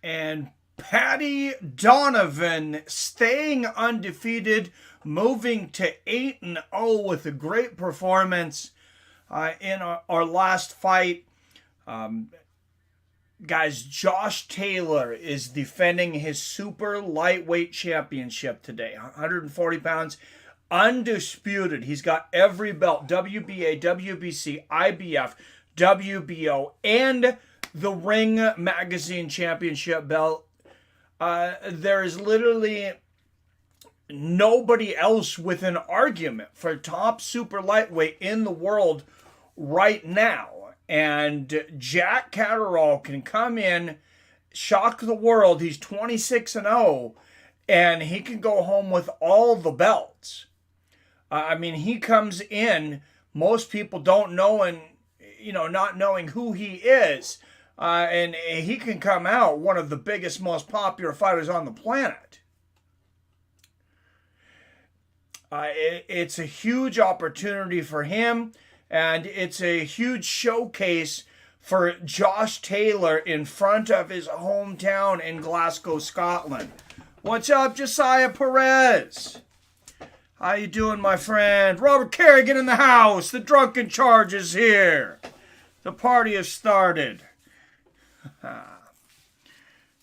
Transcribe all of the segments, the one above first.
And Paddy Donovan staying undefeated, moving to 8-0 with a great performance in our last fight. Guys, Josh Taylor is defending his super lightweight championship today, 140 pounds, undisputed. He's got every belt, WBA, WBC, IBF, WBO, and the Ring Magazine Championship belt. There is literally nobody else with an argument for top super lightweight in the world right now. And Jack Catterall can come in, shock the world. He's 26-0, and he can go home with all the belts. He comes in, most people don't know, and not knowing who he is, and he can come out one of the biggest, most popular fighters on the planet. It's a huge opportunity for him. And it's a huge showcase for Josh Taylor in front of his hometown in Glasgow, Scotland. What's up, Josiah Perez? How you doing, my friend? Robert Kerrigan in the house. The drunken charge is here. The party has started.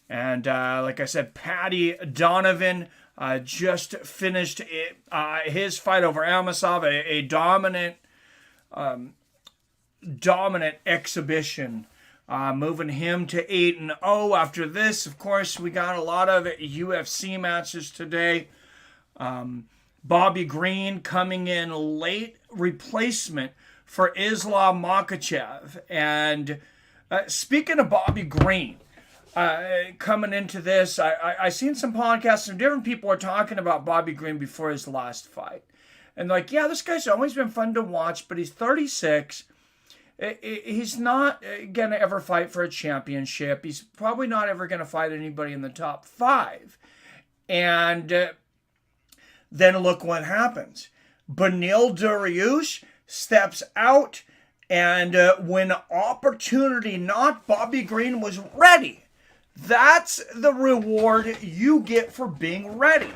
And like I said, Paddy Donovan just finished his fight over Amasov, a dominant exhibition, moving him to 8-0. After this, of course, we got a lot of UFC matches today. Bobby Green coming in late replacement for Islam Makhachev. And speaking of Bobby Green, coming into this, I seen some podcasts and different people are talking about Bobby Green before his last fight. And yeah, this guy's always been fun to watch, but he's 36. He's not going to ever fight for a championship. He's probably not ever going to fight anybody in the top 5. And then look what happens. Beneil Dariush steps out, and when opportunity knocked, Bobby Green was ready. That's the reward you get for being ready.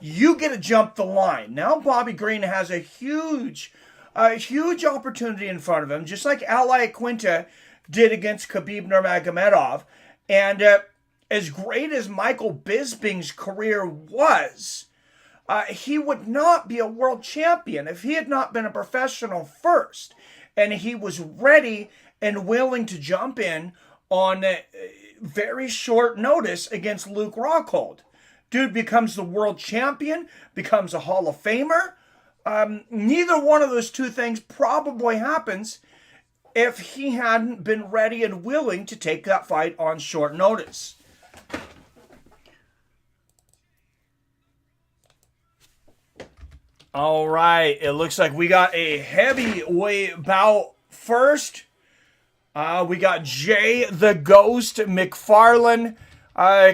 You get to jump the line. Now Bobby Green has a huge opportunity in front of him, just like Al Iaquinta did against Khabib Nurmagomedov. And as great as Michael Bisping's career was, he would not be a world champion if he had not been a professional first. And he was ready and willing to jump in on very short notice against Luke Rockhold. Dude becomes the world champion, becomes a Hall of Famer. Neither one of those two things probably happens if he hadn't been ready and willing to take that fight on short notice. All right, it looks like we got a heavyweight bout first. We got Jay the Ghost Macfarlane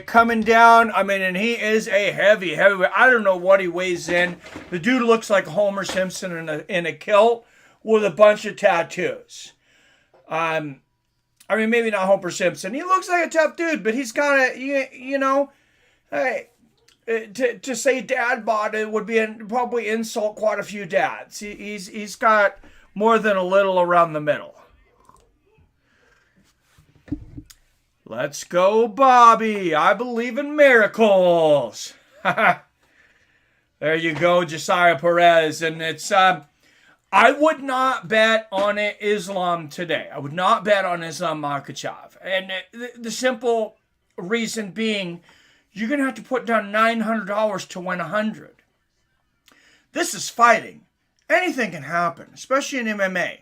coming down. And he is a heavyweight. I don't know what he weighs in. The dude looks like Homer Simpson in a kilt with a bunch of tattoos. Maybe not Homer Simpson. He looks like a tough dude, but he's got to say dad bod, it would be probably insult quite a few dads. He's got more than a little around the middle. Let's go, Bobby. I believe in miracles. There you go, Josiah Perez. And it's, I would not bet on Islam today. I would not bet on Islam Makhachev. And the simple reason being, you're going to have to put down $900 to win $100. This is fighting. Anything can happen, especially in MMA.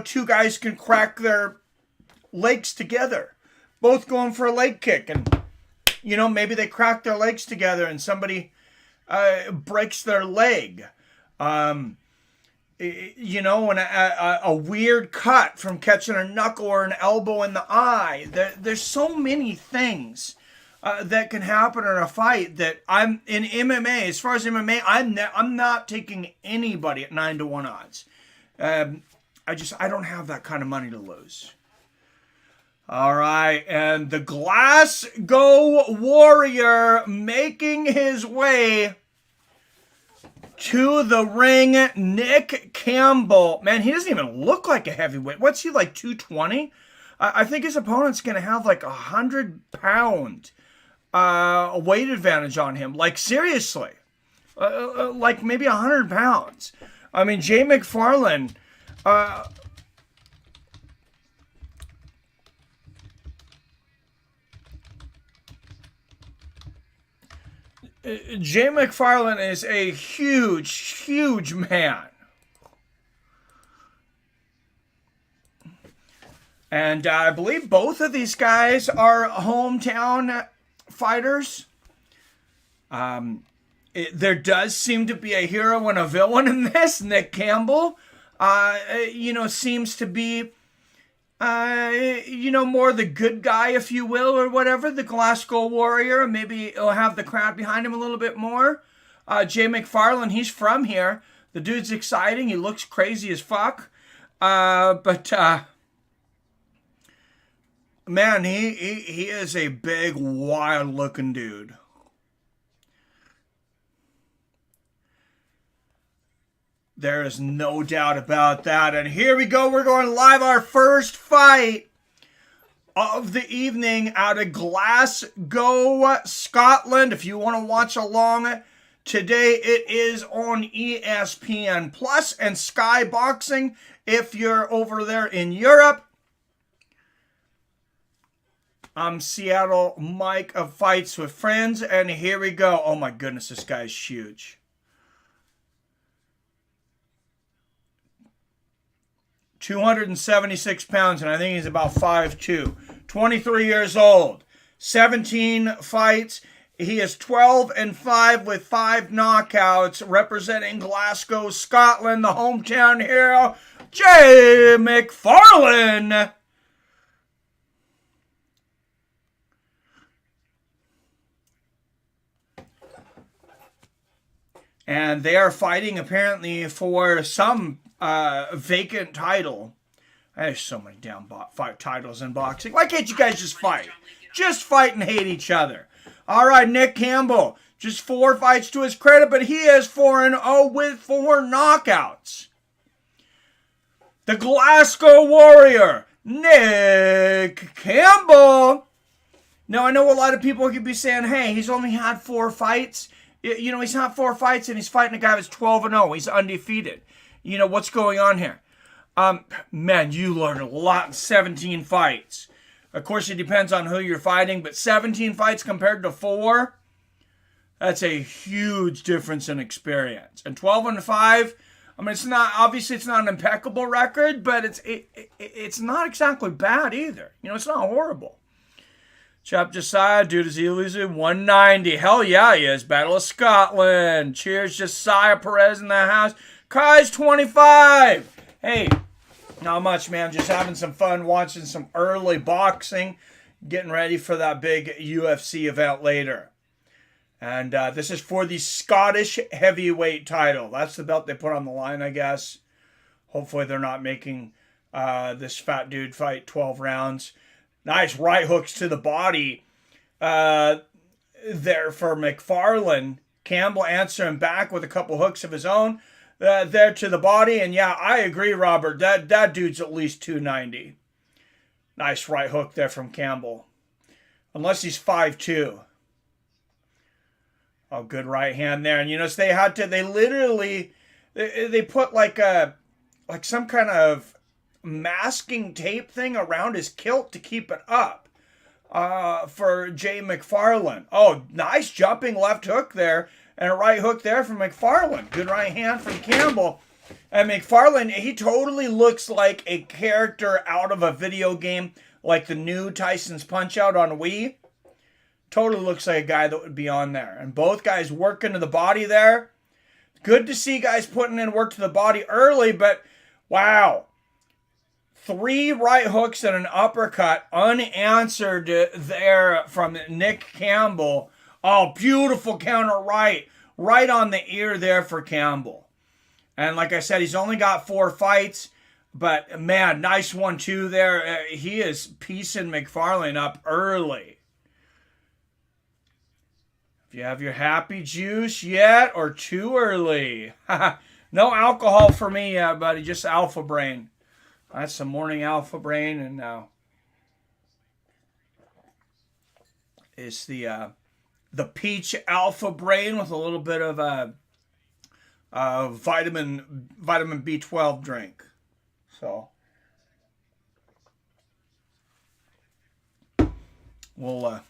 Two guys can crack their legs together, both going for a leg kick, and maybe they crack their legs together and somebody breaks their leg, and a weird cut from catching a knuckle or an elbow in the eye. There's so many things that can happen in a fight that I'm in MMA. As far as MMA, I'm not taking anybody at 9-1 odds. I don't have that kind of money to lose. All right, and the Glasgow Warrior making his way to the ring, Nick Campbell. Man, he doesn't even look like a heavyweight. What's he, like 220? I think his opponent's going to have like 100-pound weight advantage on him. Like, seriously. Like maybe 100 pounds. I mean, Jay Macfarlane... Jay Macfarlane is a huge, huge man. And I believe both of these guys are hometown fighters. There does seem to be a hero and a villain in this. Nick Campbell, seems to be, more the good guy, if you will, or whatever, the Glasgow Warrior. Maybe he'll have the crowd behind him a little bit more. Jay Macfarlane, he's from here. The dude's exciting. He looks crazy as fuck. Man, he is a big, wild-looking dude. There is no doubt about that. And here we go. We're going live. Our first fight of the evening out of Glasgow, Scotland. If you want to watch along today, it is on ESPN Plus and Sky Boxing if you're over there in Europe. I'm Seattle Mike of Fights with Friends. And here we go. Oh my goodness, this guy's huge. 276 pounds, and I think he's about 5'2". 23 years old. 17 fights. He is 12-5 with 5 knockouts, representing Glasgow, Scotland, the hometown hero, Jay Macfarlane. And they are fighting apparently for some vacant title. There's so many damn fight titles in boxing. Why can't you guys just fight? Just fight and hate each other. All right, Nick Campbell, just 4 fights to his credit, but he is 4-0 with 4 knockouts. The Glasgow Warrior, Nick Campbell. Now, I know a lot of people could be saying, hey, he's only had 4 fights. You know, he's had 4 fights and he's fighting a guy that's 12-0. He's undefeated. You know, what's going on here? Man, you learn a lot in 17 fights. Of course, it depends on who you're fighting, but 17 fights compared to 4, that's a huge difference in experience. And 12-5, I mean, it's not an impeccable record, but it's not exactly bad either. You know, it's not horrible. Chop Josiah, dude, is he losing? 190. Hell yeah, he is. Battle of Scotland. Cheers, Josiah Perez in the house. Kai's 25. Hey, not much, man. Just having some fun watching some early boxing. Getting ready for that big UFC event later. And this is for the Scottish heavyweight title. That's the belt they put on the line, I guess. Hopefully they're not making this fat dude fight 12 rounds. Nice right hooks to the body there for Macfarlane. Campbell answering back with a couple hooks of his own there to the body. And yeah, I agree, Robert. That dude's at least 290. Nice right hook there from Campbell. Unless he's 5'2". Oh, good right hand there. And you know, they put like some kind of masking tape thing around his kilt to keep it up for Jay Macfarlane. Oh, nice jumping left hook there and a right hook there from Macfarlane. Good right hand from Campbell. And Macfarlane, he totally looks like a character out of a video game, like the new Tyson's Punch-Out on Wii. Totally looks like a guy that would be on there. And both guys working to the body there. Good to see guys putting in work to the body early, but wow. 3 right hooks and an uppercut unanswered there from Nick Campbell. Oh, beautiful counter right. Right on the ear there for Campbell. And like I said, he's only got 4 fights, But, man, nice 1-2 there. He is piecing Macfarlane up early. If you have your happy juice yet or too early. No alcohol for me, buddy. Just Alpha Brain. That's some morning Alpha Brain. And now it's the peach Alpha Brain with a little bit of vitamin B12 drink. So we'll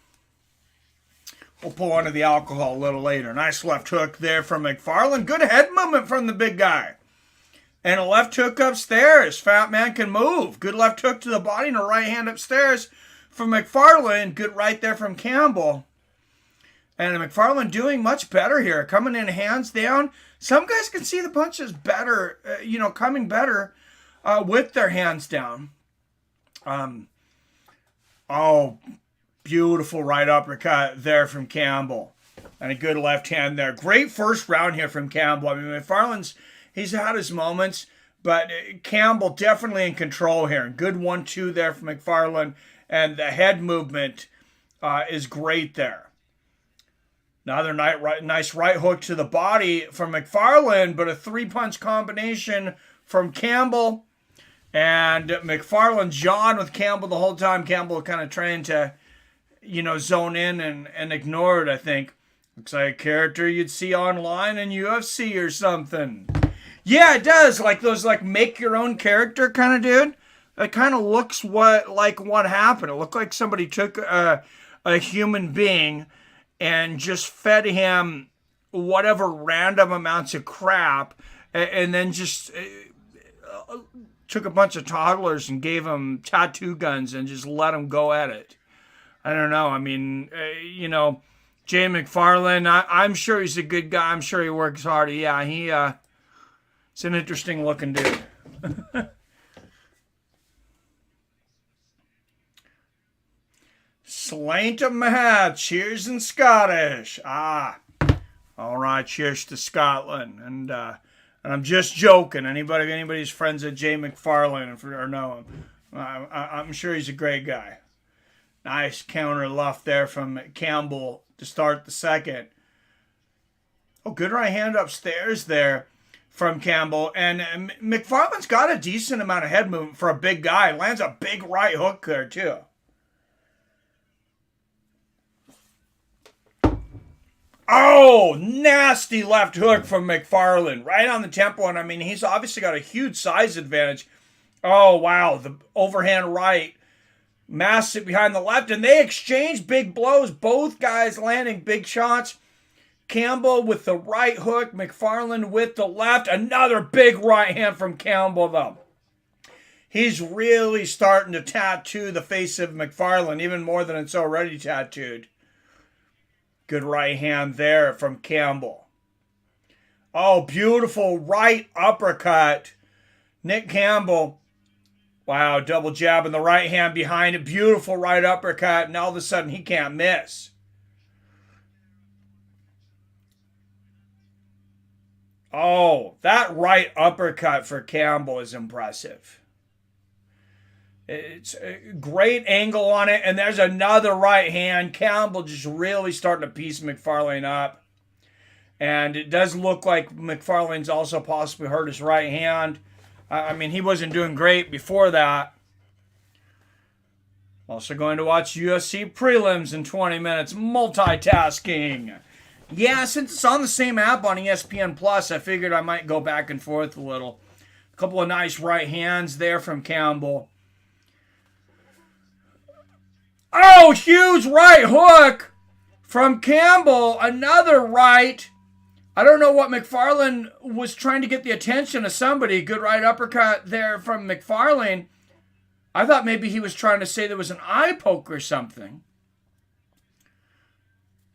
pull onto the alcohol a little later. Nice left hook there from Macfarlane. Good head movement from the big guy. And a left hook upstairs. Fat man can move. Good left hook to the body and a right hand upstairs from Macfarlane. Good right there from Campbell. And Macfarlane doing much better here. Coming in hands down. Some guys can see the punches better, coming better with their hands down. Beautiful right uppercut there from Campbell. And a good left hand there. Great first round here from Campbell. I mean, Macfarlane's, he's had his moments, but Campbell definitely in control here. Good 1-2 there from Macfarlane. And the head movement is great there. Another nice right hook to the body from Macfarlane, but a 3-punch combination from Campbell. And Macfarlane jawed with Campbell the whole time. Campbell kind of trying to, zone in and ignore it, I think. Looks like a character you'd see online in UFC or something. Yeah, it does. Like those make your own character kind of dude. It kind of looks what happened. It looked like somebody took a human being and just fed him whatever random amounts of crap and then just took a bunch of toddlers and gave them tattoo guns and just let them go at it. I don't know. I mean, Jay Macfarlane, I'm sure he's a good guy. I'm sure he works hard. Yeah, he's an interesting looking dude. Slaint of Mahat, cheers in Scottish. All right, cheers to Scotland. And I'm just joking. Anybody's friends at Jay Macfarlane or know him, I'm sure he's a great guy. Nice counter left there from Campbell to start the second. Oh, good right hand upstairs there from Campbell. And Macfarlane's got a decent amount of head movement for a big guy. Lands a big right hook there, too. Oh, nasty left hook from Macfarlane. Right on the tempo. And, I mean, he's obviously got a huge size advantage. Oh, wow. The overhand right. Massive behind the left, and they exchange big blows. Both guys landing big shots. Campbell with the right hook, Macfarlane with the left. Another big right hand from Campbell, though. He's really starting to tattoo the face of Macfarlane, even more than it's already tattooed. Good right hand there from Campbell. Oh, beautiful right uppercut. Nick Campbell. Wow, double jab in the right hand behind it. Beautiful right uppercut. And all of a sudden, he can't miss. Oh, that right uppercut for Campbell is impressive. It's a great angle on it. And there's another right hand. Campbell just really starting to piece Macfarlane up. And it does look like Macfarlane's also possibly hurt his right hand. I mean, he wasn't doing great before that. Also going to watch UFC prelims in 20 minutes. Multitasking. Yeah, since it's on the same app on ESPN Plus, I figured I might go back and forth a little. A couple of nice right hands there from Campbell. Oh, huge right hook from Campbell. Another right. I don't know what Macfarlane was trying to get the attention of somebody. Good right uppercut there from Macfarlane. I thought maybe he was trying to say there was an eye poke or something.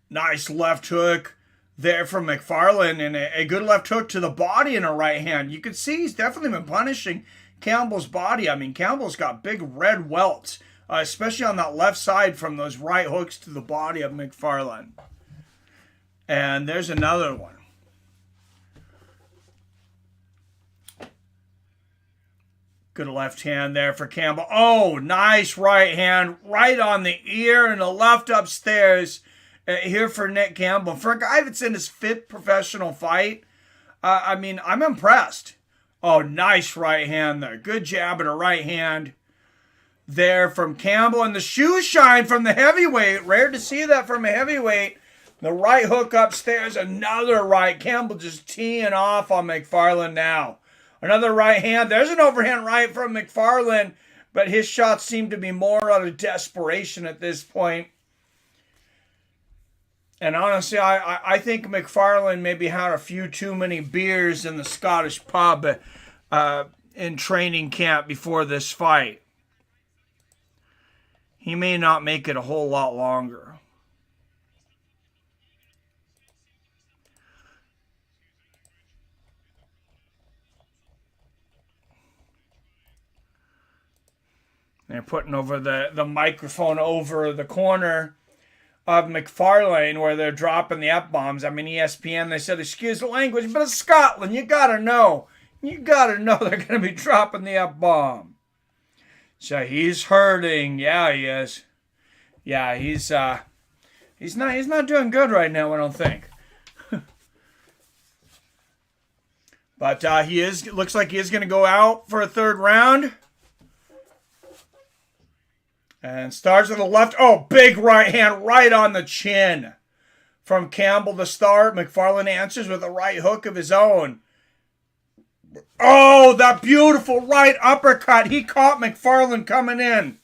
Nice left hook there from Macfarlane and a good left hook to the body in a right hand. You can see he's definitely been punishing Campbell's body. I mean, Campbell's got big red welts, especially on that left side from those right hooks to the body of Macfarlane. And there's another one. Good left hand there for Campbell. Oh, nice right hand right on the ear and the left upstairs here for Nick Campbell. For a guy that's in his 5th professional fight, I mean, I'm impressed. Oh, nice right hand there. Good jab and a right hand there from Campbell. And the shoe shine from the heavyweight. Rare to see that from a heavyweight. The right hook upstairs. Another right. Campbell just teeing off on Macfarlane now. Another right hand. There's an overhand right from Macfarlane, but his shots seem to be more out of desperation at this point. And honestly, I think Macfarlane maybe had a few too many beers in the Scottish pub in training camp before this fight. He may not make it a whole lot longer. They're putting over the microphone over the corner of Macfarlane where they're dropping the F-bombs. I mean, ESPN, they said, excuse the language, but it's Scotland. You got to know. You got to know they're going to be dropping the F-bomb. So he's hurting. Yeah, he is. Yeah, he's not doing good right now, I don't think. But looks like he is going to go out for a 3rd round. And starts with the left. Oh, big right hand right on the chin from Campbell to start. Macfarlane answers with a right hook of his own. Oh, that beautiful right uppercut. He caught Macfarlane coming in.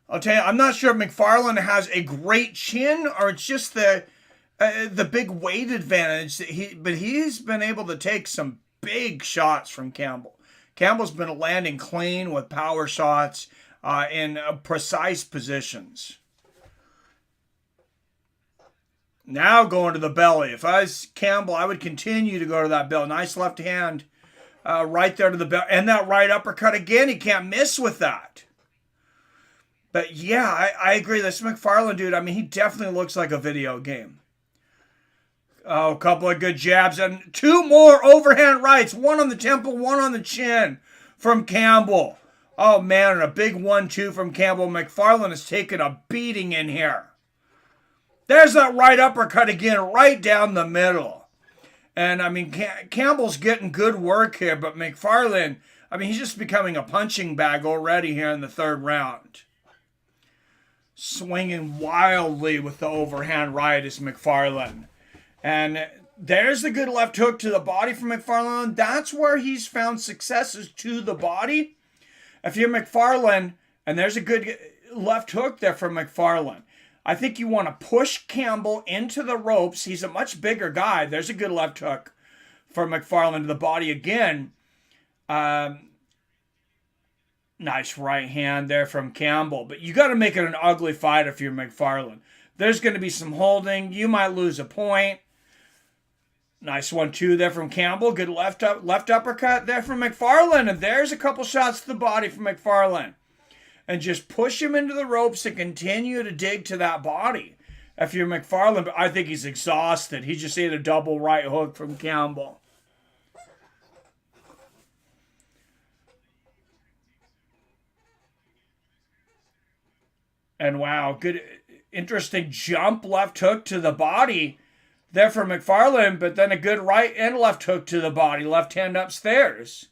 I'll tell you, I'm not sure if Macfarlane has a great chin or it's just the big weight advantage. But he's been able to take some big shots from Campbell. Campbell's been landing clean with power shots in precise positions. Now going to the belly. If I was Campbell, I would continue to go to that belly. Nice left hand right there to the belly. And that right uppercut again. He can't miss with that. But yeah, I agree. This Macfarlane dude, I mean, he definitely looks like a video game. Oh, a couple of good jabs and 2 more overhand rights. 1 on the temple, 1 on the chin from Campbell. Oh, man, and a big 1-2 from Campbell. Macfarlane has taken a beating in here. There's that right uppercut again, right down the middle. And, I mean, Campbell's getting good work here, but Macfarlane, I mean, he's just becoming a punching bag already here in the 3rd round. Swinging wildly with the overhand right is Macfarlane. And there's the good left hook to the body from Macfarlane. That's where he's found successes to the body. If you're Macfarlane, and there's a good left hook there from Macfarlane, I think you want to push Campbell into the ropes. He's a much bigger guy. There's a good left hook for Macfarlane to the body again. Nice right hand there from Campbell. But you got to make it an ugly fight if you're Macfarlane. There's going to be some holding. You might lose a point. Nice 1-2 there from Campbell. Good left uppercut there from Macfarlane. And there's a couple shots to the body from Macfarlane. And just push him into the ropes and continue to dig to that body. If you're Macfarlane, but I think he's exhausted. He just ate a double right hook from Campbell. And wow, good, interesting jump left hook to the body there for Macfarlane, but then a good right and left hook to the body, left hand upstairs.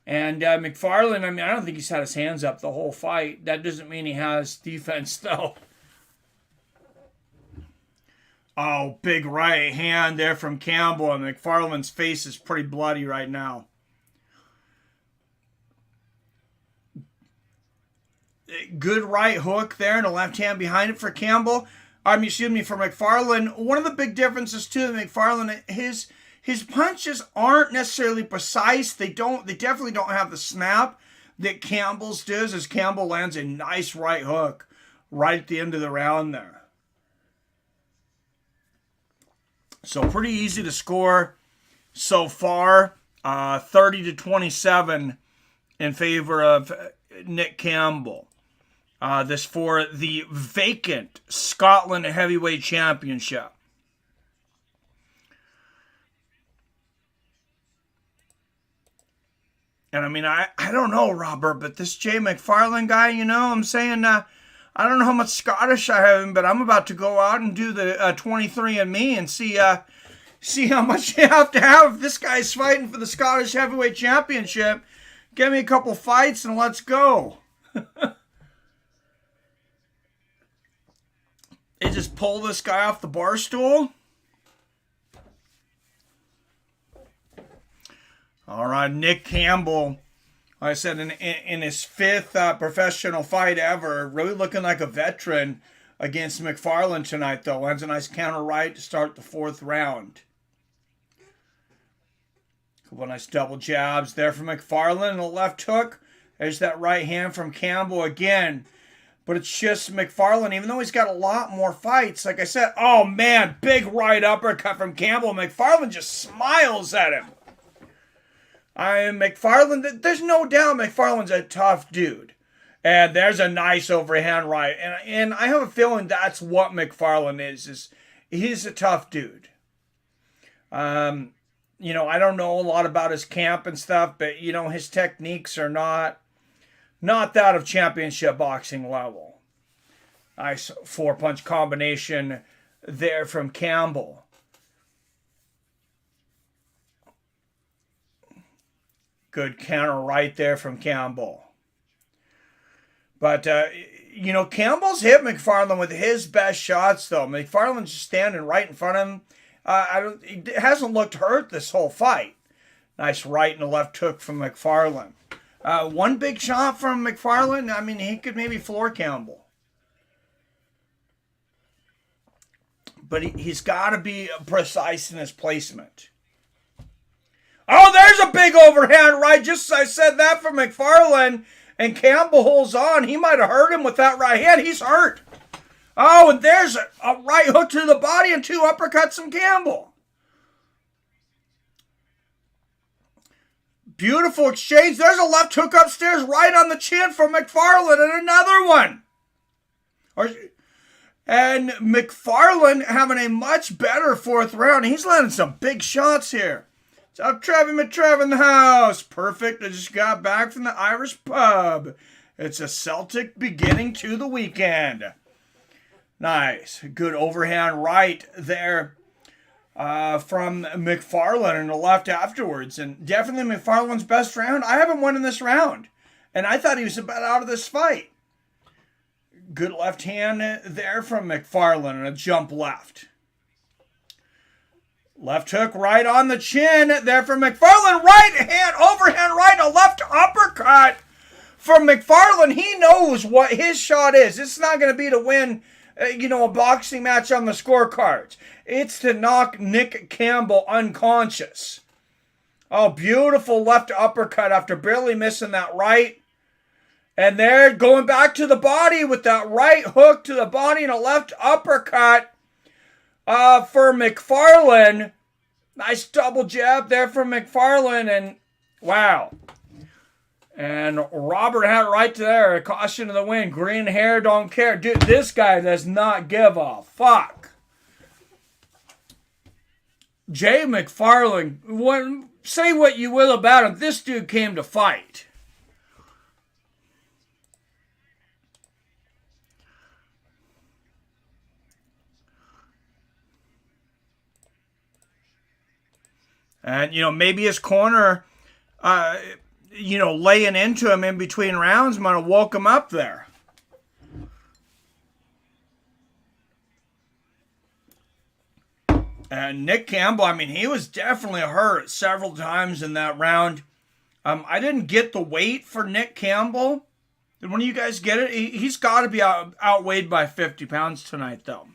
And Macfarlane, I mean, I don't think he's had his hands up the whole fight. That doesn't mean he has defense, though. Oh, big right hand there from Campbell, and Macfarlane's face is pretty bloody right now. Good right hook there and a left hand behind it for Campbell. For Macfarlane. One of the big differences too, Macfarlane, his punches aren't necessarily precise. They definitely don't have the snap that Campbell's does, as Campbell lands a nice right hook right at the end of the round there. So pretty easy to score so far. 30-27 in favor of Nick Campbell. This for the vacant Scotland Heavyweight Championship. And I mean, I don't know, Robert, but this Jay Macfarlane guy, I'm saying, I don't know how much Scottish I have, but I'm about to go out and do the 23andMe and see how much you have to have if this guy's fighting for the Scottish Heavyweight Championship. Give me a couple fights and let's go. They just pull this guy off the bar stool. All right, Nick Campbell, like I said, in his fifth professional fight ever, really looking like a veteran against Macfarlane tonight, though. Lands a nice counter right to start the fourth round. Couple of nice double jabs there from Macfarlane, and a left hook. There's that right hand from Campbell again. But it's just Macfarlane, even though he's got a lot more fights, like I said, oh man, big right uppercut from Campbell. Macfarlane just smiles at him. Macfarlane, there's no doubt Macfarlane's a tough dude. And there's a nice overhand right. And I have a feeling that's what Macfarlane is he's a tough dude. I don't know a lot about his camp and stuff, but, his techniques are not that of championship boxing level. Nice four-punch combination there from Campbell. Good counter right there from Campbell. But, Campbell's hit Macfarlane with his best shots, though. Macfarlane's just standing right in front of him. He hasn't looked hurt this whole fight. Nice right and a left hook from Macfarlane. One big shot from Macfarlane, he could maybe floor Campbell. But he's got to be precise in his placement. Oh, there's a big overhand right. Just as I said that for Macfarlane, and Campbell holds on. He might have hurt him with that right hand. He's hurt. Oh, and there's a right hook to the body and two uppercuts from Campbell. Beautiful exchange. There's a left hook upstairs right on the chin from Macfarlane, and another one. And Macfarlane having a much better fourth round. He's landing some big shots here. What's up, Trev in the house? Perfect. I just got back from the Irish pub. It's a Celtic beginning to the weekend. Nice. Good overhand right there from Macfarlane and the left afterwards. And definitely Macfarlane's best round. I haven't won in this round. And I thought he was about out of this fight. Good left hand there from Macfarlane and a jump left. Left hook right on the chin there from Macfarlane. Right hand, overhand right, a left uppercut from Macfarlane. He knows what his shot is. It's not going to be to win, a boxing match on the scorecards. It's to knock Nick Campbell unconscious. Oh, beautiful left uppercut after barely missing that right. And there, going back to the body with that right hook to the body and a left uppercut. For Macfarlane. Nice double jab there from Macfarlane, and wow. And Robert had right there, a caution to the wind. Green hair, don't care. Dude, this guy does not give a fuck. Jay Macfarlane, say what you will about him, this dude came to fight. And, maybe his corner, laying into him in between rounds might have woke him up there. And Nick Campbell, he was definitely hurt several times in that round. I didn't get the weight for Nick Campbell. Did one of you guys get it? He's got to be outweighed by 50 pounds tonight, though.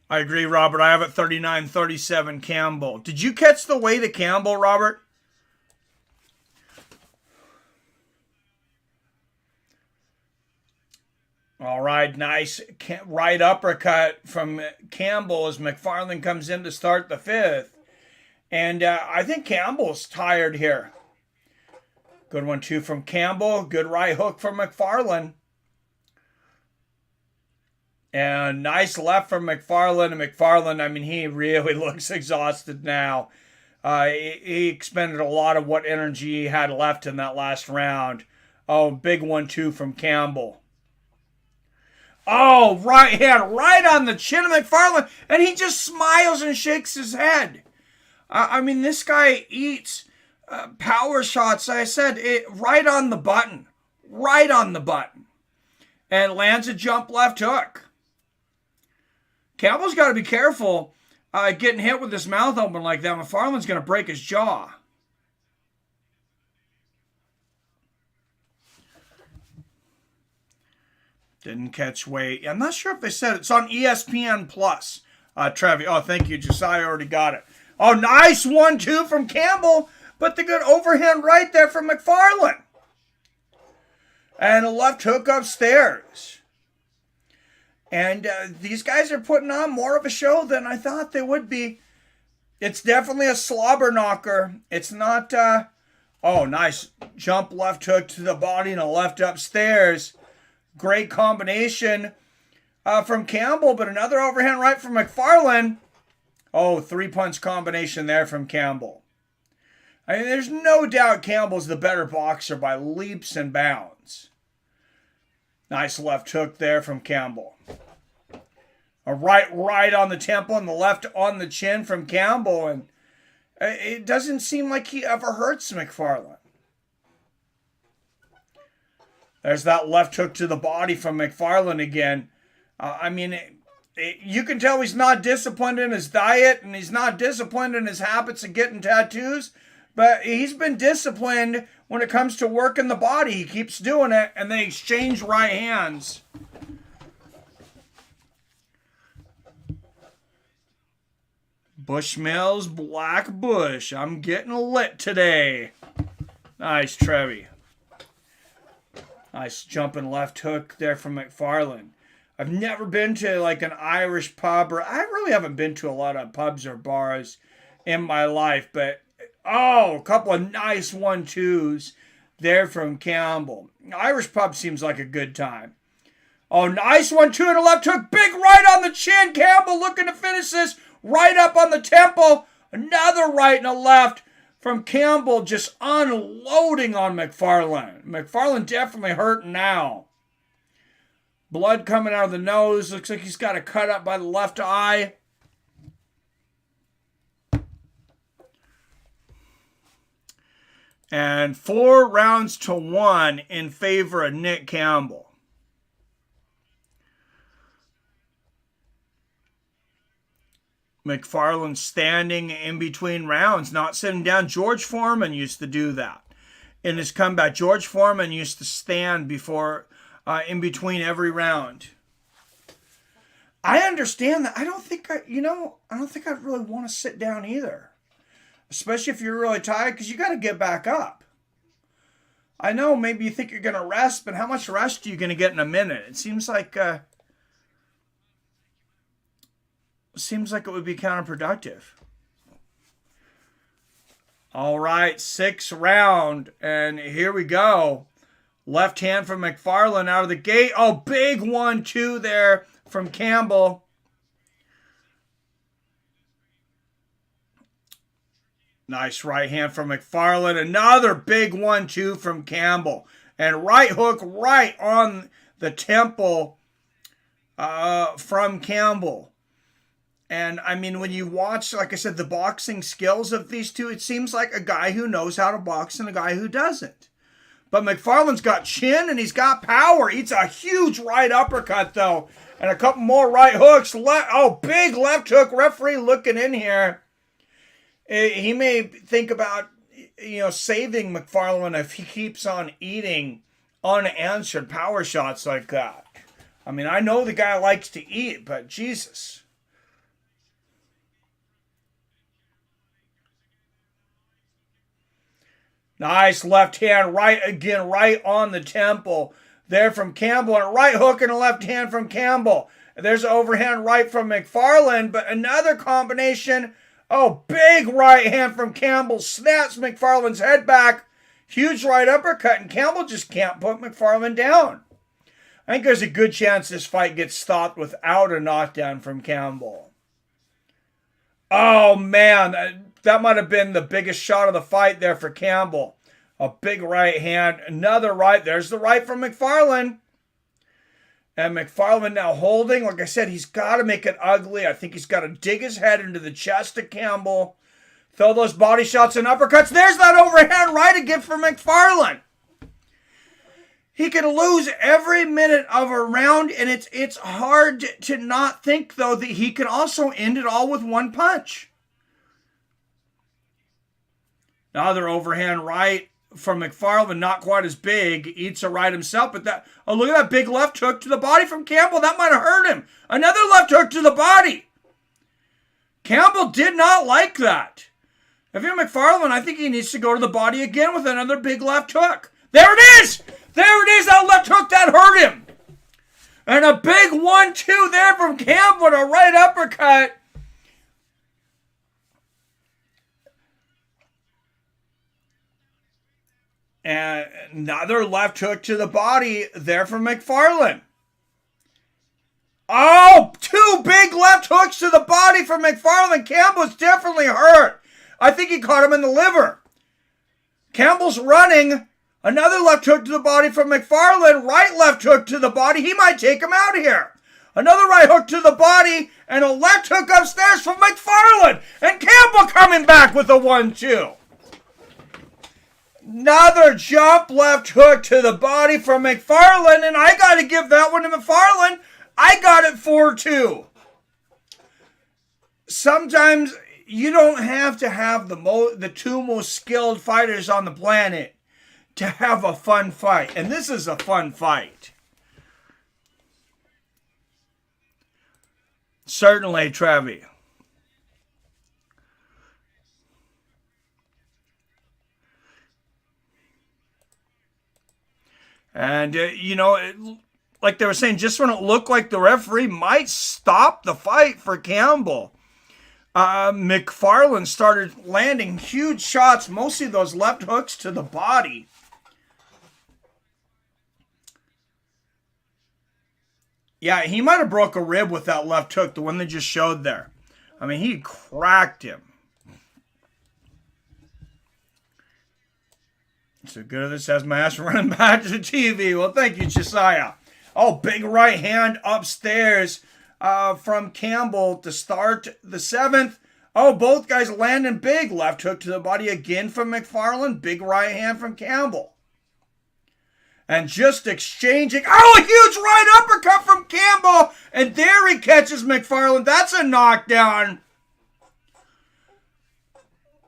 I agree, Robert. I have it 39-37 Campbell. Did you catch the weight of Campbell, Robert? All right, nice right uppercut from Campbell as Macfarlane comes in to start the fifth. And I think Campbell's tired here. Good one, too, from Campbell. Good right hook from Macfarlane. And nice left from Macfarlane. And Macfarlane, he really looks exhausted now. He expended a lot of what energy he had left in that last round. Oh, big 1-2 from Campbell. Oh, right hand, right on the chin of Macfarlane, and he just smiles and shakes his head. I mean, this guy eats power shots. I said it right on the button, and lands a jump left hook. Campbell's got to be careful getting hit with his mouth open like that. Macfarlane's going to break his jaw. Didn't catch weight. I'm not sure if they said it. It's on ESPN Plus. Trevi. Oh, thank you. Josiah already got it. Oh, nice 1-2 from Campbell, but the good overhand right there from Macfarlane. And a left hook upstairs. And these guys are putting on more of a show than I thought they would be. It's definitely a slobber knocker. It's not, oh, nice jump left hook to the body and a left upstairs. Great combination from Campbell, but another overhand right from Macfarlane. Oh, 3-punch combination there from Campbell. I mean, there's no doubt Campbell's the better boxer by leaps and bounds. Nice left hook there from Campbell. A right on the temple and the left on the chin from Campbell. And it doesn't seem like he ever hurts Macfarlane. There's that left hook to the body from Macfarlane again. I mean, you can tell he's not disciplined in his diet and he's not disciplined in his habits of getting tattoos. But he's been disciplined when it comes to working the body. He keeps doing it, and they exchange right hands. Bushmills, Black Bush. I'm getting lit today. Nice, Trevi. Nice jumping left hook there from Macfarlane. I've never been to like an Irish pub, or I really haven't been to a lot of pubs or bars in my life, but oh, a couple of nice 1-2s there from Campbell. Irish pub seems like a good time. Oh, nice 1-2 and a left hook. Big right on the chin. Campbell looking to finish this. Right up on the temple. Another right and a left from Campbell, just unloading on Macfarlane. Macfarlane definitely hurting now. Blood coming out of the nose. Looks like he's got a cut up by the left eye. And 4-1 in favor of Nick Campbell. Macfarlane standing in between rounds, not sitting down. George Foreman used to do that. In his comeback, George Foreman used to stand before, in between every round. I understand that. I don't think I'd really want to sit down either. Especially if you're really tired, because you got to get back up. I know maybe you think you're going to rest, but how much rest are you going to get in a minute? It seems like it would be counterproductive. All right, 6th round, and here we go. Left hand from Macfarlane out of the gate. Oh, big 1-2 there from Campbell. Nice right hand from Macfarlane. Another big 1-2 from Campbell. And right hook right on the temple from Campbell. And, I mean, when you watch, like I said, the boxing skills of these two, it seems like a guy who knows how to box and a guy who doesn't. But Macfarlane's got chin and he's got power. Eats a huge right uppercut, though. And a couple more right hooks. Big left hook. Referee looking in here. He may think about, saving Macfarlane if he keeps on eating unanswered power shots like that. I mean, I know the guy likes to eat, but Jesus. Nice left hand, right on the temple there from Campbell. And a right hook and a left hand from Campbell. There's an overhand right from Macfarlane, but another combination. Oh, big right hand from Campbell. Snaps Macfarlane's head back. Huge right uppercut, and Campbell just can't put Macfarlane down. I think there's a good chance this fight gets stopped without a knockdown from Campbell. Oh, man. that might have been the biggest shot of the fight there for Campbell. A big right hand, another right. There's the right from Macfarlane. And Macfarlane now holding. Like I said, he's got to make it ugly. I think he's got to dig his head into the chest of Campbell. Throw those body shots and uppercuts. There's that overhand right again for Macfarlane. He can lose every minute of a round, and it's hard to not think, though, that he can also end it all with one punch. Another overhand right from Macfarlane, not quite as big. Eats a right himself, but look at that big left hook to the body from Campbell. That might have hurt him. Another left hook to the body. Campbell did not like that. If you're Macfarlane, I think he needs to go to the body again with another big left hook. There it is! There it is, that left hook that hurt him. And a big 1-2 there from Campbell, a right uppercut. And another left hook to the body there from Macfarlane. Oh, two big left hooks to the body from Macfarlane. Campbell's definitely hurt. I think he caught him in the liver. Campbell's running. Another left hook to the body from Macfarlane. Right left hook to the body. He might take him out here. Another right hook to the body. And a left hook upstairs from Macfarlane. And Campbell coming back with a 1-2. Another jump left hook to the body from Macfarlane. And I got to give that one to Macfarlane. I got it 4-2. Sometimes you don't have to have the two most skilled fighters on the planet to have a fun fight. And this is a fun fight. Certainly, Trevi. And, like they were saying, just when it looked like the referee might stop the fight for Campbell, Macfarlane started landing huge shots, mostly those left hooks to the body. Yeah, he might have broke a rib with that left hook, the one they just showed there. I mean, he cracked him. So good of this has my ass running back to the TV. Well, thank you, Josiah. Oh, big right hand upstairs from Campbell to start the 7th. Oh, both guys landing big. Left hook to the body again from Macfarlane. Big right hand from Campbell. And just exchanging. Oh, a huge right uppercut from Campbell. And there he catches Macfarlane. That's a knockdown.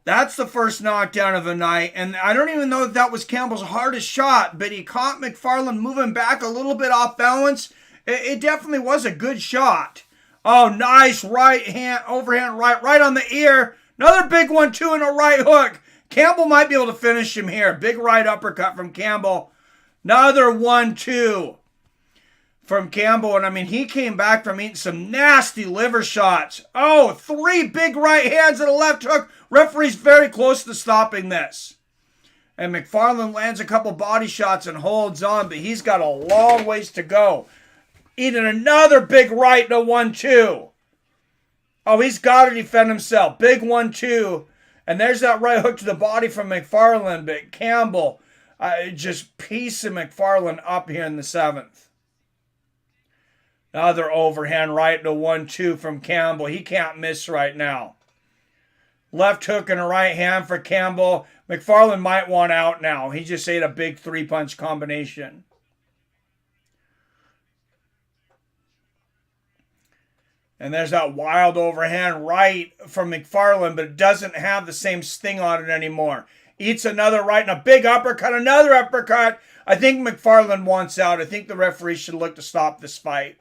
That's the first knockdown of the night. And I don't even know if that was Campbell's hardest shot, but he caught Macfarlane moving back a little bit off balance. It definitely was a good shot. Oh, nice right hand, overhand right on the ear. Another big 1-2 and a right hook. Campbell might be able to finish him here. Big right uppercut from Campbell. Another 1-2 from Campbell. And I mean, he came back from eating some nasty liver shots. Oh, 3 big right hands and a left hook. Referee's very close to stopping this. And Macfarlane lands a couple body shots and holds on, but he's got a long ways to go. Eating another big right and a 1-2. Oh, he's got to defend himself. Big 1-2. And there's that right hook to the body from Macfarlane, but Campbell just piecing Macfarlane up here in the 7th. Another overhand right and a 1-2 from Campbell. He can't miss right now. Left hook and a right hand for Campbell. Macfarlane might want out now. He just ate a big 3-punch combination. And there's that wild overhand right from Macfarlane, but it doesn't have the same sting on it anymore. Eats another right and a big uppercut, another uppercut. I think Macfarlane wants out. I think the referee should look to stop this fight.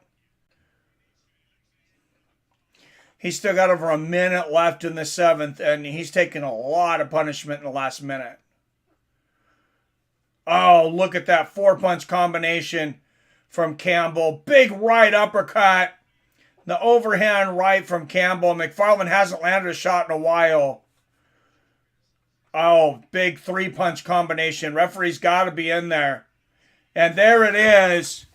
He's still got over a minute left in the 7th, and he's taken a lot of punishment in the last minute. Oh, look at that 4-punch combination from Campbell. Big right uppercut. The overhand right from Campbell. Macfarlane hasn't landed a shot in a while. Oh, big 3-punch combination. Referee's got to be in there. And there it is.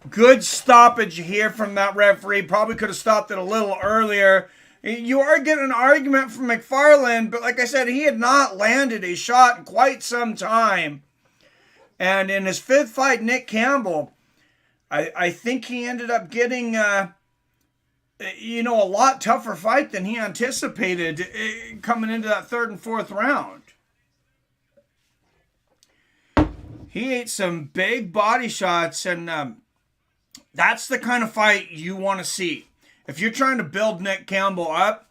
Good stoppage here from that referee. Probably could have stopped it a little earlier. You are getting an argument from Macfarlane, but like I said, he had not landed a shot in quite some time. And in his 5th fight, Nick Campbell, I think he ended up getting, a lot tougher fight than he anticipated coming into that 3rd and 4th round. He ate some big body shots, and that's the kind of fight you want to see. If you're trying to build Nick Campbell up,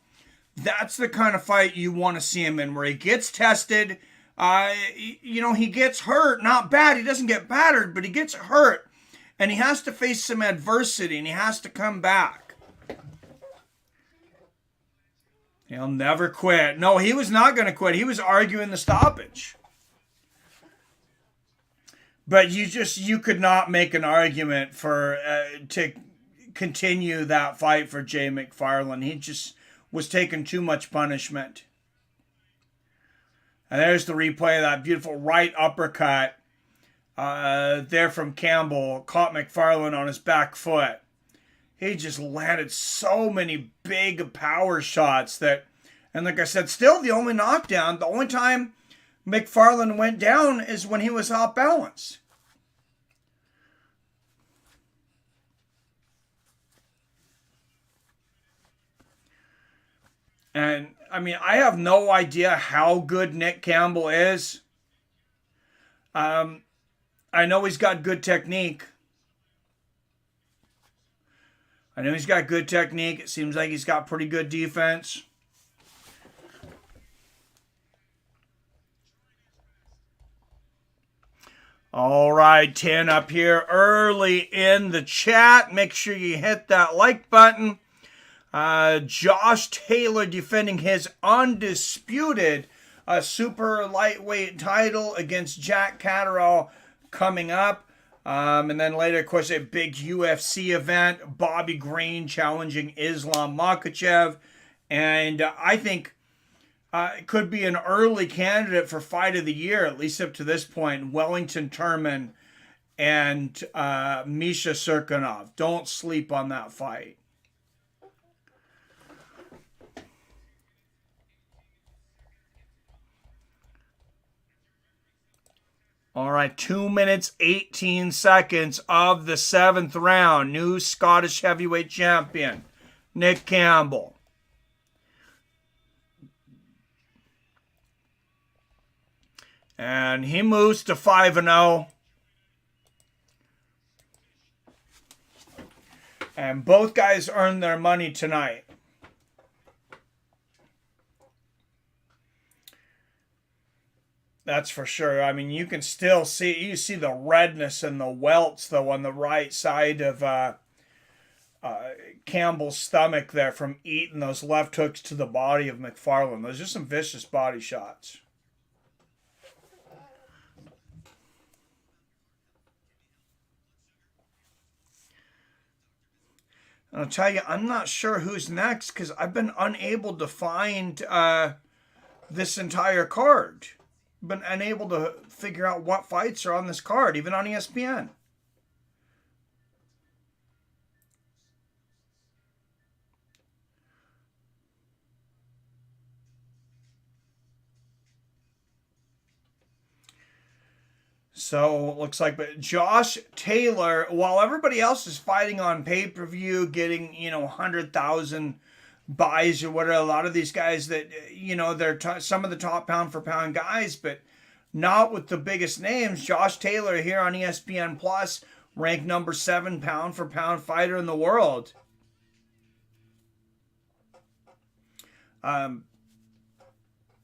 that's the kind of fight you want to see him in, where he gets tested. He gets hurt, not bad. He doesn't get battered, but he gets hurt. And he has to face some adversity, and he has to come back. He'll never quit. No, he was not going to quit. He was arguing the stoppage. But you could not make an argument to continue that fight for Jay Macfarlane. He just was taking too much punishment. And there's the replay of that beautiful right uppercut there from Campbell. Caught Macfarlane on his back foot. He just landed so many big power shots and like I said, still the only knockdown. The only time Macfarlane went down is when he was off balance. And, I have no idea how good Nick Campbell is. I know he's got good technique. It seems like he's got pretty good defense. All right, 10 up here early in the chat. Make sure you hit that like button. Josh Taylor defending his undisputed super lightweight title against Jack Catterall coming up. And then later, of course, a big UFC event. Bobby Green challenging Islam Makhachev. And I think it could be an early candidate for fight of the year, at least up to this point. Wellington Turman and Misha Serkinov. Don't sleep on that fight. All right, 2 minutes, 18 seconds of the 7th round. New Scottish heavyweight champion, Nick Campbell. And he moves to 5-0. And both guys earned their money tonight. That's for sure. You can still see the redness and the welts, though, on the right side of Campbell's stomach there from eating those left hooks to the body of Macfarlane. Those are some vicious body shots. And I'll tell you, I'm not sure who's next because I've been unable to find this entire card. Been unable to figure out what fights are on this card, even on ESPN. So it looks like, but Josh Taylor, while everybody else is fighting on pay-per-view, getting 100,000 buys or whatever, a lot of these guys that they're some of the top pound for pound guys, but not with the biggest names. Josh Taylor here on ESPN Plus, ranked number 7 pound for pound fighter in the world.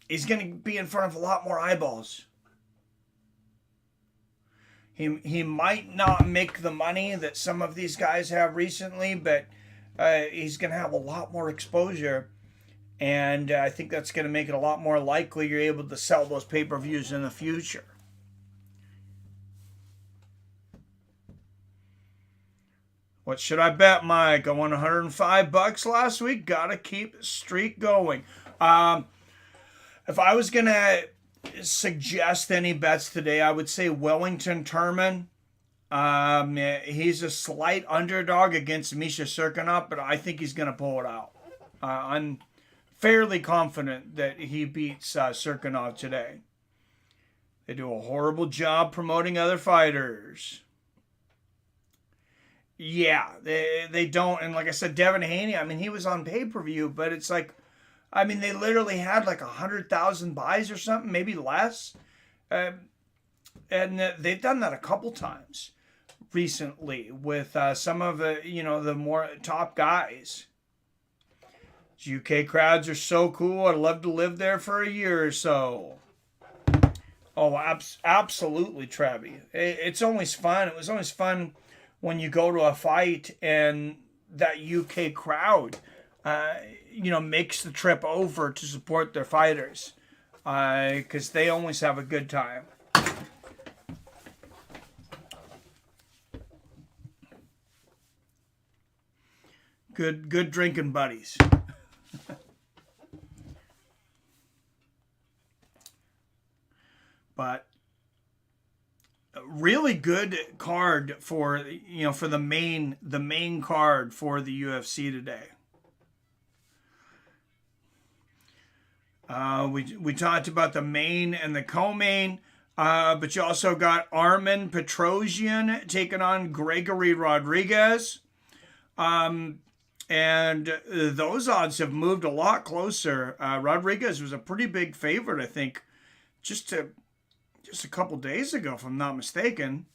He's going to be in front of a lot more eyeballs. He might not make the money that some of these guys have recently, but he's going to have a lot more exposure. And I think that's going to make it a lot more likely you're able to sell those pay-per-views in the future. What should I bet, Mike? I won $105 last week. Got to keep the streak going. If I was going to suggest any bets today, I would say Wellington Turman. He's a slight underdog against Misha Serkinov, but I think he's going to pull it out. I'm fairly confident that he beats Serkinov today. They do a horrible job promoting other fighters. Yeah, they don't. And like I said, Devin Haney, I mean, he was on pay-per-view, but it's like, I mean, they literally had like 100,000 buys or something, maybe less. And they've done that a couple times recently with some of the, the more top guys. UK crowds are so cool. I'd love to live there for a year or so. Oh, absolutely, Travi. It's always fun. It was always fun when you go to a fight and that UK crowd, makes the trip over to support their fighters, because they always have a good time. Good drinking buddies. But a really good card for the main card for the UFC today. We talked about the main and the co-main, but you also got Armen Petrosyan taking on Gregory Rodriguez. And those odds have moved a lot closer. Rodriguez was a pretty big favorite, I think, just a couple days ago, if I'm not mistaken.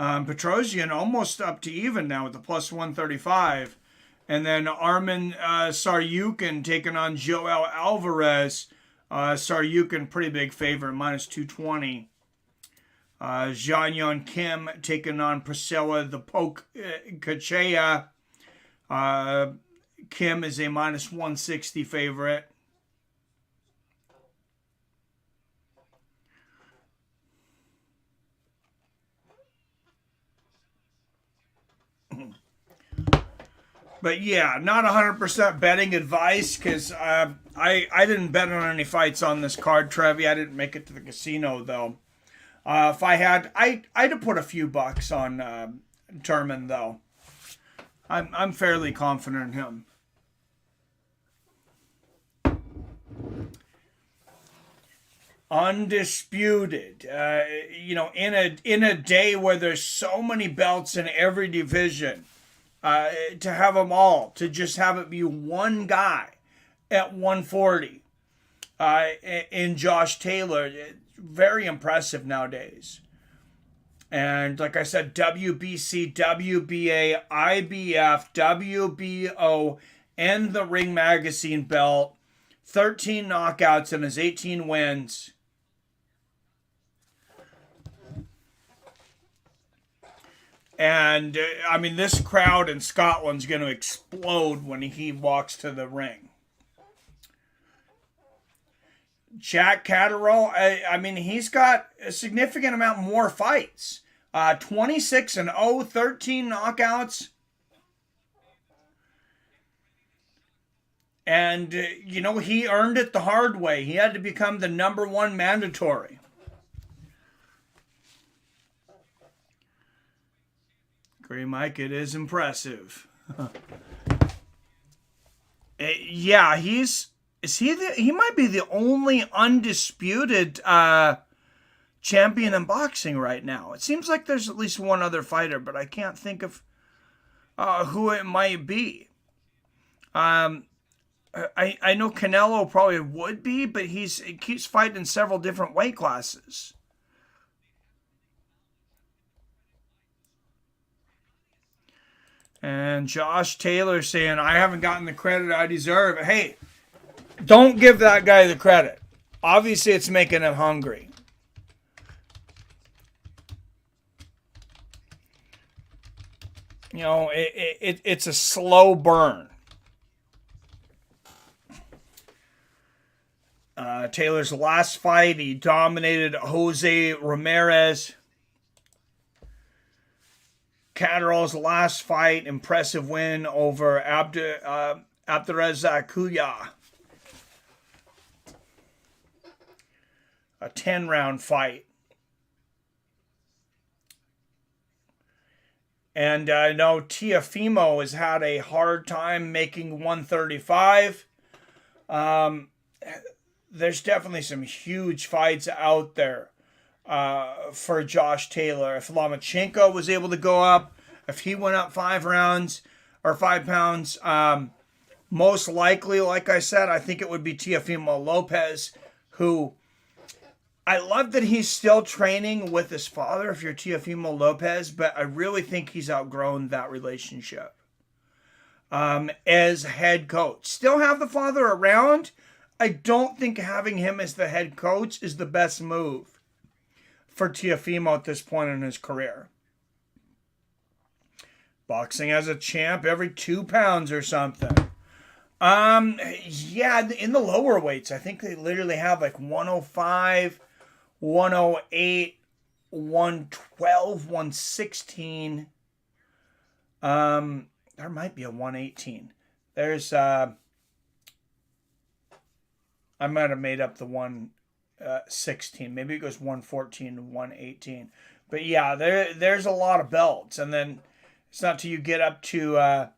Petrosyan almost up to even now with the plus 135. And then Armen Saryukin taking on Joel Alvarez. Saryukin, pretty big favorite, minus 220. Jeon Kim taking on Priscilla the Poke Kachea. Kim is a minus 160 favorite. But yeah, not 100% betting advice, because I didn't bet on any fights on this card, Trevi. I didn't make it to the casino, though. If I had, I'd have put a few bucks on Turman, though. I'm fairly confident in him. Undisputed. In a day where there's so many belts in every division, to have them all, to just have it be one guy at 140 in Josh Taylor, very impressive nowadays. And like I said, WBC, WBA, IBF, WBO, and the Ring Magazine belt, 13 knockouts in his 18 wins. And, this crowd in Scotland's going to explode when he walks to the ring. Jack Catterall, he's got a significant amount more fights. 26-0, 13 knockouts. And, he earned it the hard way. He had to become the number one mandatory. Gray Mike, it is impressive. Yeah, he might be the only undisputed champion in boxing right now. It seems like there's at least one other fighter, but I can't think of who it might be. I know Canelo probably would be, but he keeps fighting in several different weight classes. And Josh Taylor saying, I haven't gotten the credit I deserve. Hey, don't give that guy the credit. Obviously, it's making him hungry. It's a slow burn. Taylor's last fight, he dominated Jose Ramirez. Catterall's last fight, impressive win over Abdurrazak Kuya. A 10-round fight. And I know Tiafimo has had a hard time making 135. There's definitely some huge fights out there for Josh Taylor. If Lomachenko was able to go up, if he went up 5 rounds or 5 pounds, most likely, like I said, I think it would be Teofimo Lopez, who I love that he's still training with his father, if you're Teofimo Lopez, but I really think he's outgrown that relationship as head coach. Still have the father around. I don't think having him as the head coach is the best move for Teofimo at this point in his career. Boxing as a champ every 2 pounds or something. Yeah, in the lower weights, I think they literally have like 105, 108, 112, 116. There might be a 118. There's I might have made up the 116. Maybe it goes 114 to 118. But yeah, there's a lot of belts, and then it's not till you get up to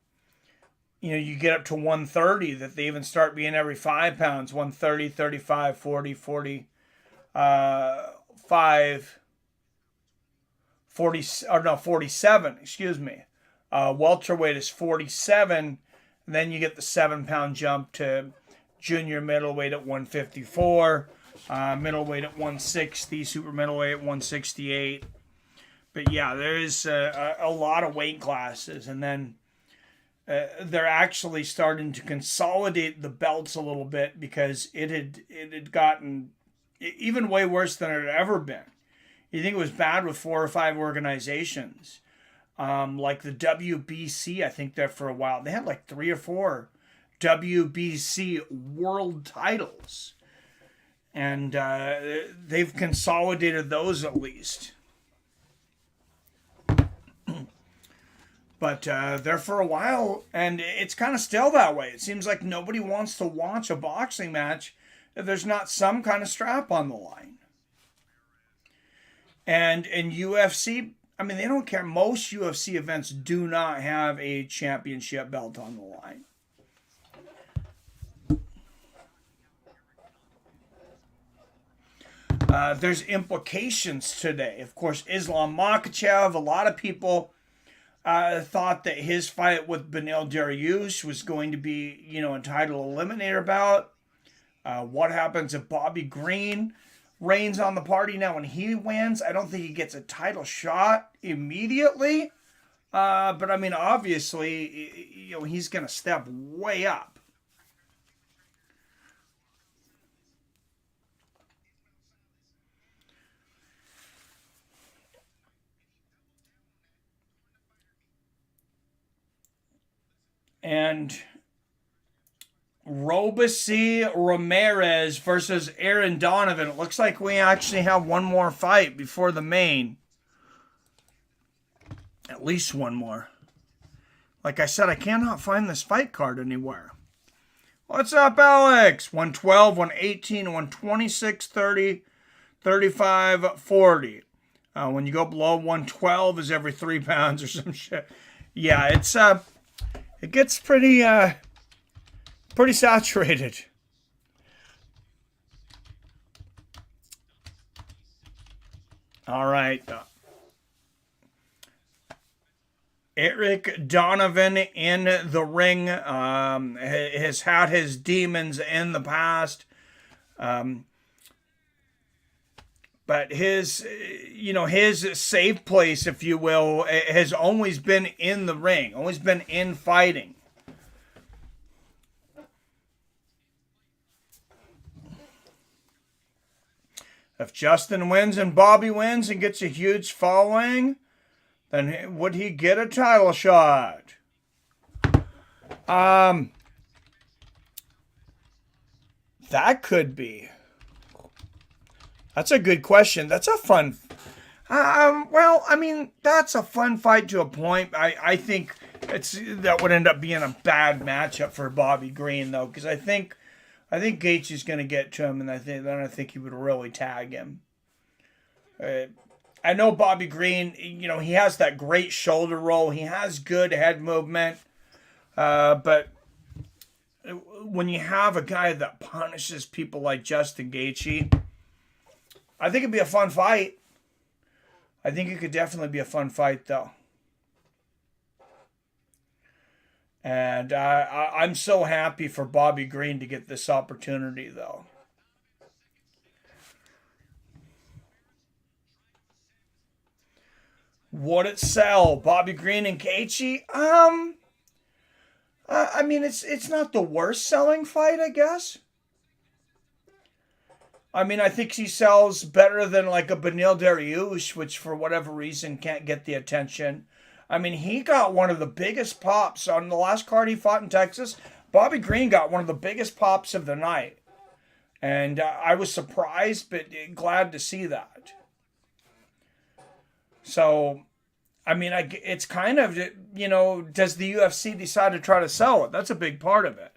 you get up to 130 that they even start being every 5 pounds. 130, 35, 40, 40, 5, 40, or no, 47, excuse me. Welterweight is 47. Then you get the 7-pound jump to junior middleweight at 154, middleweight at 160, super middleweight at 168. But yeah, there is a lot of weight classes, and then they're actually starting to consolidate the belts a little bit because it had gotten even way worse than it had ever been. You think it was bad with 4 or 5 organizations, like the WBC. I think there for a while they had like 3 or 4 WBC world titles, and they've consolidated those at least. But there for a while, and it's kind of still that way. It seems like nobody wants to watch a boxing match if there's not some kind of strap on the line. And in UFC, I mean, they don't care. Most UFC events do not have a championship belt on the line. There's implications today. Of course, Islam Makhachev, a lot of people thought that his fight with Beneil Dariush was going to be, a title eliminator bout. What happens if Bobby Green reigns on the party now when he wins? I don't think he gets a title shot immediately. But I mean, obviously, he's going to step way up. And Robeisy Ramirez versus Aaron Donovan. It looks like we actually have one more fight before the main. At least one more. Like I said, I cannot find this fight card anywhere. What's up, Alex? 112, 118, 126, 30, 35, 40. When you go below 112 is every 3 pounds or some shit. Yeah, it gets pretty saturated. All right. Eric Donovan in the ring has had his demons in the past. But his safe place, if you will, has always been in the ring, always been in fighting. If Justin wins and Bobby wins and gets a huge following, then would he get a title shot? That could be. That's a good question. That's a fun. Well, I mean, that's a fun fight to a point. I think that would end up being a bad matchup for Bobby Green, though, because I think Gaethje's going to get to him, and I think he would really tag him. I know Bobby Green, he has that great shoulder roll. He has good head movement. But when you have a guy that punishes people like Justin Gaethje, I think it'd be a fun fight. I think it could definitely be a fun fight, though. And I'm so happy for Bobby Green to get this opportunity, though. Would it sell? Bobby Green and Gaethje? I mean, it's not the worst selling fight, I guess. I mean, I think he sells better than like a Beneil Dariush, which for whatever reason can't get the attention. I mean, he got one of the biggest pops on the last card he fought in Texas. Bobby Green got one of the biggest pops of the night. And I was surprised, but glad to see that. So, I mean, it's kind of, does the UFC decide to try to sell it? That's a big part of it.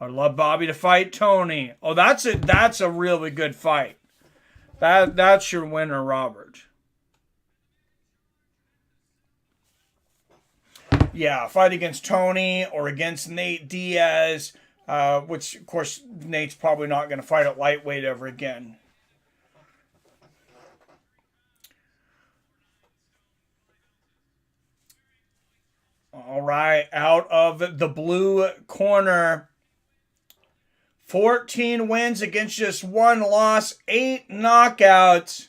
I'd love Bobby to fight Tony. Oh, that's a really good fight. That's your winner, Robert. Yeah, fight against Tony or against Nate Diaz, which, of course, Nate's probably not going to fight at lightweight ever again. All right, out of the blue corner, 14 wins against just 1 loss, 8 knockouts.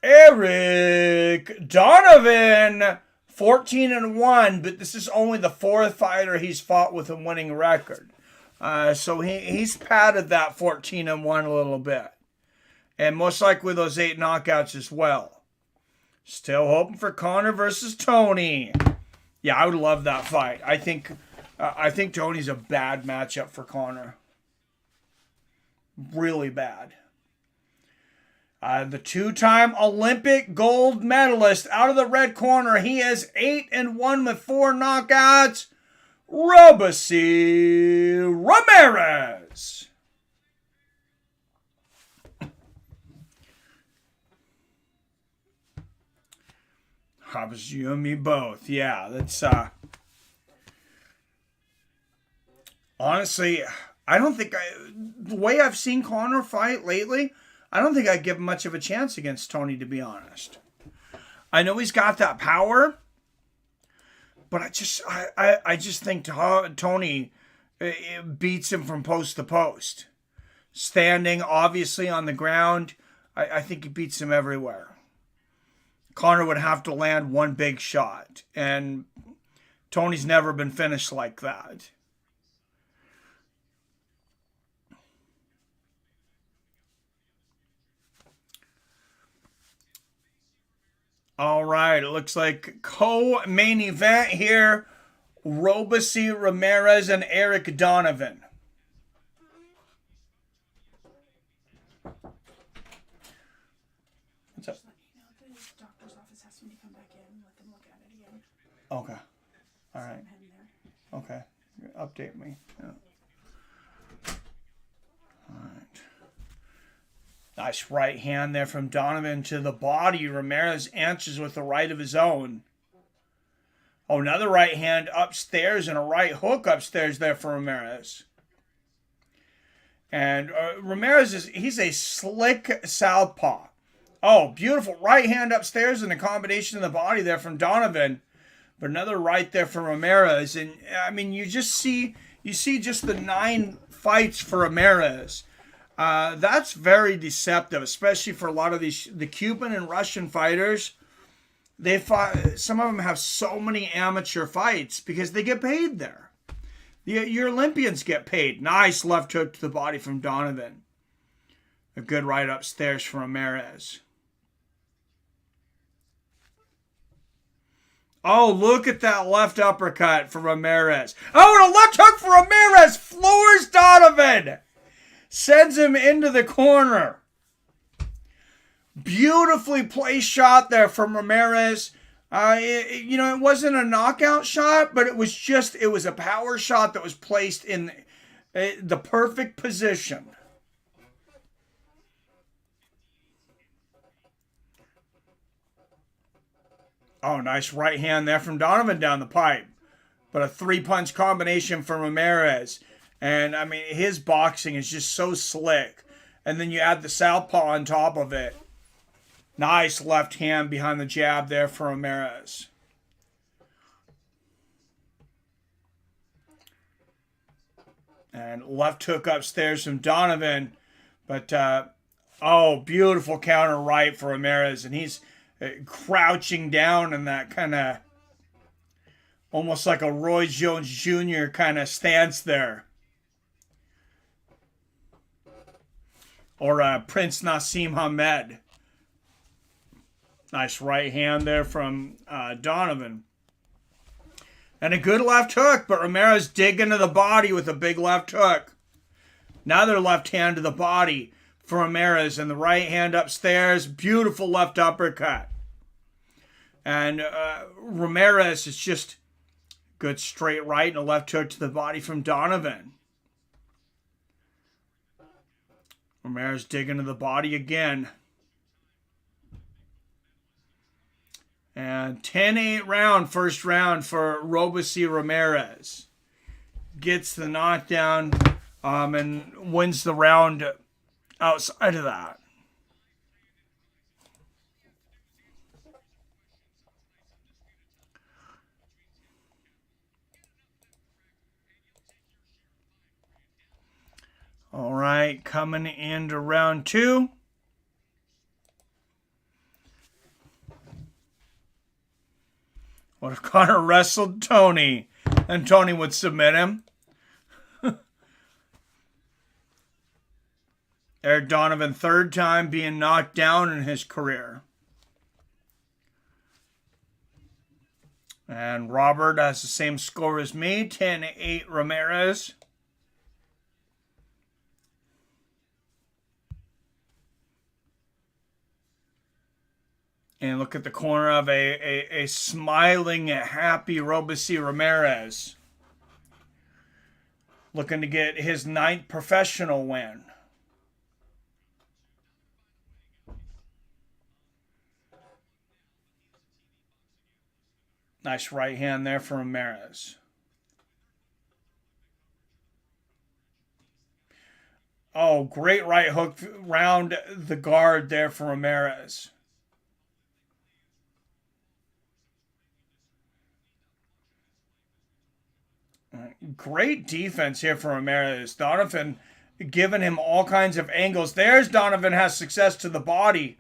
Eric Donovan, 14-1, but this is only the 4th fighter he's fought with a winning record. So he's padded that 14-1 a little bit. And most likely those 8 knockouts as well. Still hoping for Conor versus Tony. Yeah, I would love that fight. I think Tony's a bad matchup for Conor. Really bad. The 2-time Olympic gold medalist out of the red corner. He is 8-1 with 4 knockouts. Ramirez. How was you and me both? Yeah, that's honestly, I don't think the way I've seen Conor fight lately, I don't think I'd give him much of a chance against Tony, to be honest. I know he's got that power, but I just think Tony beats him from post to post. Standing, obviously, on the ground, I think he beats him everywhere. Conor would have to land one big shot, and Tony's never been finished like that. All right, it looks like co-main event here. Robeisy Ramirez and Eric Donovan. What's up? The doctor's office asked me to come back in, let them look at it again. Okay. All right. Okay. Update me. Yeah. All right. Nice right hand there from Donovan to the body. Ramirez answers with a right of his own. Oh, another right hand upstairs and a right hook upstairs there for Ramirez. And Ramirez he's a slick southpaw. Oh, beautiful right hand upstairs and a combination of the body there from Donovan. But another right there for Ramirez. And I mean, you see just the 9 fights for Ramirez. That's very deceptive, especially for a lot of the Cuban and Russian fighters. Some of them have so many amateur fights because they get paid there. Your Olympians get paid. Nice left hook to the body from Donovan. A good right upstairs from Ramirez. Oh, look at that left uppercut for Ramirez. Oh, and a left hook for Ramirez. Floors Donovan. Sends him into the corner. Beautifully placed shot there from Ramirez. It wasn't a knockout shot, but it was a power shot that was placed in the perfect position. Oh, nice right hand there from Donovan down the pipe. But a 3-punch combination from Ramirez. And, I mean, his boxing is just so slick. And then you add the southpaw on top of it. Nice left hand behind the jab there for Ramirez. And left hook upstairs from Donovan. But, oh, beautiful counter right for Ramirez. And he's crouching down in that kind of almost like a Roy Jones Jr. kind of stance there. Or Prince Nassim Hamed. Nice right hand there from Donovan. And a good left hook, but Ramirez digging to the body with a big left hook. Another left hand to the body for Ramirez, and the right hand upstairs. Beautiful left uppercut. And Ramirez is just good straight right and a left hook to the body from Donovan. Ramirez digging to the body again. And 10-8 round, first round for Robeisy Ramirez. Gets the knockdown and wins the round outside of that. All right, coming into round 2. What if Connor wrestled Tony and Tony would submit him? Eric Donovan, third time being knocked down in his career. And Robert has the same score as me, 10-8 Ramirez. And look at the corner of a smiling, happy Robeisy Ramirez. Looking to get his 9th professional win. Nice right hand there for Ramirez. Oh, great right hook round the guard there for Ramirez. Great defense here for Ramirez. Donovan giving him all kinds of angles. There's Donovan has success to the body.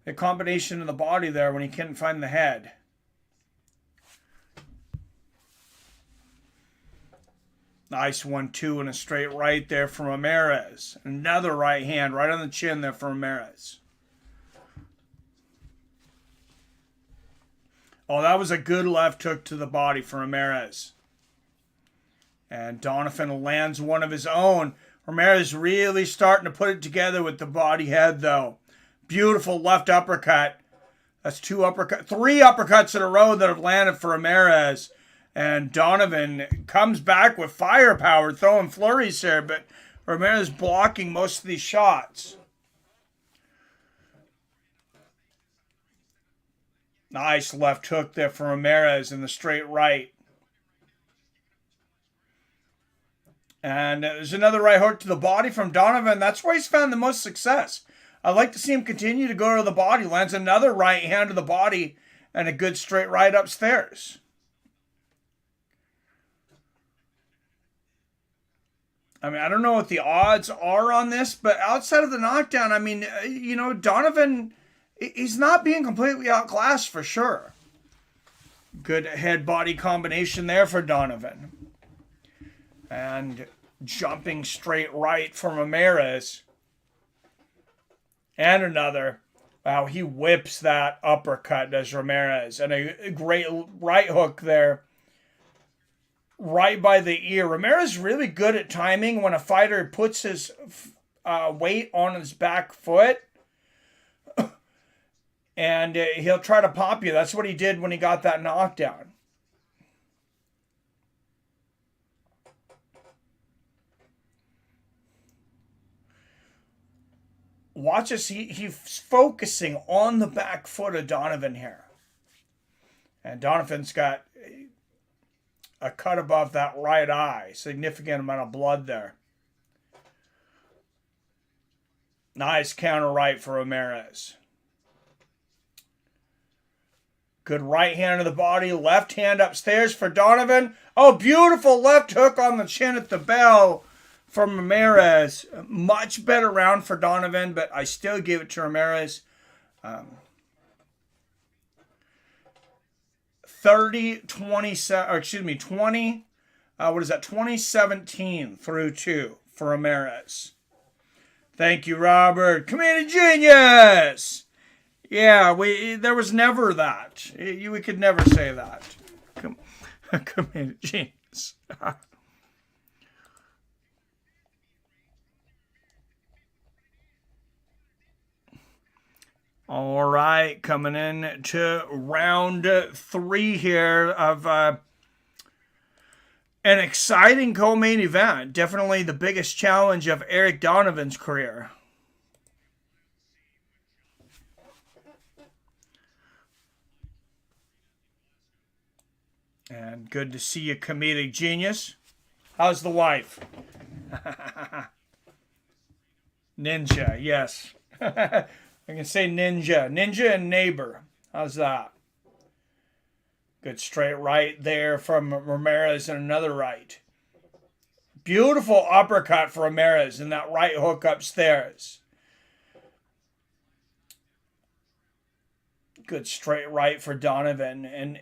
The combination of the body there when he couldn't find the head. Nice 1-2 and a straight right there from Ramirez. Another right hand right on the chin there for Ramirez. Oh, that was a good left hook to the body for Ramirez. And Donovan lands one of his own. Ramirez really starting to put it together with the body head, though. Beautiful left uppercut. That's 3 uppercuts in a row that have landed for Ramirez. And Donovan comes back with firepower, throwing flurries here, but Ramirez blocking most of these shots. Nice left hook there for Ramirez in the straight right. And there's another right hook to the body from Donovan. That's where he's found the most success. I'd like to see him continue to go to the body. Lands another right hand to the body and a good straight right upstairs. I mean, I don't know what the odds are on this, but outside of the knockdown, I mean, Donovan, he's not being completely outclassed for sure. Good head-body combination there for Donovan. And jumping straight right from Ramirez. And another. Wow, he whips that uppercut, does Ramirez. And a great right hook there. Right by the ear. Ramirez is really good at timing when a fighter puts his weight on his back foot. And he'll try to pop you. That's what he did when he got that knockdown. Watch this. He's focusing on the back foot of Donovan here. And Donovan's got a cut above that right eye. Significant amount of blood there. Nice counter right for Ramirez. Good right hand to the body. Left hand upstairs for Donovan. Oh, beautiful left hook on the chin at the bell from Ramirez. Much better round for Donovan, but I still give it to Ramirez. 2017 through 2 for Ramirez. Thank you, Robert. Comedic genius! Yeah, there was never that. We could never say that. Comedic genius. All right, coming in to round 3 here of an exciting co-main event. Definitely the biggest challenge of Eric Donovan's career. And good to see you, comedic genius. How's the wife? Ninja, yes. I can say ninja. Ninja and neighbor. How's that? Good straight right there from Ramirez and another right. Beautiful uppercut for Ramirez and that right hook upstairs. Good straight right for Donovan. And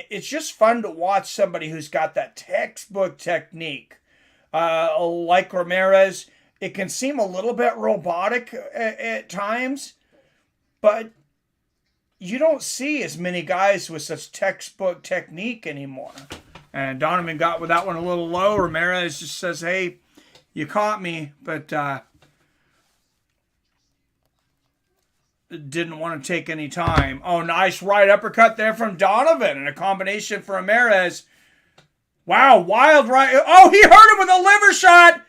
it's just fun to watch somebody who's got that textbook technique. Like Ramirez, it can seem a little bit robotic at times, but you don't see as many guys with such textbook technique anymore. And Donovan got with that one a little low. Ramirez just says, hey, you caught me, but didn't want to take any time. Oh, nice right uppercut there from Donovan and a combination for Ramirez. Wow, wild right. Oh, he hurt him with a liver shot.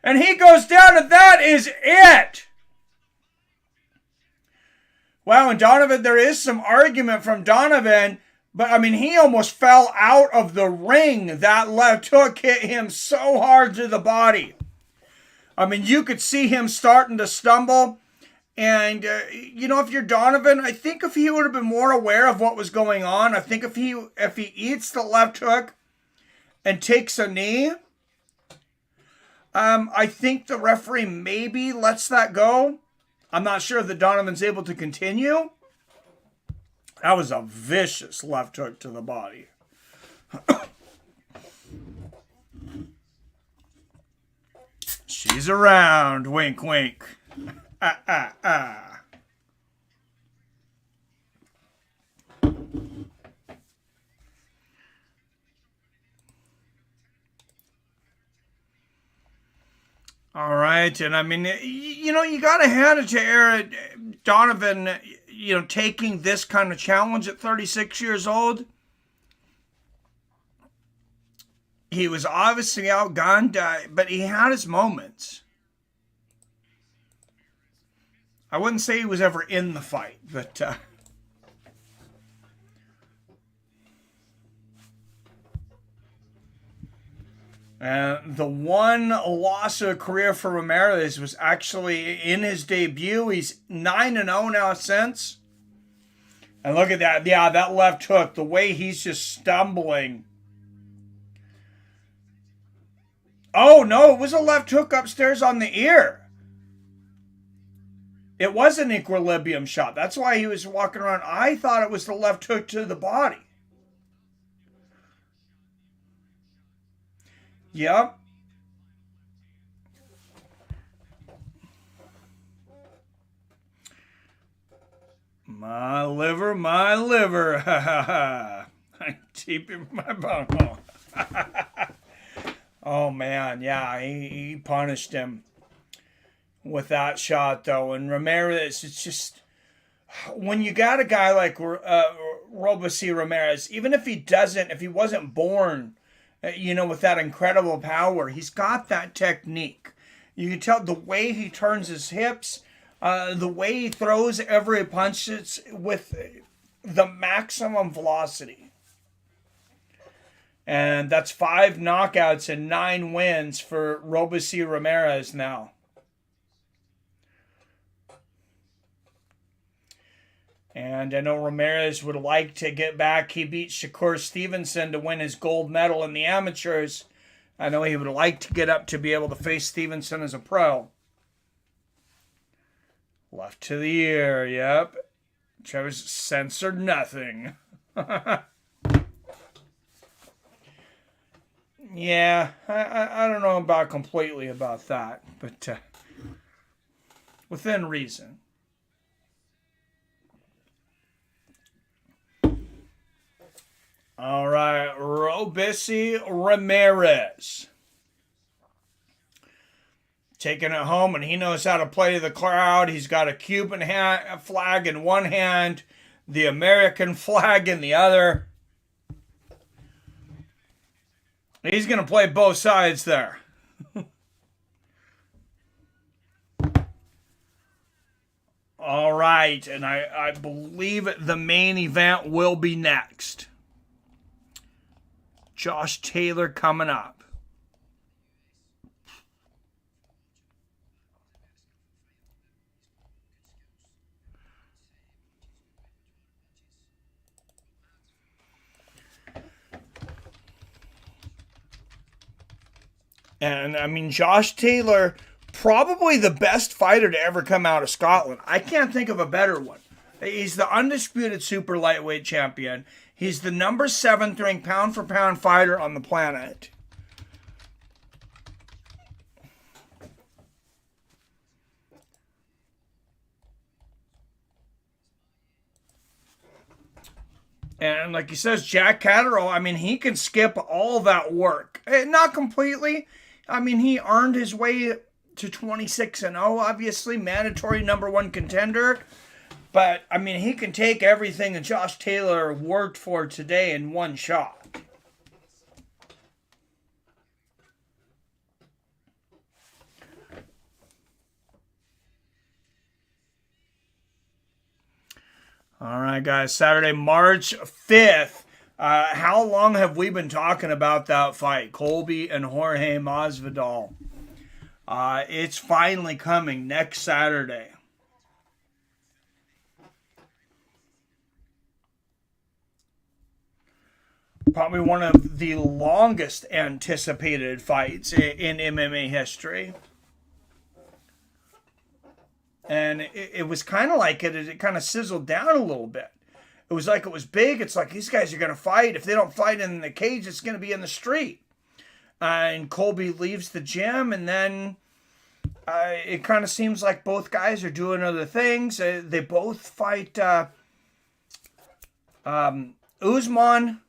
And he goes down, and that is it. Wow, and Donovan, there is some argument from Donovan, but I mean, he almost fell out of the ring. That left hook hit him so hard to the body. I mean, you could see him starting to stumble. And, if you're Donovan, I think if he would have been more aware of what was going on, I think if he eats the left hook and takes a knee, I think the referee maybe lets that go. I'm not sure that Donovan's able to continue. That was a vicious left hook to the body. She's around. Wink, wink. All right, and I mean, you got to hand it to Eric Donovan, taking this kind of challenge at 36 years old. He was obviously outgunned, but he had his moments. I wouldn't say he was ever in the fight, but the one loss of a career for Ramirez was actually in his debut. He's 9-0 now since. And look at that. Yeah, that left hook, the way he's just stumbling. Oh, no, it was a left hook upstairs on the ear. It was an equilibrium shot. That's why he was walking around. I thought it was the left hook to the body. Yep. My liver, my liver. Ha ha ha. I'm deep in my bone. Oh, man. Yeah, he punished him with that shot, though. And Ramirez, it's just, when you got a guy like Robeisy Ramirez, even if he wasn't born, with that incredible power, he's got that technique. You can tell the way he turns his hips, the way he throws every punch. It's with the maximum velocity. And that's 5 knockouts and 9 wins for Robeisy Ramirez now. And I know Ramirez would like to get back. He beat Shakur Stevenson to win his gold medal in the amateurs. I know he would like to get up to be able to face Stevenson as a pro. Left to the ear, yep. Trevor's censored nothing. Yeah, I don't know about completely about that, but within reason. All right, Robeisy Ramirez. Taking it home, and he knows how to play the crowd. He's got a Cuban flag in one hand, the American flag in the other. He's going to play both sides there. All right, and I believe the main event will be next. Josh Taylor coming up. And I mean, Josh Taylor, probably the best fighter to ever come out of Scotland. I can't think of a better one. He's the undisputed super lightweight champion. He's the number 7th ranked pound for pound fighter on the planet. And like he says, Jack Catterall, I mean, he can skip all that work. Not completely. I mean, he earned his way to 26-0, obviously, mandatory number 1 contender. But, I mean, he can take everything that Josh Taylor worked for today in one shot. All right, guys, Saturday, March 5th. How long have we been talking about that fight? Colby and Jorge Masvidal. It's finally coming next Saturday. Probably one of the longest anticipated fights in MMA history. And it was kind of like it kind of sizzled down a little bit. It was like it was big. It's like these guys are going to fight. If they don't fight in the cage, it's going to be in the street. And Colby leaves the gym, and then it kind of seems like both guys are doing other things. They both fight Usman,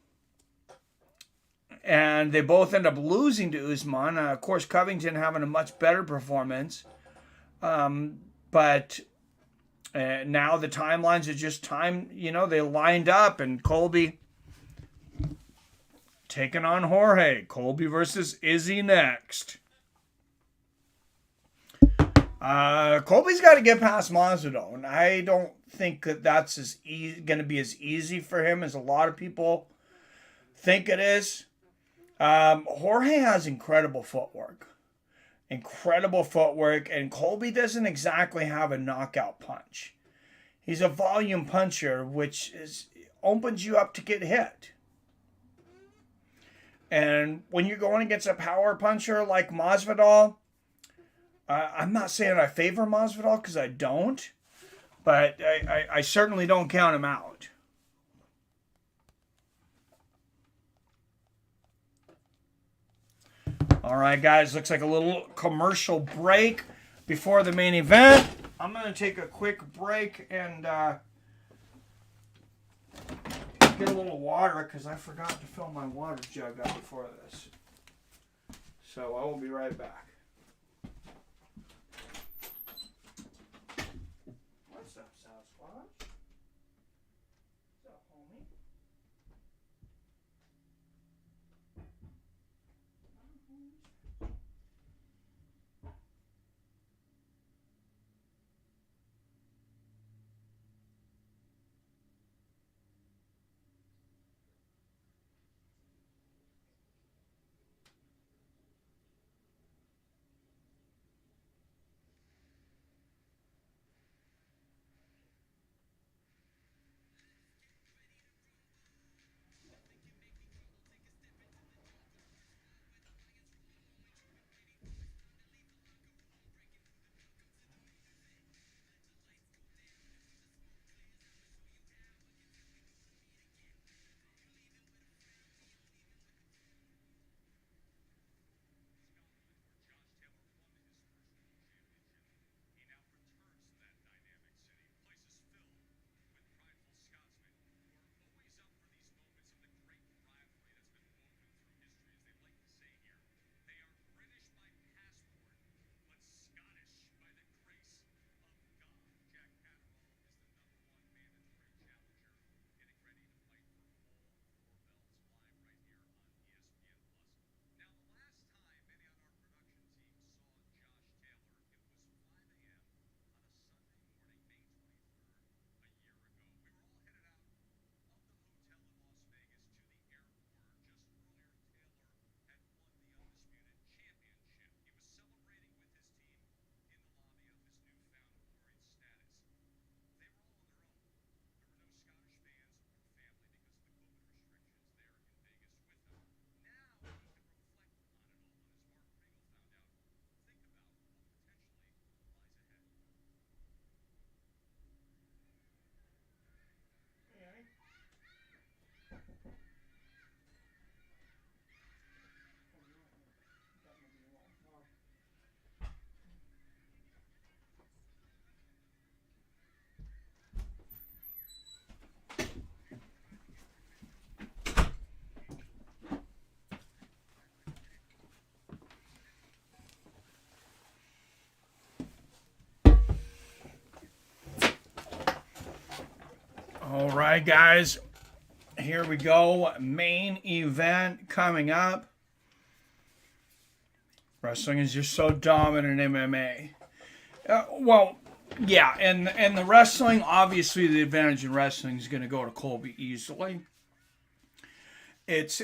and they both end up losing to Usman. Of course, Covington having a much better performance. But now the timelines are just time, they lined up, and Colby taking on Jorge. Colby versus Izzy next. Colby's got to get past Masvidal, and I don't think that that's going to be as easy for him as a lot of people think it is. Jorge has incredible footwork. And Colby doesn't exactly have a knockout punch. He's a volume puncher, which opens you up to get hit. And when you're going against a power puncher like Masvidal, I'm not saying I favor Masvidal because I don't, but I certainly don't count him out. All right, guys, looks like a little commercial break before the main event. I'm going to take a quick break and get a little water because I forgot to fill my water jug up before this. So I will be right back. What's up, Sasquatch? What's up, homie? All right, guys. Here we go. Main event coming up. Wrestling is just so dominant in MMA. Well, yeah, and the wrestling, obviously the advantage in wrestling is going to go to Colby easily. It's,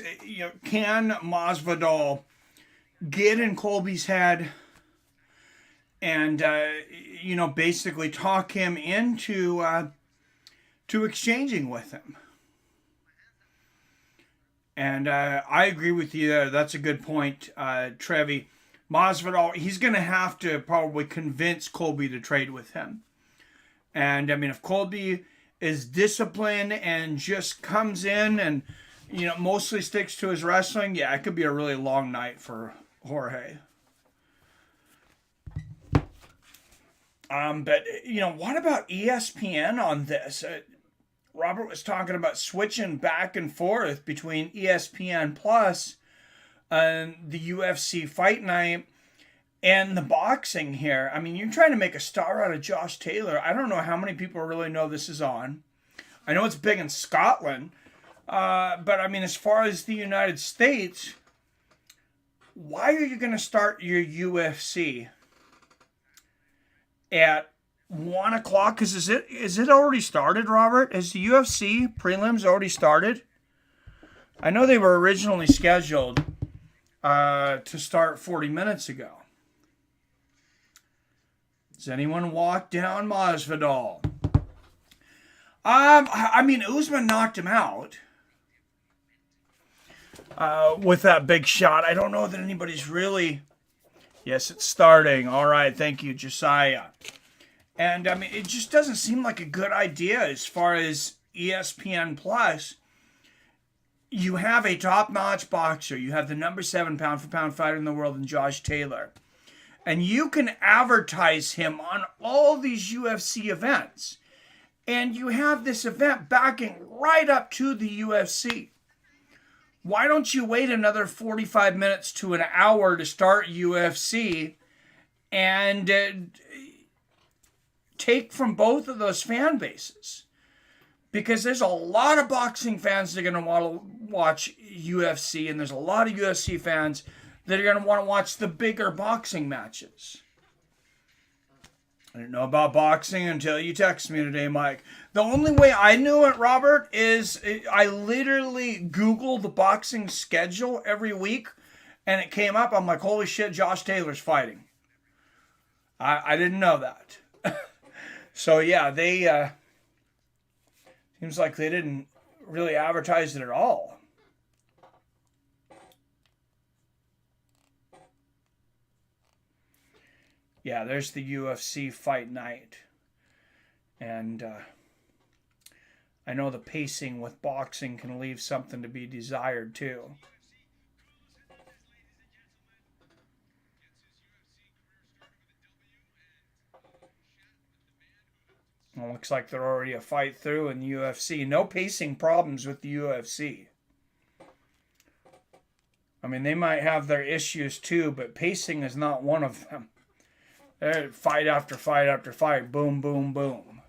can Masvidal get in Colby's head and, basically talk him into to exchanging with him? And I agree with you there. That's a good point, Trevi. Masvidal, he's going to have to probably convince Colby to trade with him. And, if Colby is disciplined and just comes in and, mostly sticks to his wrestling, yeah, it could be a really long night for Jorge. But, what about ESPN on this? Robert was talking about switching back and forth between ESPN Plus and the UFC Fight Night and the boxing here. You're trying to make a star out of Josh Taylor. I don't know how many people really know this is on. I know it's big in Scotland. But, as far as the United States, why are you going to start your UFC at 1 o'clock? Because is it already started, Robert? Has the UFC prelims already started? I know they were originally scheduled to start 40 minutes ago. Does anyone walk down Masvidal? Usman knocked him out with that big shot. I don't know that anybody's really... Yes, it's starting. All right, thank you, Josiah. And, it just doesn't seem like a good idea as far as ESPN Plus. You have a top-notch boxer. You have the number 7 pound-for-pound fighter in the world in Josh Taylor. And you can advertise him on all these UFC events. And you have this event backing right up to the UFC. Why don't you wait another 45 minutes to an hour to start UFC and take from both of those fan bases? Because there's a lot of boxing fans that are going to want to watch UFC, and there's a lot of UFC fans that are going to want to watch the bigger boxing matches. I didn't know about boxing until you texted me today, Mike. The only way I knew it, Robert, is I literally Googled the boxing schedule every week, and it came up. I'm like, holy shit, Josh Taylor's fighting. I didn't know that. So, yeah, they... seems like they didn't really advertise it at all. Yeah, there's the UFC Fight Night. And I know the pacing with boxing can leave something to be desired, too. Well, looks like they're already a fight through in the UFC. No pacing problems with the UFC. They might have their issues, too, but pacing is not one of them. Fight after fight after fight. Boom, boom, boom.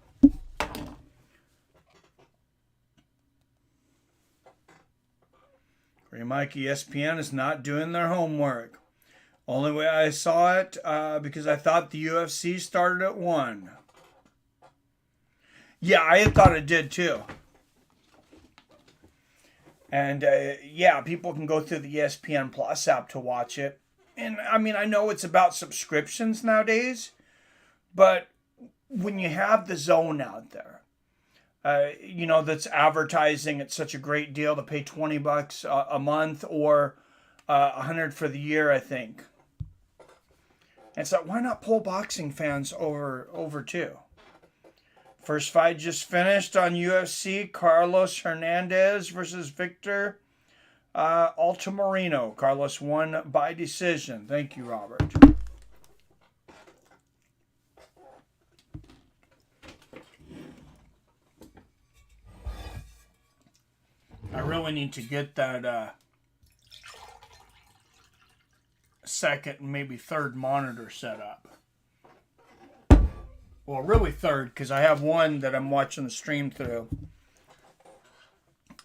Great Mike, ESPN is not doing their homework. Only way I saw it, because I thought the UFC started at 1. Yeah, I thought it did too. And people can go through the ESPN Plus app to watch it. And I know it's about subscriptions nowadays, but when you have the Zone out there, that's advertising it's such a great deal to pay $20 a month or $100 for the year, I think. And so why not pull boxing fans over too? First fight just finished on UFC. Carlos Hernandez versus Victor Altamirano. Carlos won by decision. Thank you, Robert. I really need to get that second and maybe third monitor set up. Well, really third, because I have one that I'm watching the stream through.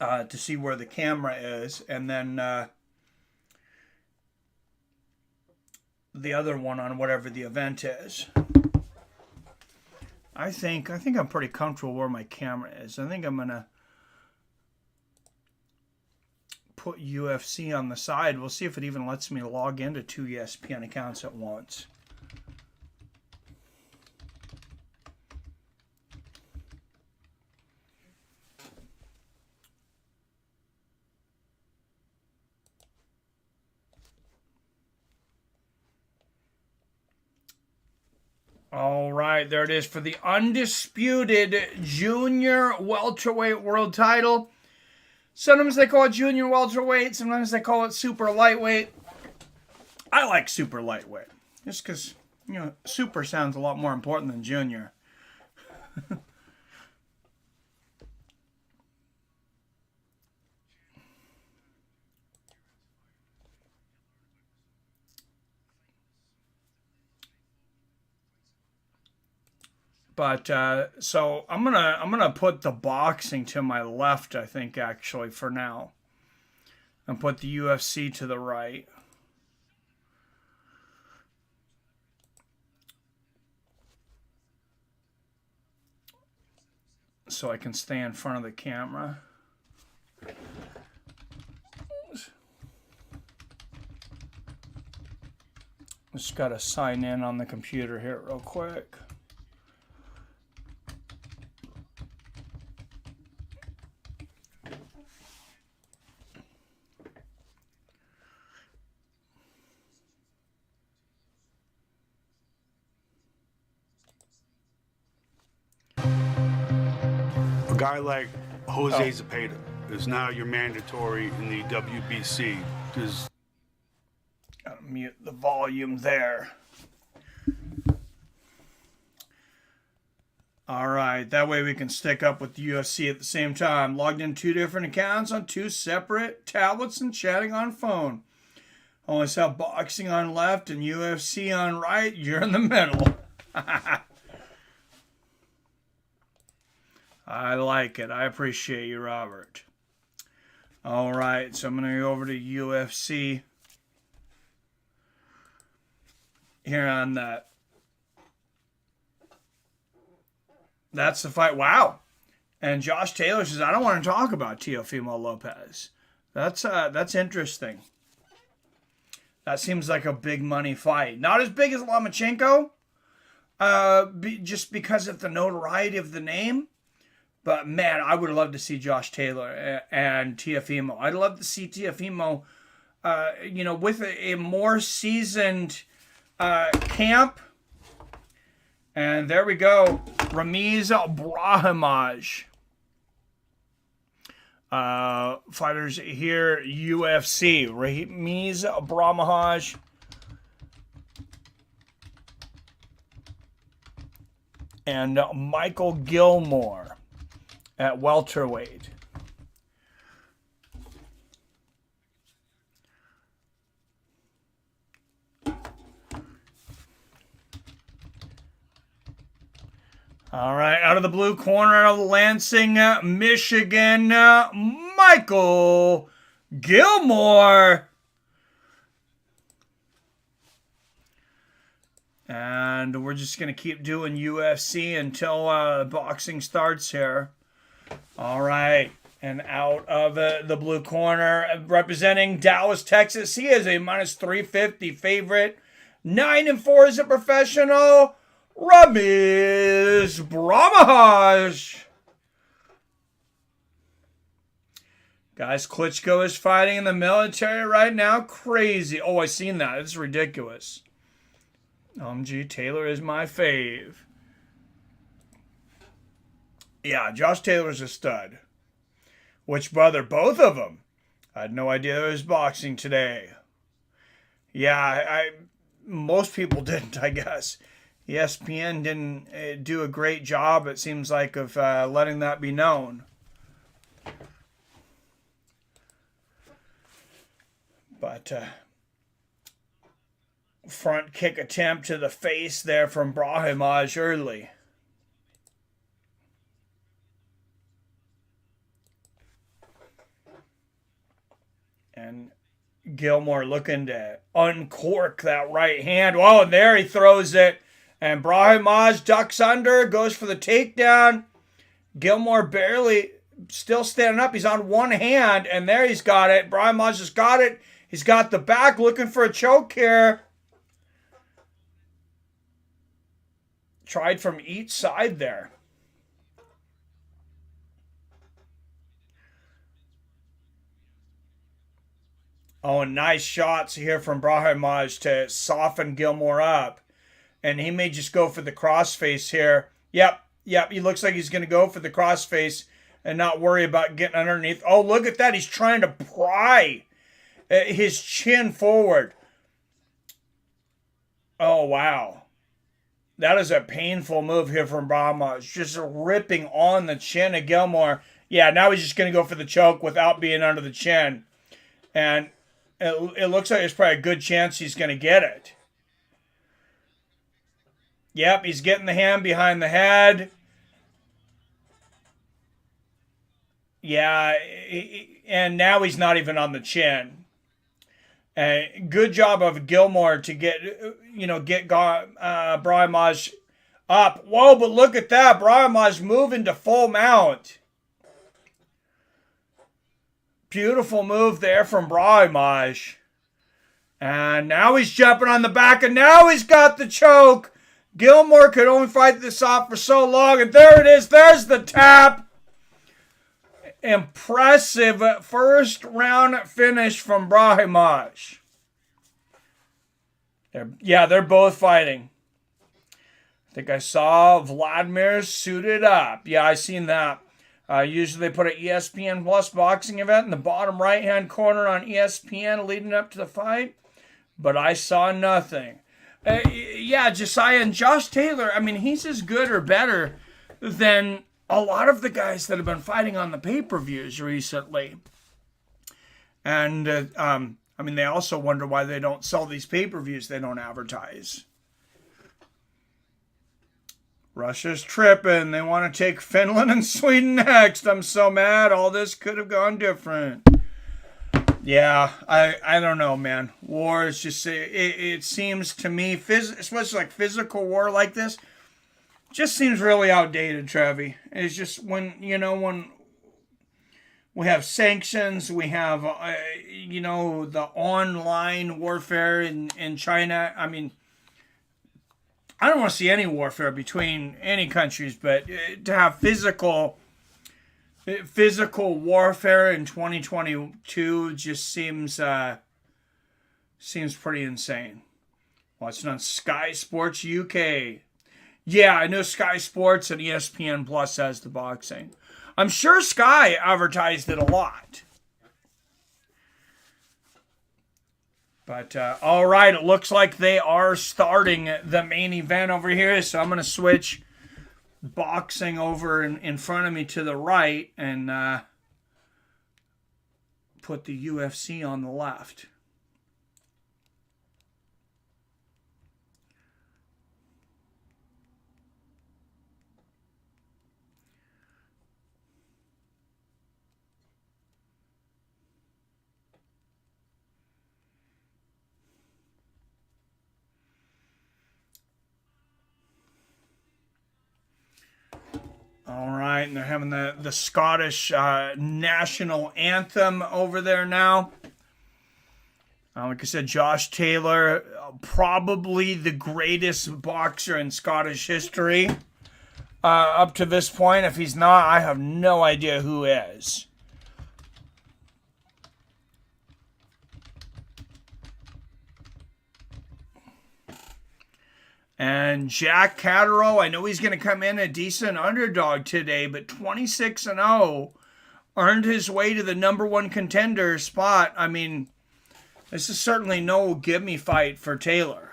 to see where the camera is, and then the other one on whatever the event is. I think I'm pretty comfortable where my camera is. I think I'm gonna put UFC on the side. We'll see if it even lets me log into 2 ESPN accounts at once. All right, there it is for the undisputed junior welterweight world title. Sometimes they call it junior welterweight. Sometimes they call it super lightweight. I like super lightweight. Just because, super sounds a lot more important than junior. But so I'm gonna put the boxing to my left, I think, actually, for now, and put the UFC to the right. So I can stay in front of the camera. Just gotta sign in on the computer here real quick. A guy like Jose Zepeda is now your mandatory in the WBC. Gotta mute the volume there. All right, that way we can stick up with the UFC at the same time. Logged in 2 different accounts on 2 separate tablets and chatting on phone. Always have boxing on left and UFC on right. You're in the middle. I like it. I appreciate you, Robert. All right, so I'm going to go over to UFC here on that. That's the fight. Wow. And Josh Taylor says, I don't want to talk about Teofimo Lopez. That's interesting. That seems like a big money fight. Not as big as Lomachenko, just because of the notoriety of the name. But, man, I would love to see Josh Taylor and Teofimo. I'd love to see Teofimo, with a more seasoned camp. And there we go. Ramirez Brahmaj. Fighters here, UFC. Ramirez Brahmaj. And Michael Gilmore at welterweight. All right, out of the blue corner, out of Lansing, Michigan, Michael Gilmore. And we're just going to keep doing UFC until boxing starts here. All right, and out of the blue corner, representing Dallas, Texas, he is a -350 favorite. 9-4 as a professional. Ramirez Brahmaj. Guys, Klitschko is fighting in the military right now. Crazy. Oh, I seen that. It's ridiculous. Taylor is my fave. Yeah, Josh Taylor's a stud. Which brother? Both of them. I had no idea there was boxing today. Yeah, most people didn't, I guess. ESPN didn't do a great job, it seems like, of letting that be known. But front kick attempt to the face there from Brahmaj early. And Gilmore looking to uncork that right hand. Oh, and there he throws it. And Brahmaj ducks under, goes for the takedown. Gilmore barely still standing up. He's on one hand, and there he's got it. Brahmaj has got it. He's got the back, looking for a choke here. Tried from each side there. Oh, and nice shots here from Brahmaj to soften Gilmore up. And he may just go for the crossface here. Yep, he looks like he's going to go for the crossface and not worry about getting underneath. Oh, look at that. He's trying to pry his chin forward. Oh, wow. That is a painful move here from Brahmaj. Just ripping on the chin of Gilmore. Yeah, now he's just going to go for the choke without being under the chin. And it looks like there's probably a good chance he's going to get it. Yep, he's getting the hand behind the head. Yeah, and now he's not even on the chin. Good job of Gilmore to get Brahmaj up. Whoa, but look at that. Brahmaj moving to full mount. Beautiful move there from Brahmaj. And now he's jumping on the back, and now he's got the choke. Gilmore could only fight this off for so long, and there it is. There's the tap. Impressive first round finish from Brahmaj. They're both fighting. I think I saw Vladimir suited up. Yeah, I seen that. Usually they put an ESPN Plus boxing event in the bottom right-hand corner on ESPN leading up to the fight, but I saw nothing. Josiah and Josh Taylor, I mean, he's as good or better than a lot of the guys that have been fighting on the pay-per-views recently. And, they also wonder why they don't sell these pay-per-views they don't advertise. Russia's tripping. They want to take Finland and Sweden next. I'm so mad. All this could have gone different. Yeah, I don't know, man. War is just, it seems to me, especially like physical war like this, just seems really outdated, Trevi. It's just when we have sanctions, we have, the online warfare in China. I mean, I don't want to see any warfare between any countries, but to have physical warfare in 2022 just seems pretty insane. Watching on Sky Sports UK. Yeah, I know Sky Sports and ESPN Plus has the boxing. I'm sure Sky advertised it a lot. But, all right, it looks like they are starting the main event over here. So I'm going to switch boxing over in front of me to the right and put the UFC on the left. All right, and they're having the Scottish national anthem over there now. Like I said, Josh Taylor, probably the greatest boxer in Scottish history up to this point. If he's not, I have no idea who is. And Jack Catterall, I know he's going to come in a decent underdog today, but 26-0 earned his way to the number one contender spot. I mean, this is certainly no give-me fight for Taylor.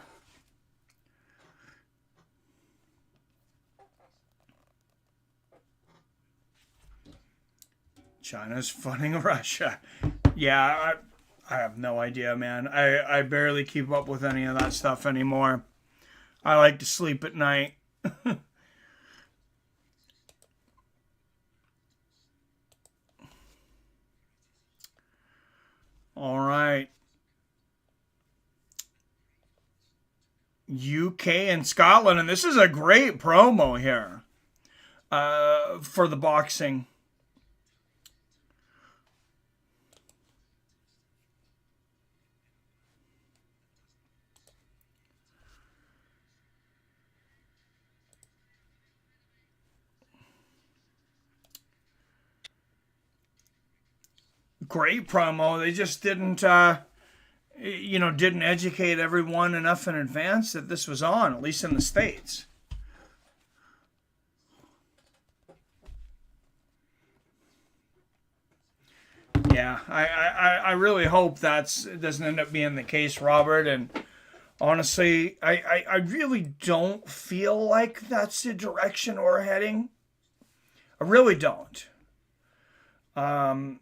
China's funding Russia. Yeah, I have no idea, man. I barely keep up with any of that stuff anymore. I like to sleep at night. All right. UK and Scotland, and this is a great promo here for the boxing. Great promo. They just didn't, didn't educate everyone enough in advance that this was on, at least in the States. Yeah, I really hope that doesn't end up being the case, Robert. And honestly, I really don't feel like that's the direction we're heading. I really don't. And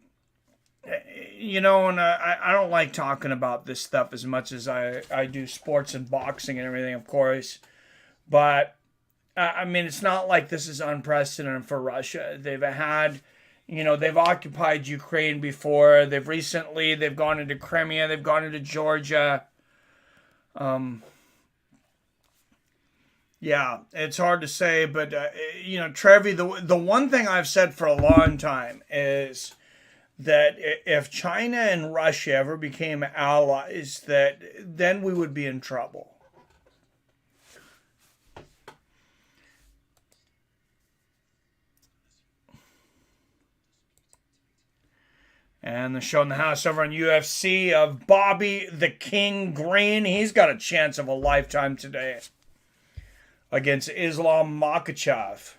I don't like talking about this stuff as much as I do sports and boxing and everything, of course. But, I mean, it's not like this is unprecedented for Russia. They've occupied Ukraine before. They've gone into Crimea. They've gone into Georgia. Yeah, it's hard to say. But, Trevi, the one thing I've said for a long time is that if China and Russia ever became allies, then we would be in trouble. And the show in the house over on UFC of Bobby the King Green. He's got a chance of a lifetime today against Islam Makhachev.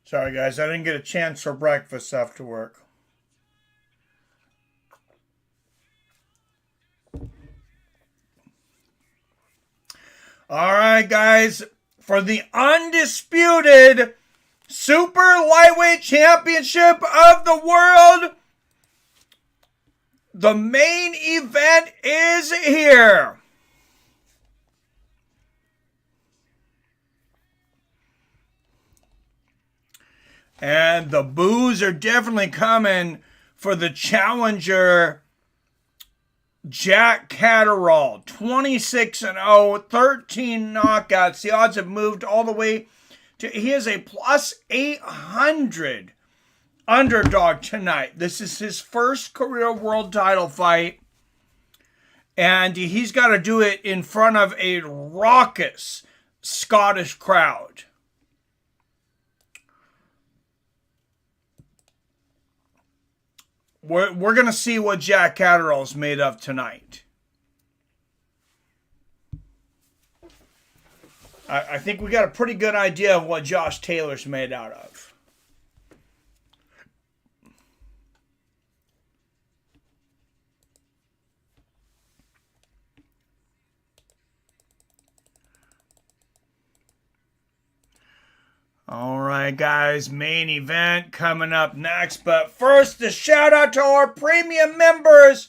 Sorry, guys, I didn't get a chance for breakfast after work. All right, guys, for the Undisputed Super Lightweight Championship of the World, the main event is here. And the boos are definitely coming for the challenger, Jack Catterall. 26-0, 13 knockouts. The odds have moved all the way to, he is a plus 800 underdog tonight. This is his first career world title fight. And he's got to do it in front of a raucous Scottish crowd. We're going to see what Jack Catterall's made of tonight. I think we got a pretty good idea of what Josh Taylor's made out of. All right, guys, main event coming up next. But first, a shout out to our premium members.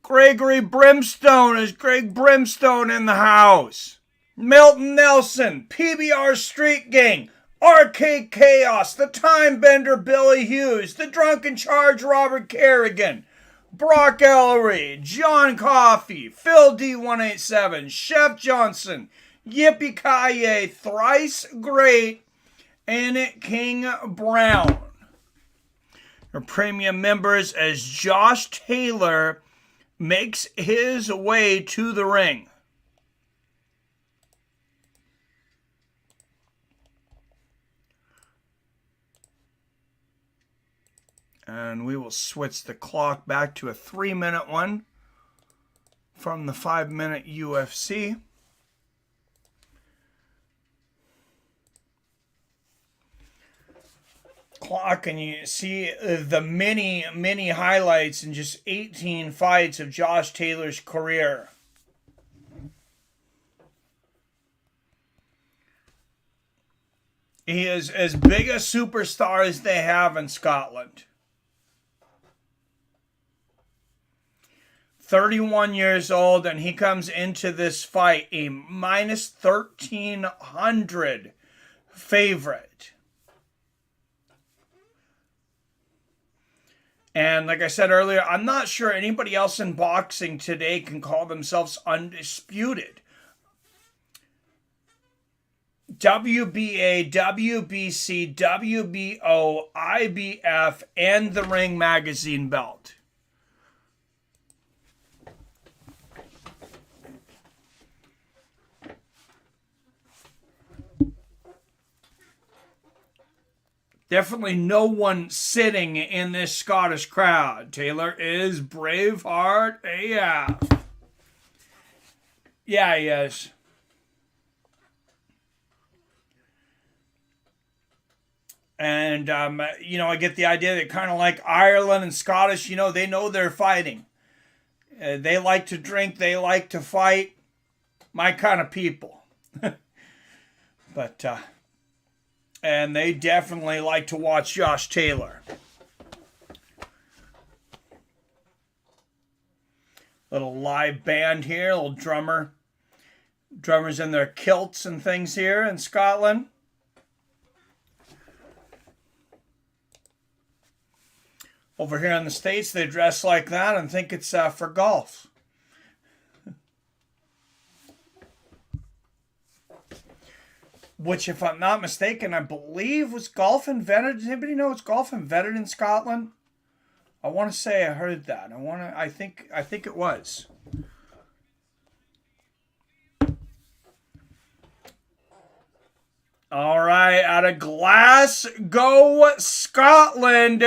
Gregory Brimstone is Greg Brimstone in the house. Milton Nelson, PBR Street Gang, Arcade Chaos, The Time Bender Billy Hughes, The Drunken Charge Robert Kerrigan, Brock Ellery, John Coffey, Phil D187, Chef Johnson, Yippee-ki-yay, Thrice Great, and King Brown. Your premium members as Josh Taylor makes his way to the ring. And we will switch the clock back to a 3-minute one from the 5-minute UFC. Clock, and you see the many highlights in just 18 fights of Josh Taylor's career. He is as big a superstar as they have in Scotland. 31 years old, and he comes into this fight a minus 1,300 favorite. And like I said earlier, I'm not sure anybody else in boxing today can call themselves undisputed. WBA, WBC, WBO, IBF, and the Ring Magazine belt. Definitely no one sitting in this Scottish crowd. Taylor is Braveheart AF. Yeah, he is. And, I get the idea that kind of like Ireland and Scottish, they know they're fighting. They like to drink. They like to fight. My kind of people. But, and they definitely like to watch Josh Taylor. Little live band here, little drummer. Drummers in their kilts and things here in Scotland. Over here in the States, they dress like that and think it's for golf. Which, if I'm not mistaken, I believe was golf invented. Does anybody know it's golf invented in Scotland? I want to say I heard that. I think it was. All right, out of Glasgow, Scotland,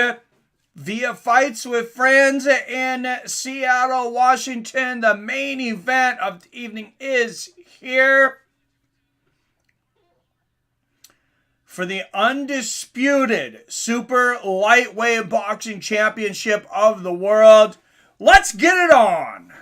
via Fights with Friends in Seattle, Washington. The main event of the evening is here. For the undisputed super lightweight boxing championship of the world. Let's get it on.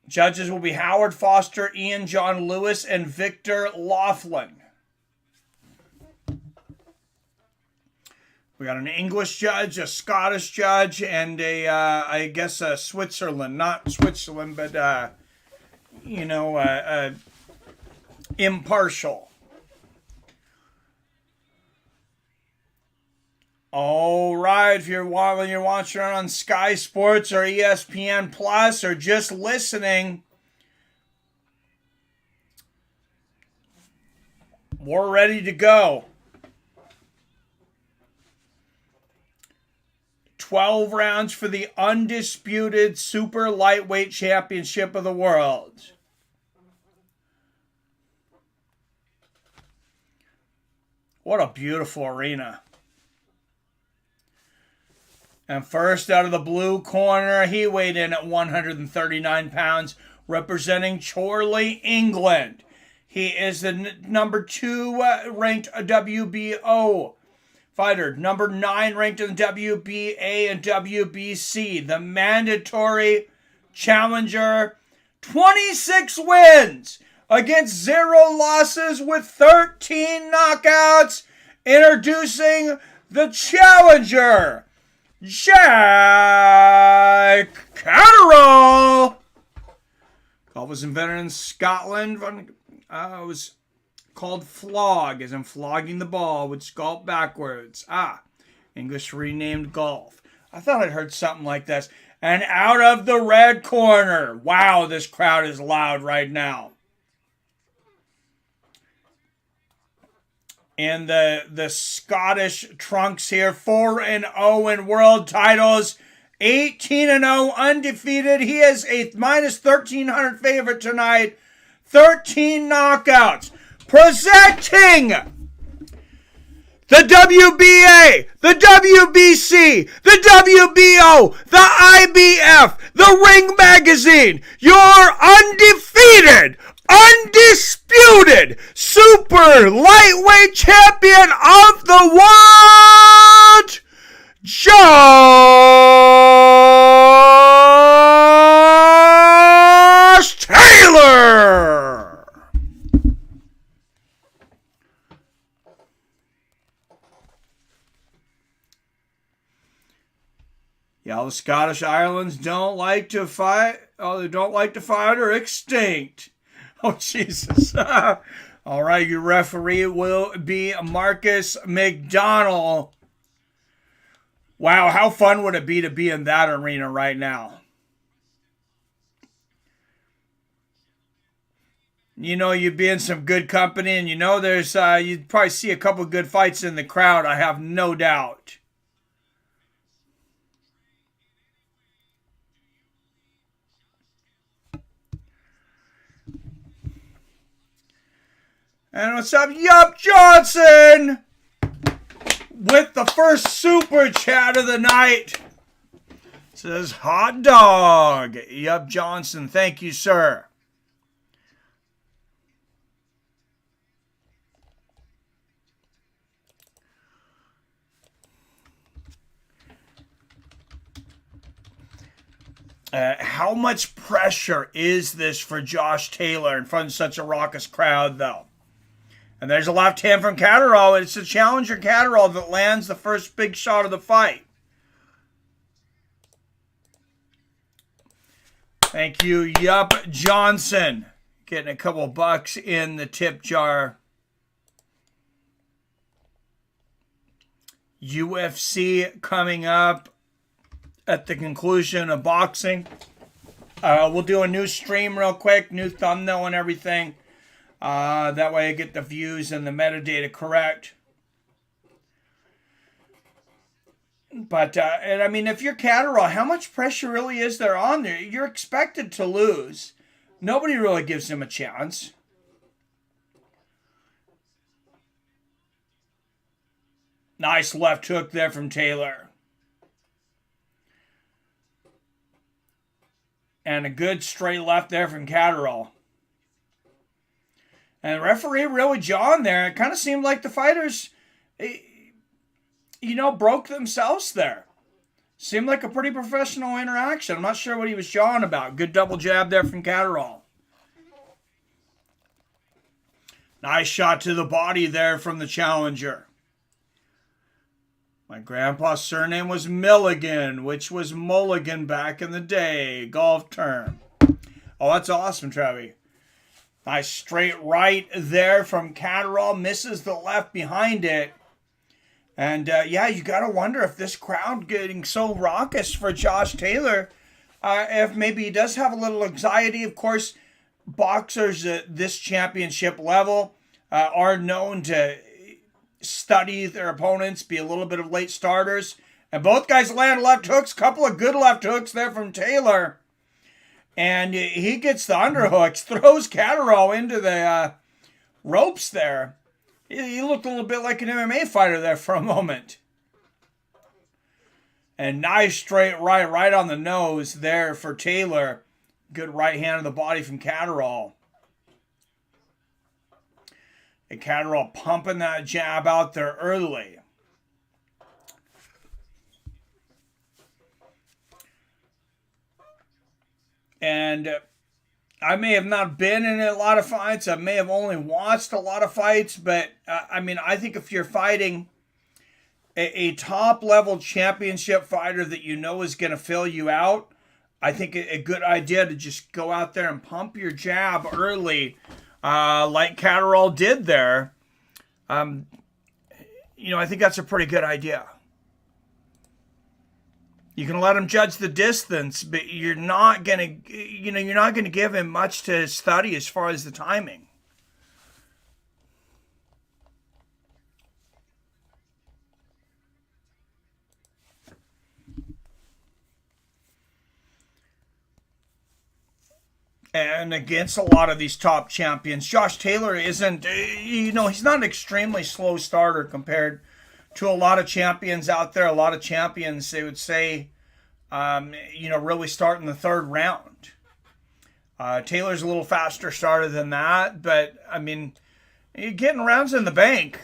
Judges will be Howard Foster, Ian John Lewis, and Victor Laughlin. We got an English judge, a Scottish judge, and a Switzerland. Not Switzerland, but, impartial. All right, if you're watching on Sky Sports or ESPN Plus or just listening, we're ready to go. 12 rounds for the undisputed super lightweight championship of the world. What a beautiful arena. And first out of the blue corner, he weighed in at 139 pounds, representing Chorley, England. He is the number 2 ranked WBO fighter, number 9 ranked in the WBA and WBC, the mandatory challenger, 26 wins against 0 losses with 13 knockouts. Introducing the challenger, Jack Catterall. Golf was invented in Scotland. It was called flog, as in flogging the ball with golf backwards. English renamed golf. I thought I'd heard something like this. And out of the red corner. Wow, this crowd is loud right now. And the Scottish trunks here, 4-0 in world titles, 18-0 undefeated. He is a minus 1,300 favorite tonight. 13 knockouts. Presenting the WBA, the WBC, the WBO, the IBF, the Ring Magazine, your undefeated, undisputed, super lightweight champion of the world, Jack Yeah, the Scottish Islands don't like to fight. Oh, they don't like to fight or extinct. Oh, Jesus. All right, your referee will be Marcus McDonald. Wow, how fun would it be to be in that arena right now? You know, you'd be in some good company, and you know there's, you'd probably see a couple good fights in the crowd, I have no doubt. And what's up, Yup Johnson? With the first super chat of the night. It says, hot dog. Yup Johnson, thank you, sir. How much pressure is this for Josh Taylor in front of such a raucous crowd, though? And there's a left hand from Catterall. It's the challenger Catterall that lands the first big shot of the fight. Thank you, Yup Johnson. Getting a couple bucks in the tip jar. UFC coming up at the conclusion of boxing. We'll do a new stream real quick, new thumbnail and everything. That way I get the views and the metadata correct. But, and I mean, if you're Catterall, how much pressure really is there on there? You're expected to lose. Nobody really gives him a chance. Nice left hook there from Taylor. And a good straight left there from Catterall. And the referee really jawing there. It kind of seemed like the fighters, you know, broke themselves there. Seemed like a pretty professional interaction. I'm not sure what he was jawing about. Good double jab there from Catterall. Nice shot to the body there from the challenger. My grandpa's surname was Milligan, which was Mulligan back in the day. Golf term. Oh, that's awesome, Trevi. Nice straight right there from Catterall. Misses the left behind it. And, yeah, you got to wonder if this crowd getting so raucous for Josh Taylor, if maybe he does have a little anxiety. Of course, boxers at this championship level are known to study their opponents, be a little bit of late starters. And both guys land left hooks. Couple of good left hooks there from Taylor. And he gets the underhooks, throws Catterall into the ropes there. He looked a little bit like an MMA fighter there for a moment. And nice straight right on the nose there for Taylor. Good right hand of the body from Catterall. And Catterall pumping that jab out there early. And I may have not been in a lot of fights. I may have only watched a lot of fights. But, I mean, I think if you're fighting a top-level championship fighter that you know is going to fill you out, I think a good idea to just go out there and pump your jab early, like Catterall did there. You know, I think that's a pretty good idea. You can let him judge the distance, but you're not going to, you know, you're not going to give him much to study as far as the timing. And against a lot of these top champions, Josh Taylor isn't, you know, he's not an extremely slow starter compared to a lot of champions out there. A lot of champions, they would say, you know, really start in the third round. Taylor's a little faster starter than that, but, I mean, you're getting rounds in the bank.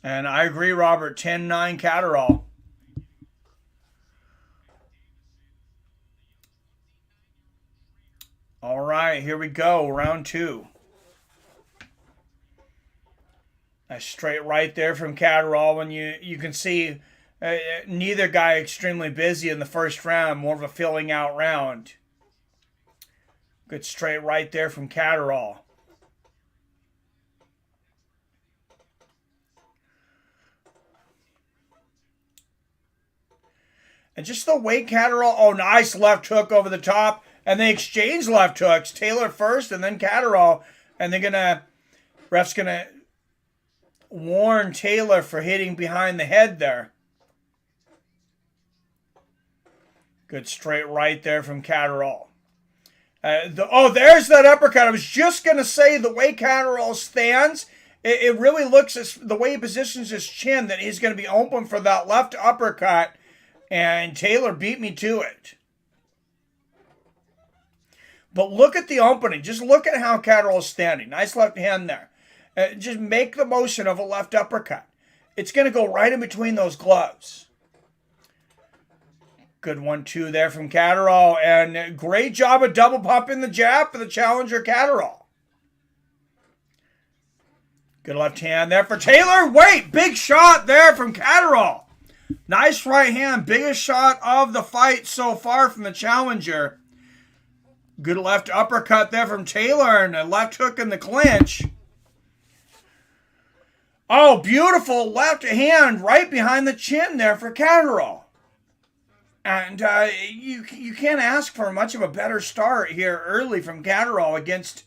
And I agree, Robert, 10-9 Catterall. All right, here we go, round two. A straight right there from Catterall. When you can see Neither guy extremely busy in the first round, more of a filling out round. Good straight right there from Catterall. And just the way Catterall, oh, nice left hook over the top. And they exchange left hooks. Taylor first and then Catterall. And ref's going to warn Taylor for hitting behind the head there. Good straight right there from Catterall. There's that uppercut. I was just going to say the way Catterall stands, it really looks, the way he positions his chin, that he's going to be open for that left uppercut. And Taylor beat me to it. But look at the opening. Just look at how Catterall is standing. Nice left hand there. Just make the motion of a left uppercut. It's going to go right in between those gloves. Good 1-2 there from Catterall. And great job of double pumping the jab for the challenger Catterall. Good left hand there for Taylor. Wait, big shot there from Catterall. Nice right hand. Biggest shot of the fight so far from the challenger. Good left uppercut there from Taylor and a left hook in the clinch. Oh, beautiful left hand right behind the chin there for Catterall. And you can't ask for much of a better start here early from Catterall against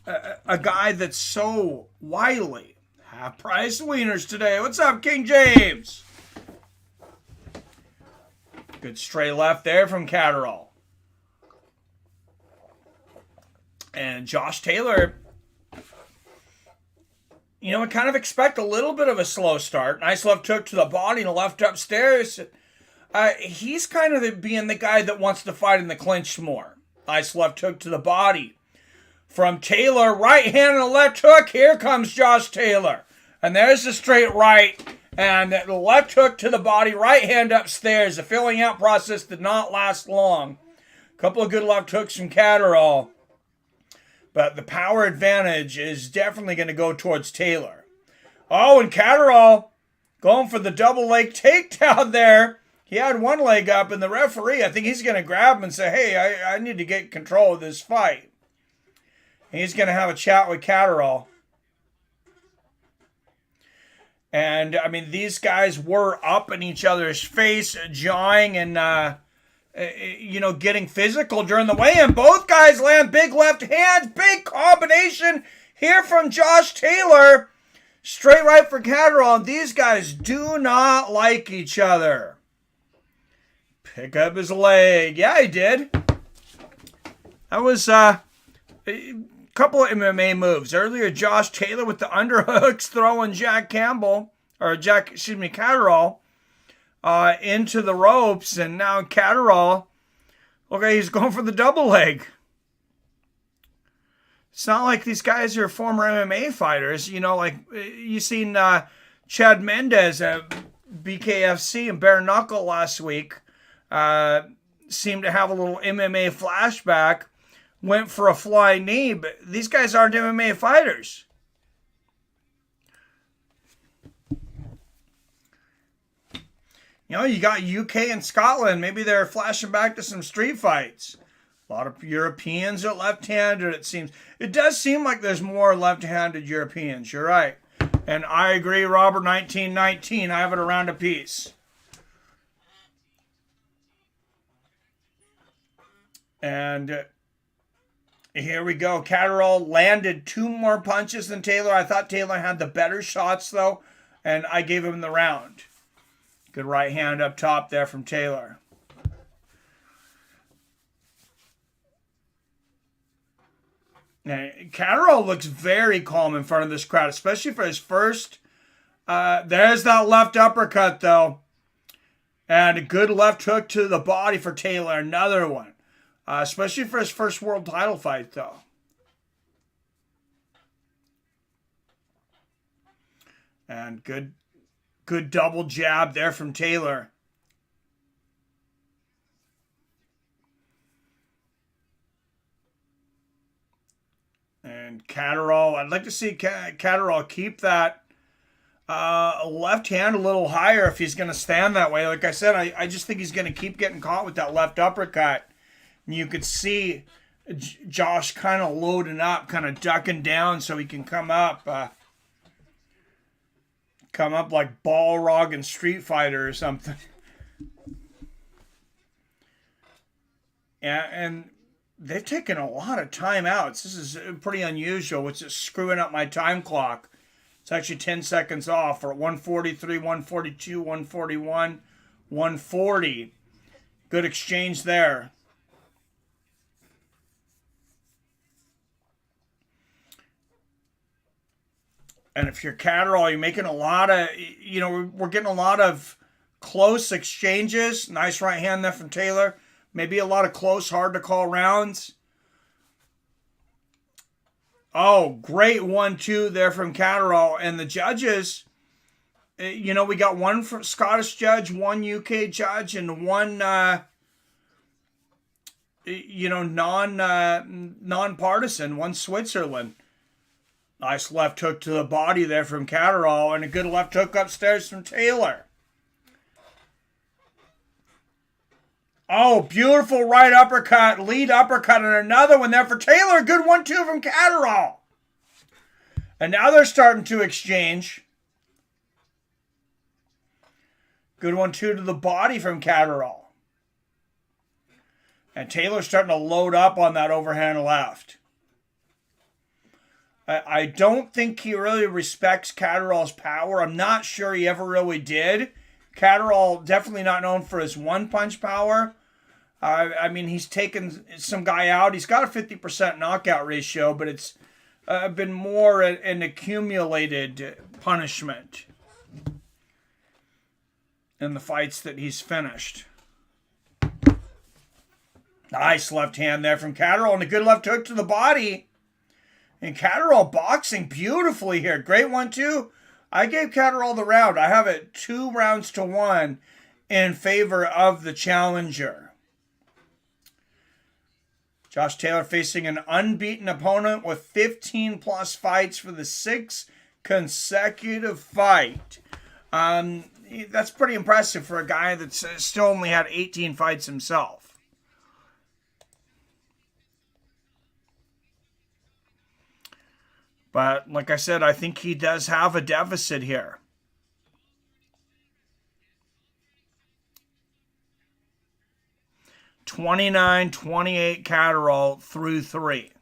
a guy that's so wily. Half price wieners today. What's up, King James? Good straight left there from Catterall. And Josh Taylor, I kind of expect a little bit of a slow start. Nice left hook to the body and a left upstairs. He's kind of being the guy that wants to fight in the clinch more. Nice left hook to the body. From Taylor, right hand and a left hook. Here comes Josh Taylor. And there's the straight right. And the left hook to the body, right hand upstairs. The filling out process did not last long. A couple of good left hooks from Catterall. But the power advantage is definitely going to go towards Taylor. Oh, and Catterall going for the double leg takedown there. He had one leg up, and the referee, I think he's going to grab him and say, hey, I need to get control of this fight. And he's going to have a chat with Catterall. And, these guys were up in each other's face, jawing and, getting physical during the weigh-in. Both guys land big left hands. Big combination here from Josh Taylor. Straight right for Catterall. And these guys do not like each other. Pick up his leg. Yeah, he did. That was a couple of MMA moves. Earlier, Josh Taylor with the underhooks throwing Catterall into the ropes. And now Catterall, okay, he's going for the double leg. It's not like these guys are former MMA fighters. You've seen Chad Mendez at BKFC and bare knuckle last week. Seemed to have a little MMA flashback. Went for a flying knee, but these guys aren't MMA fighters. You got UK and Scotland. Maybe they're flashing back to some street fights. A lot of Europeans are left-handed, it seems. It does seem like there's more left-handed Europeans. You're right. And I agree, Robert, 1919. I have it around a piece. And here we go. Catterall landed 2 more punches than Taylor. I thought Taylor had the better shots, though, and I gave him the round. Good right hand up top there from Taylor. Now, Catterall looks very calm in front of this crowd, especially for his first. There's that left uppercut, though. And a good left hook to the body for Taylor. Another one. Especially for his first world title fight, though. And good double jab there from Taylor. And Catterall, I'd like to see Catterall keep that Left hand a little higher if he's going to stand that way. Like I said, I just think he's going to keep getting caught with that left uppercut. And you could see Josh kind of loading up, kind of ducking down so he can come up like Balrog in Street Fighter or something. And they've taken a lot of timeouts. This is pretty unusual, which is screwing up my time clock. It's actually 10 seconds off. We're at 143, 142, 141, 140. Good exchange there. And if you're Catterall, you're making a lot of, we're getting a lot of close exchanges. Nice right hand there from Taylor. Maybe a lot of close, hard to call rounds. Oh, great 1-2 there from Catterall. And the judges, we got one from Scottish judge, one UK judge, and one, non-partisan, one Switzerland. Nice left hook to the body there from Catterall, and a good left hook upstairs from Taylor. Oh, beautiful right uppercut, lead uppercut, and another one there for Taylor. Good 1-2 from Catterall. And now they're starting to exchange. Good 1-2 to the body from Catterall. And Taylor's starting to load up on that overhand left. I don't think he really respects Catterall's power. I'm not sure he ever really did. Catterall definitely not known for his one-punch power. He's taken some guy out. He's got a 50% knockout ratio, but it's been more an accumulated punishment in the fights that he's finished. Nice left hand there from Catterall, and a good left hook to the body. And Catterall boxing beautifully here. Great 1-2. I gave Catterall the round. I have it 2-1 in favor of the challenger. Josh Taylor facing an unbeaten opponent with 15 plus fights for the 6th consecutive fight. That's pretty impressive for a guy that's still only had 18 fights himself. But like I said, I think he does have a deficit here. (29-28) Catterall through 3.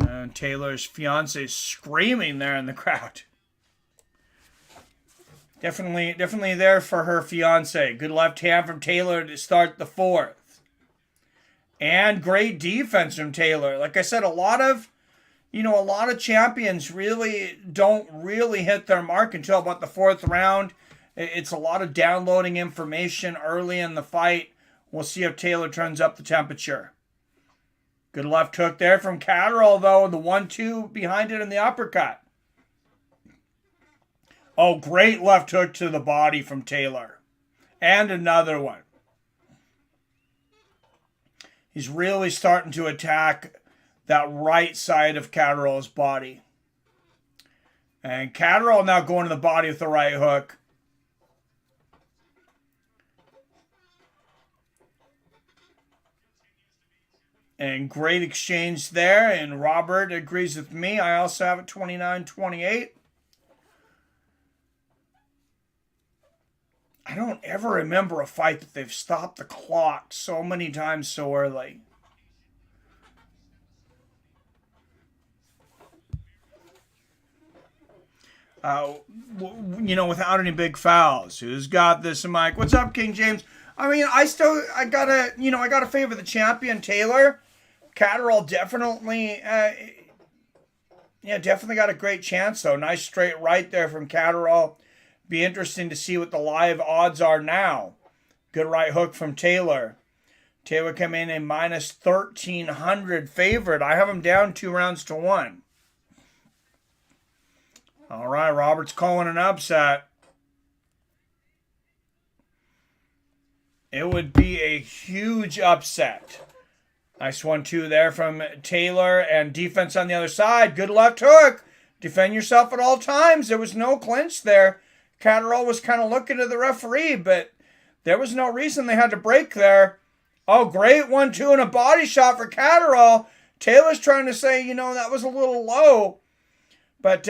And Taylor's fiance screaming there in the crowd. Definitely there for her fiance. Good left hand from Taylor to start the 4th. And great defense from Taylor. Like I said, a lot of champions really don't really hit their mark until about the 4th round. It's a lot of downloading information early in the fight. We'll see if Taylor turns up the temperature. Good left hook there from Catterall, though, and the 1-2 behind it in the uppercut. Oh, great left hook to the body from Taylor. And another one. He's really starting to attack that right side of Catterall's body. And Catterall now going to the body with the right hook. And great exchange there. And Robert agrees with me. I also have it 29-28. I don't ever remember a fight that they've stopped the clock so many times so early. Without any big fouls. Who's got this? Mike, what's up, King James? I gotta favor the champion, Taylor. Catterall definitely got a great chance, though. Nice straight right there from Catterall. Be interesting to see what the live odds are now. Good right hook from Taylor. Taylor come in a minus 1,300 favorite. I have him down 2-1. All right, Robert's calling an upset. It would be a huge upset. Nice 1-2 there from Taylor, and defense on the other side. Good left hook. Defend yourself at all times. There was no clinch there. Catterall was kind of looking at the referee, but there was no reason they had to break there. Oh, great 1-2 and a body shot for Catterall. Taylor's trying to say, that was a little low. But,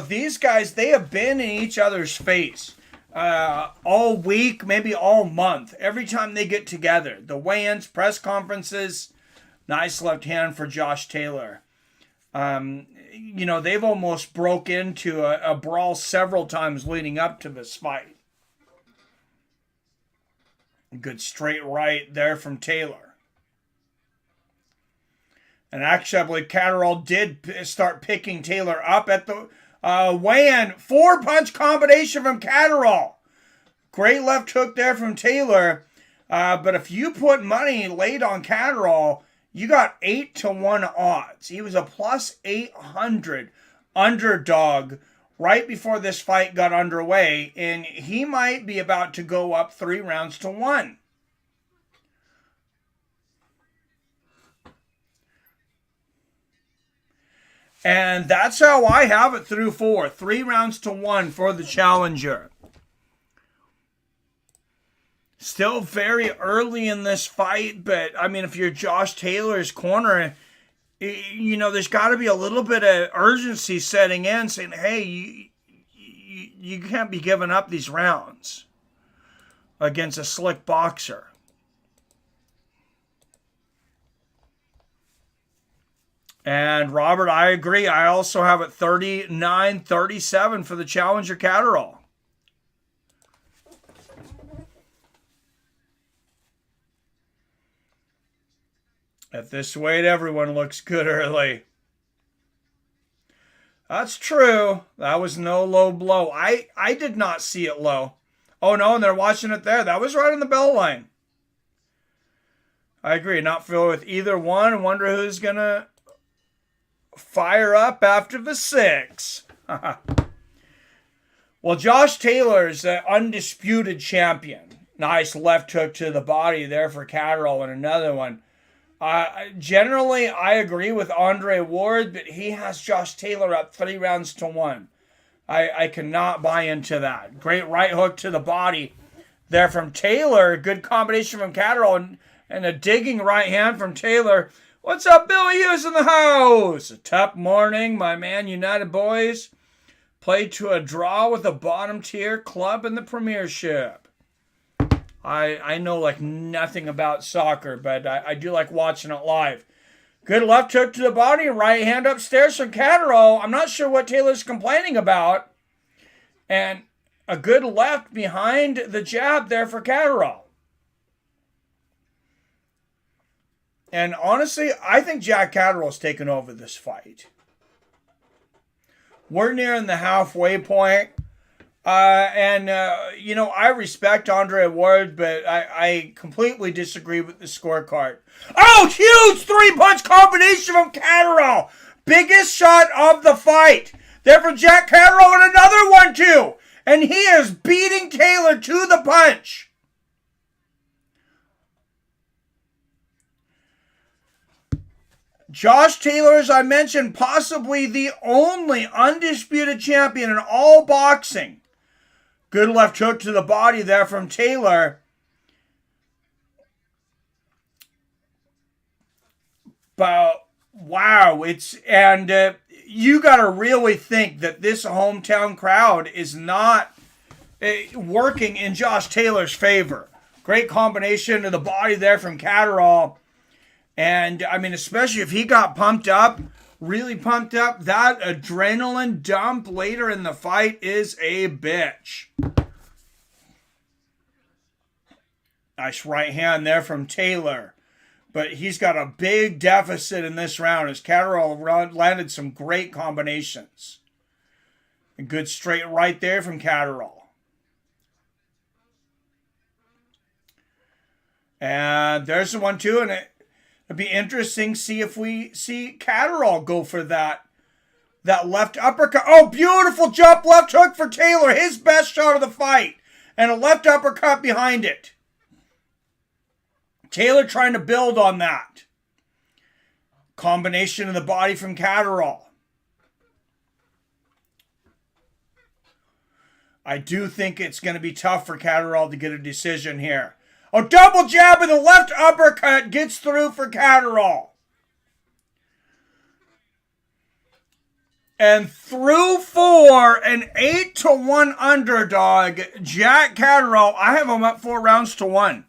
these guys, they have been in each other's face all week, maybe all month. Every time they get together. The weigh-ins, press conferences. Nice left hand for Josh Taylor. They've almost broke into a brawl several times leading up to this fight. Good straight right there from Taylor. And actually, I believe Catterall did start picking Taylor up at the weigh-in. 4-punch combination from Catterall. Great left hook there from Taylor. But if you put money laid on Catterall, you got 8-1 odds. He was a plus 800 underdog right before this fight got underway. And he might be about to go up 3-1. And that's how I have it through 4. 3-1 for the challenger. Still very early in this fight, but, if you're Josh Taylor's corner, there's got to be a little bit of urgency setting in, saying, hey, you can't be giving up these rounds against a slick boxer. And Robert, I agree. I also have it 39-37 for the challenger Catterall. At this weight, everyone looks good early. That's true. That was no low blow. I did not see it low. Oh, no, and they're watching it there. That was right on the bell line. I agree. Not familiar with either one. I wonder who's going to fire up after the 6. Well, Josh Taylor's the undisputed champion. Nice left hook to the body there for Catterall and another one. Generally, I agree with Andre Ward, but he has Josh Taylor up 3-1. I cannot buy into that. Great right hook to the body there from Taylor. Good combination from Catterall and a digging right hand from Taylor. What's up, Billy Hughes in the house? A tough morning, my Man United boys. Played to a draw with a bottom tier club in the Premiership. I know like nothing about soccer, but I do like watching it live. Good left hook to the body, right hand upstairs from Catterall. I'm not sure what Taylor's complaining about. And a good left behind the jab there for Catterall. And honestly, I think Jack Catterall's taken over this fight. We're nearing the halfway point. I respect Andre Ward, but I completely disagree with the scorecard. Oh, huge 3-punch combination from Catterall. Biggest shot of the fight. There from Jack Catterall and another one, too. And he is beating Taylor to the punch. Josh Taylor, as I mentioned, possibly the only undisputed champion in all boxing. Good left hook to the body there from Taylor. But wow, you got to really think that this hometown crowd is not working in Josh Taylor's favor. Great combination to the body there from Catterall. And, especially if he got pumped up, really pumped up, that adrenaline dump later in the fight is a bitch. Nice right hand there from Taylor. But he's got a big deficit in this round as Catterall landed some great combinations. A good straight right there from Catterall. And there's the 1-2, and it'd be interesting to see if we see Catterall go for that left uppercut. Oh, beautiful jump left hook for Taylor. His best shot of the fight. And a left uppercut behind it. Taylor trying to build on that. Combination of the body from Catterall. I do think it's going to be tough for Catterall to get a decision here. A double jab and the left uppercut gets through for Catterall. And through for an 8-1 underdog, Jack Catterall. I have him up 4 rounds to 1.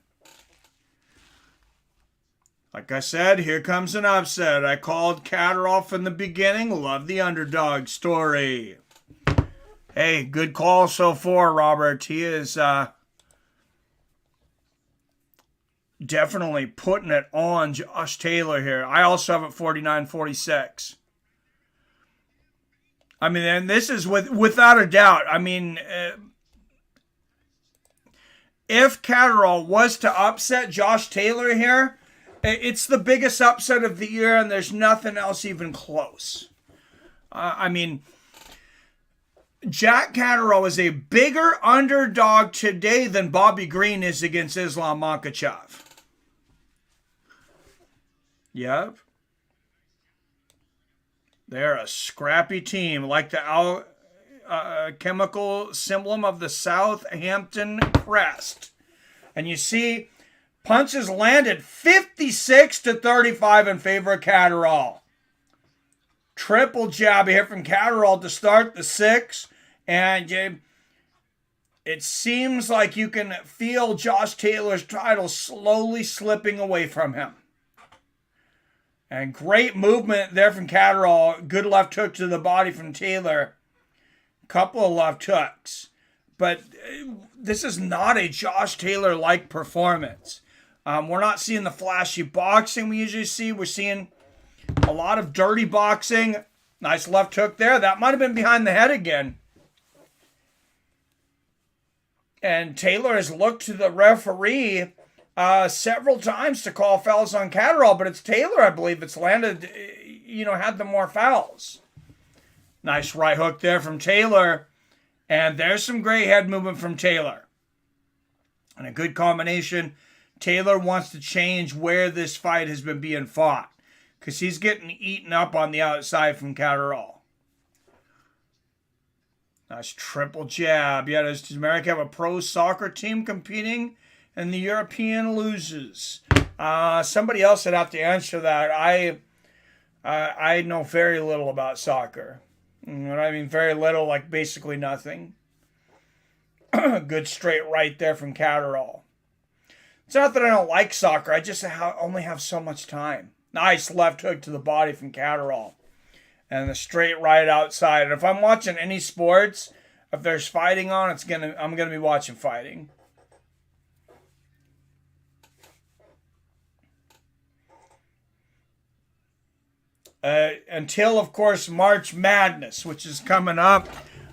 Like I said, here comes an upset. I called Catterall from the beginning. Love the underdog story. Hey, good call so far, Robert. He is definitely putting it on Josh Taylor here. I also have it 49-46. I mean, and this is without a doubt. I mean, if Catterall was to upset Josh Taylor here, it's the biggest upset of the year, and there's nothing else even close. I mean, Jack Catterall is a bigger underdog today than Bobby Green is against Islam Makhachev. Yep. They're a scrappy team, like the chemical emblem of the Southampton crest. And you see, punches landed 56-35 in favor of Catterall. Triple jab here from Catterall to start the 6. And it seems like you can feel Josh Taylor's title slowly slipping away from him. And great movement there from Catterall. Good left hook to the body from Taylor. Couple of left hooks. But this is not a Josh Taylor-like performance. We're not seeing the flashy boxing we usually see. We're seeing a lot of dirty boxing. Nice left hook there. That might have been behind the head again. And Taylor has looked to the referee several times to call fouls on Catterall, but it's Taylor, I believe, that's landed, had the more fouls. Nice right hook there from Taylor. And there's some great head movement from Taylor. And a good combination. Taylor wants to change where this fight has been being fought, because he's getting eaten up on the outside from Catterall. Nice triple jab. Yeah, does America have a pro soccer team competing and the European loses? Somebody else would have to answer that. I know very little about soccer. I mean, very little, like basically nothing. Good straight right there from Catterall. It's not that I don't like soccer. I just only have so much time. Nice left hook to the body from Catterall. And the straight right outside. And if I'm watching any sports, if there's fighting on, I'm gonna be watching fighting. Until, of course, March Madness, which is coming up.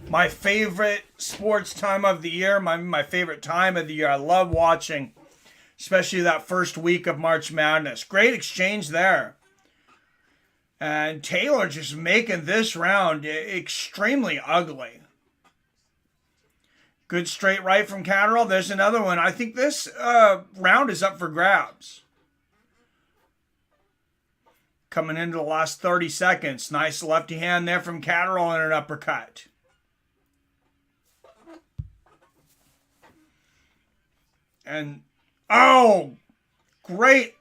My favorite sports time of the year. My favorite time of the year. I love watching, especially that first week of March Madness. Great exchange there. And Taylor just making this round extremely ugly. Good straight right from Catterall. There's another one. I think this round is up for grabs. Coming into the last 30 seconds. Nice lefty hand there from Catterall and an uppercut. And, great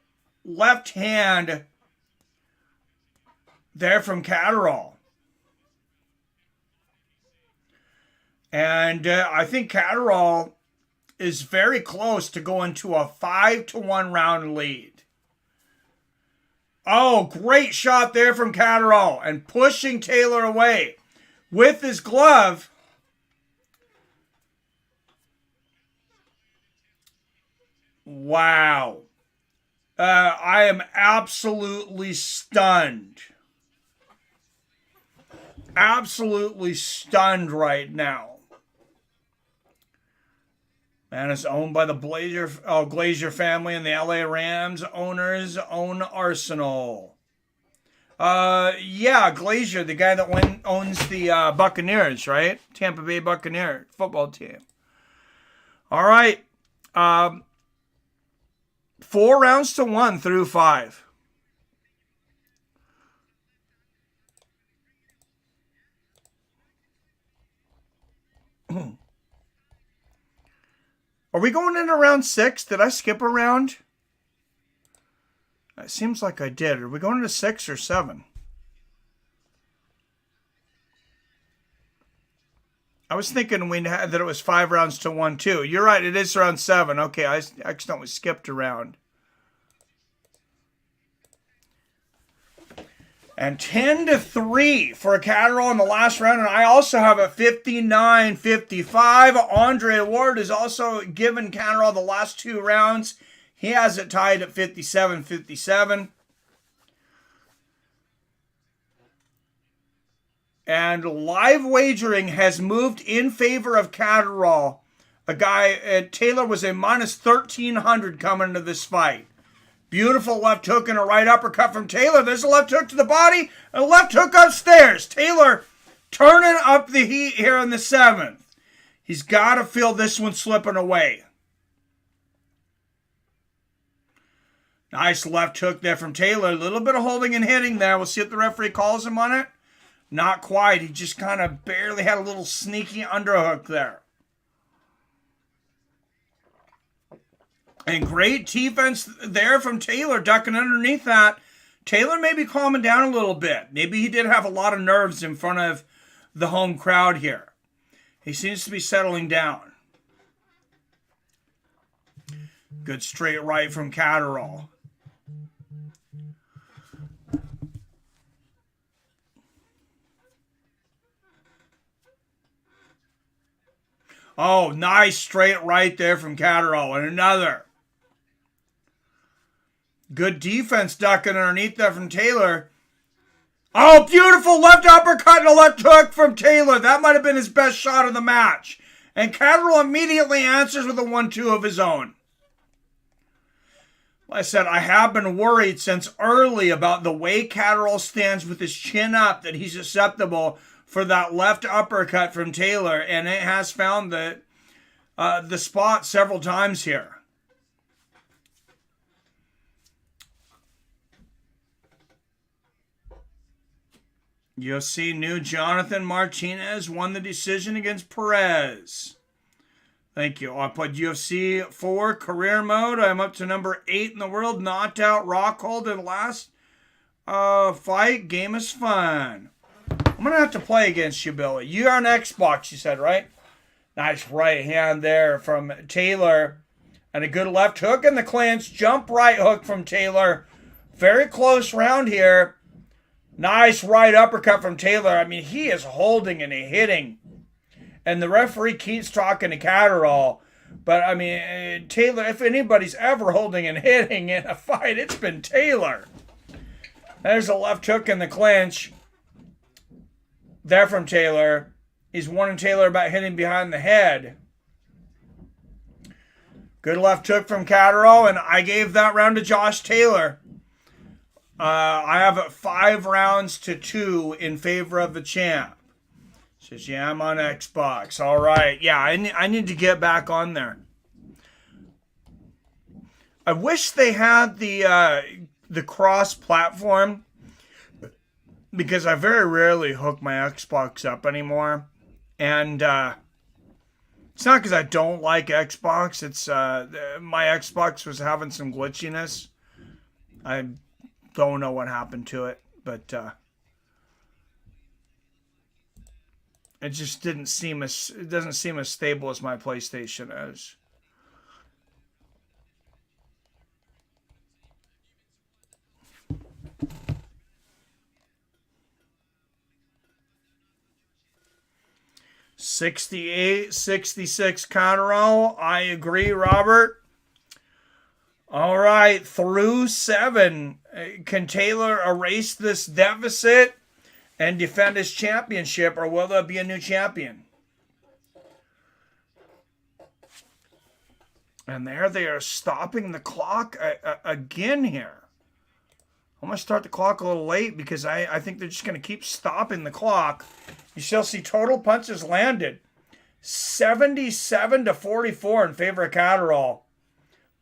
left hand there from Catterall. And I think Catterall is very close to going to a 5-1 round lead. Oh, great shot there from Catterall. And pushing Taylor away with his glove. Wow. I am absolutely stunned. Absolutely stunned right now. Man is owned by the Glazier family and the LA Rams owners own Arsenal. Glazier, the guy that owns the Buccaneers, right? Tampa Bay Buccaneers football team. All right. 4 rounds to 1 through 5. Are we going into round 6? Did I skip a round? It seems like I did. Are we going into 6 or 7? I was thinking that it was 5 rounds to 1, too. You're right, it is round 7. Okay, I accidentally skipped a round. And 10-3 for Catterall in the last round. And I also have a 59-55. Andre Ward has also given Catterall the last 2 rounds. He has it tied at 57-57. And live wagering has moved in favor of Catterall. Taylor was a minus 1,300 coming into this fight. Beautiful left hook and a right uppercut from Taylor. There's a left hook to the body and a left hook upstairs. Taylor turning up the heat here in the 7th. He's got to feel this one slipping away. Nice left hook there from Taylor. A little bit of holding and hitting there. We'll see if the referee calls him on it. Not quite. He just kind of barely had a little sneaky underhook there. And great defense there from Taylor, ducking underneath that. Taylor may be calming down a little bit. Maybe he did have a lot of nerves in front of the home crowd here. He seems to be settling down. Good straight right from Catterall. Oh, nice straight right there from Catterall. And another. Good defense ducking underneath that from Taylor. Oh, beautiful left uppercut and a left hook from Taylor. That might have been his best shot of the match. And Catterall immediately answers with a 1-2 of his own. Like I said, I have been worried since early about the way Catterall stands with his chin up, that he's susceptible for that left uppercut from Taylor. And it has found the spot several times here. UFC new Jonathan Martinez won the decision against Perez. Thank you. I played UFC 4 career mode. I'm up to number 8 in the world. Knocked out Rockhold in last fight. Game is fun. I'm going to have to play against you, Billy. You're on Xbox, you said, right? Nice right hand there from Taylor. And a good left hook in the clinch. Jump right hook from Taylor. Very close round here. Nice right uppercut from Taylor. I mean, he is holding and hitting. And the referee keeps talking to Catterall. But, I mean, Taylor, if anybody's ever holding and hitting in a fight, it's been Taylor. There's a left hook in the clinch. There from Taylor. He's warning Taylor about hitting behind the head. Good left hook from Catterall, and I gave that round to Josh Taylor. I have it 5 rounds to 2 in favor of the champ. Says, yeah, I'm on Xbox. All right. Yeah, I need to get back on there. I wish they had the cross-platform, because I very rarely hook my Xbox up anymore. And it's not because I don't like Xbox. It's my Xbox was having some glitchiness. I don't know what happened to it, but it just doesn't seem as stable as my PlayStation is. $68-66 Catterall. I agree, Robert. All right, through 7. Can Taylor erase this deficit and defend his championship, or will there be a new champion? And there they are stopping the clock again here. I'm going to start the clock a little late because I think they're just going to keep stopping the clock. You shall see total punches landed. 77-44 in favor of Catterall.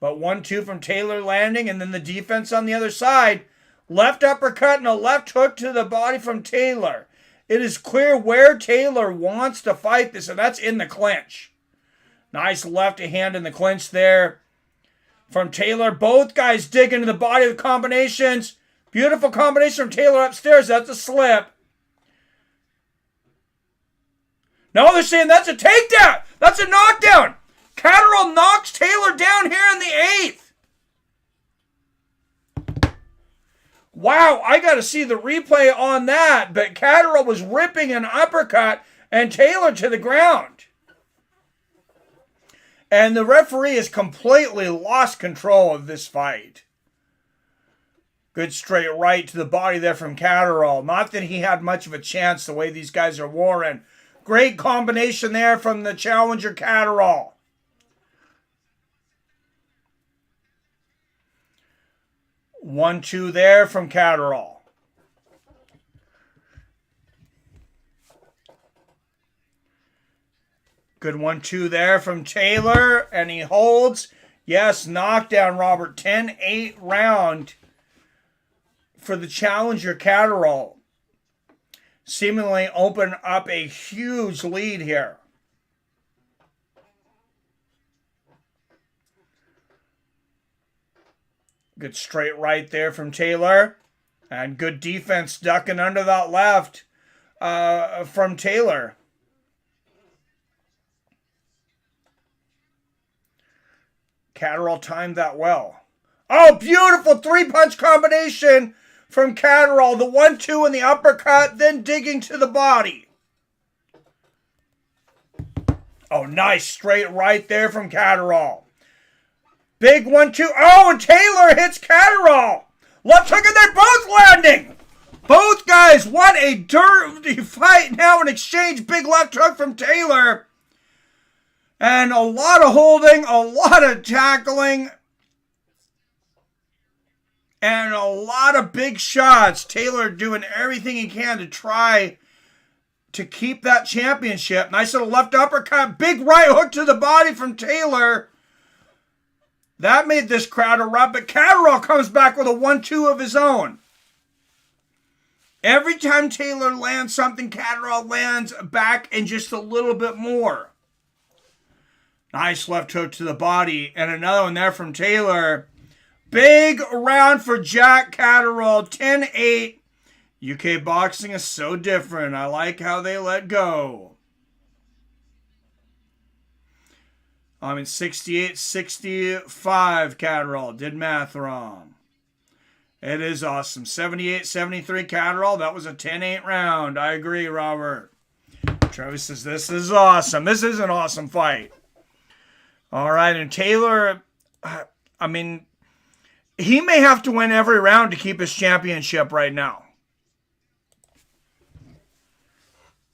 But 1-2 from Taylor landing, and then the defense on the other side. Left uppercut and a left hook to the body from Taylor. It is clear where Taylor wants to fight this, and that's in the clinch. Nice left hand in the clinch there from Taylor. Both guys dig into the body of the combinations. Beautiful combination from Taylor upstairs. That's a slip. No, they're saying that's a takedown. That's a knockdown. Catterall knocks Taylor down here in the 8th. Wow, I got to see the replay on that. But Catterall was ripping an uppercut and Taylor to the ground. And the referee has completely lost control of this fight. Good straight right to the body there from Catterall. Not that he had much of a chance the way these guys are warring. Great combination there from the challenger Catterall. One, two there from Catterall. Good 1-2 there from Taylor, and he holds. Yes, knockdown, Robert. 10-8 round for the challenger Catterall. Seemingly open up a huge lead here. Good straight right there from Taylor. And good defense ducking under that left from Taylor. Catterall timed that well. Oh, beautiful 3-punch combination from Catterall. The 1-2 and the uppercut, then digging to the body. Oh, nice straight right there from Catterall. Big 1-2. Oh, and Taylor hits Catterall. Left hook, and they're both landing. Both guys, what a dirty fight now in exchange. Big left hook from Taylor. And a lot of holding, a lot of tackling, and a lot of big shots. Taylor doing everything he can to try to keep that championship. Nice little left uppercut. Big right hook to the body from Taylor. That made this crowd erupt, but Catterall comes back with a 1-2 of his own. Every time Taylor lands something, Catterall lands back and just a little bit more. Nice left hook to the body. And another one there from Taylor. Big round for Jack Catterall. 10-8. UK boxing is so different. I like how they let go. I'm in 68-65 Catterall. Did math wrong. It is awesome. 78-73 Catterall. That was a 10-8 round. I agree, Robert. Travis says, this is awesome. This is an awesome fight. All right, and Taylor, I mean, he may have to win every round to keep his championship right now.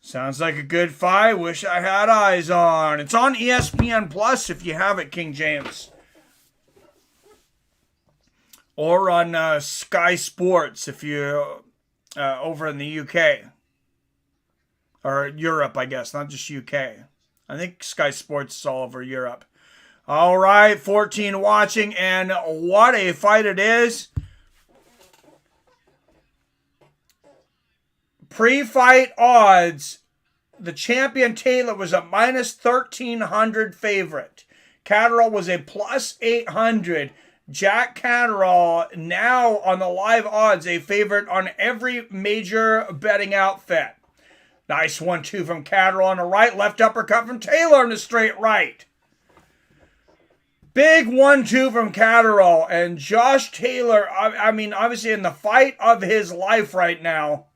Sounds like a good fight. Wish I had eyes on. It's on ESPN Plus if you have it, King James. Or on Sky Sports if you're over in the UK. Or Europe, I guess, not just UK. I think Sky Sports is all over Europe. All right, 14 watching, and what a fight it is. Pre-fight odds, the champion Taylor was a minus 1,300 favorite. Catterall was a plus 800. Jack Catterall, now on the live odds, a favorite on every major betting outfit. Nice 1-2 from Catterall on the right. Left uppercut from Taylor on the straight right. Big 1-2 from Catterall. And Josh Taylor, I mean, obviously in the fight of his life right now.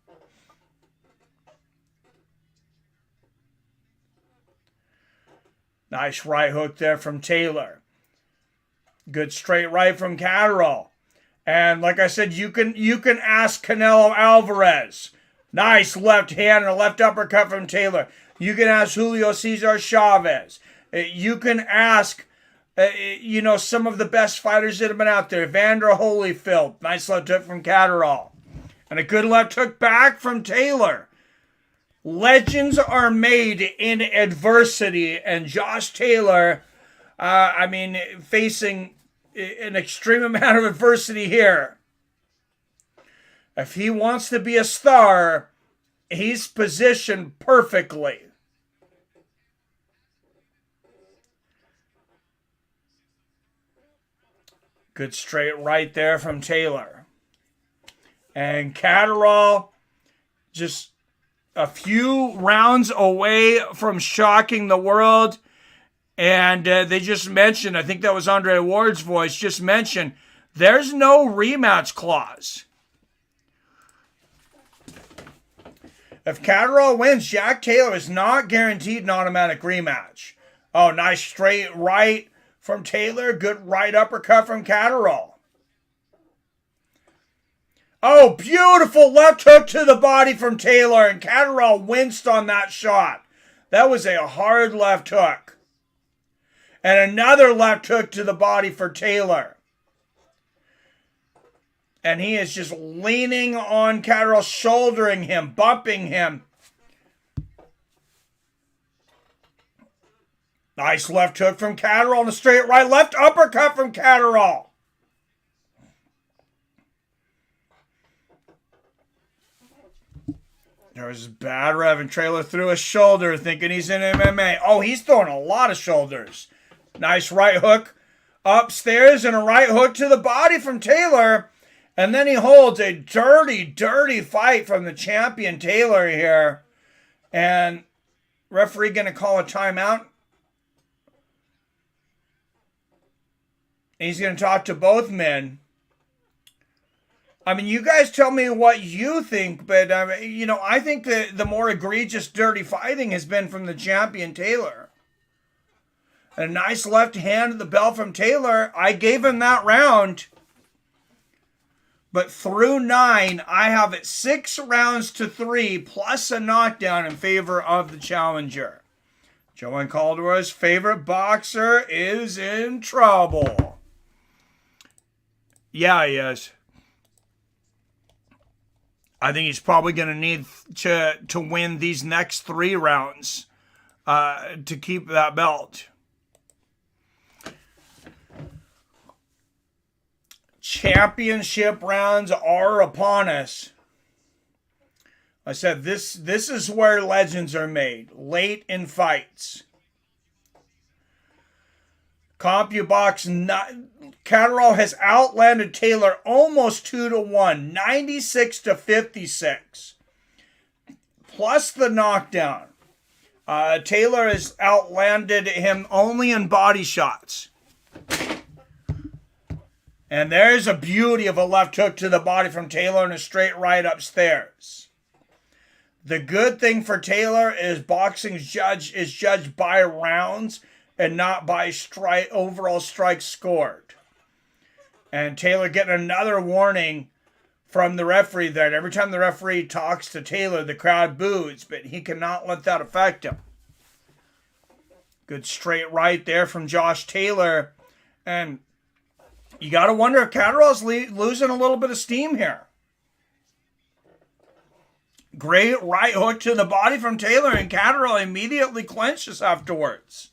Nice right hook there from Taylor. Good straight right from Catterall. And like I said, you can ask Canelo Alvarez. Nice left hand and a left uppercut from Taylor. You can ask Julio Cesar Chavez. You can ask, some of the best fighters that have been out there. Evander Holyfield. Nice left hook from Catterall. And a good left hook back from Taylor. Legends are made in adversity. And Josh Taylor, facing an extreme amount of adversity here. If he wants to be a star, he's positioned perfectly. Good straight right there from Taylor. And Catterall just a few rounds away from shocking the world. And they just mentioned, I think that was Andre Ward's voice, just mentioned, there's no rematch clause. If Catterall wins, Jack Taylor is not guaranteed an automatic rematch. Oh, nice straight right from Taylor. Good right uppercut from Catterall. Oh, beautiful left hook to the body from Taylor, and Catterall winced on that shot. That was a hard left hook. And another left hook to the body for Taylor. And he is just leaning on Catterall, shouldering him, bumping him. Nice left hook from Catterall and a straight right. Left uppercut from Catterall. There was bad rev, and Taylor threw a shoulder thinking he's in MMA. Oh, he's throwing a lot of shoulders. Nice right hook upstairs and a right hook to the body from Taylor. And then he holds a dirty, dirty fight from the champion Taylor here. And referee going to call a timeout. And he's going to talk to both men. I mean, you guys tell me what you think, but, I think that the more egregious dirty fighting has been from the champion Taylor. A nice left hand to the bell from Taylor. I gave him that round. But through 9, I have it 6 rounds to 3 plus a knockdown in favor of the challenger. Joanne Caldero's favorite boxer is in trouble. Yeah, he is. I think he's probably going to need to win these next 3 rounds to keep that belt. Championship rounds are upon us. I said this is where legends are made, late in fights. CompuBox, Catterall has outlanded Taylor almost 2-1, 96-56. Plus the knockdown. Taylor has outlanded him only in body shots. And there's a beauty of a left hook to the body from Taylor and a straight right upstairs. The good thing for Taylor is boxing is judged by rounds and not by overall strikes scored. And Taylor getting another warning from the referee that every time the referee talks to Taylor, the crowd boos, but he cannot let that affect him. Good straight right there from Josh Taylor. And you got to wonder if Catterall's losing a little bit of steam here. Great right hook to the body from Taylor, and Catterall immediately clenches afterwards.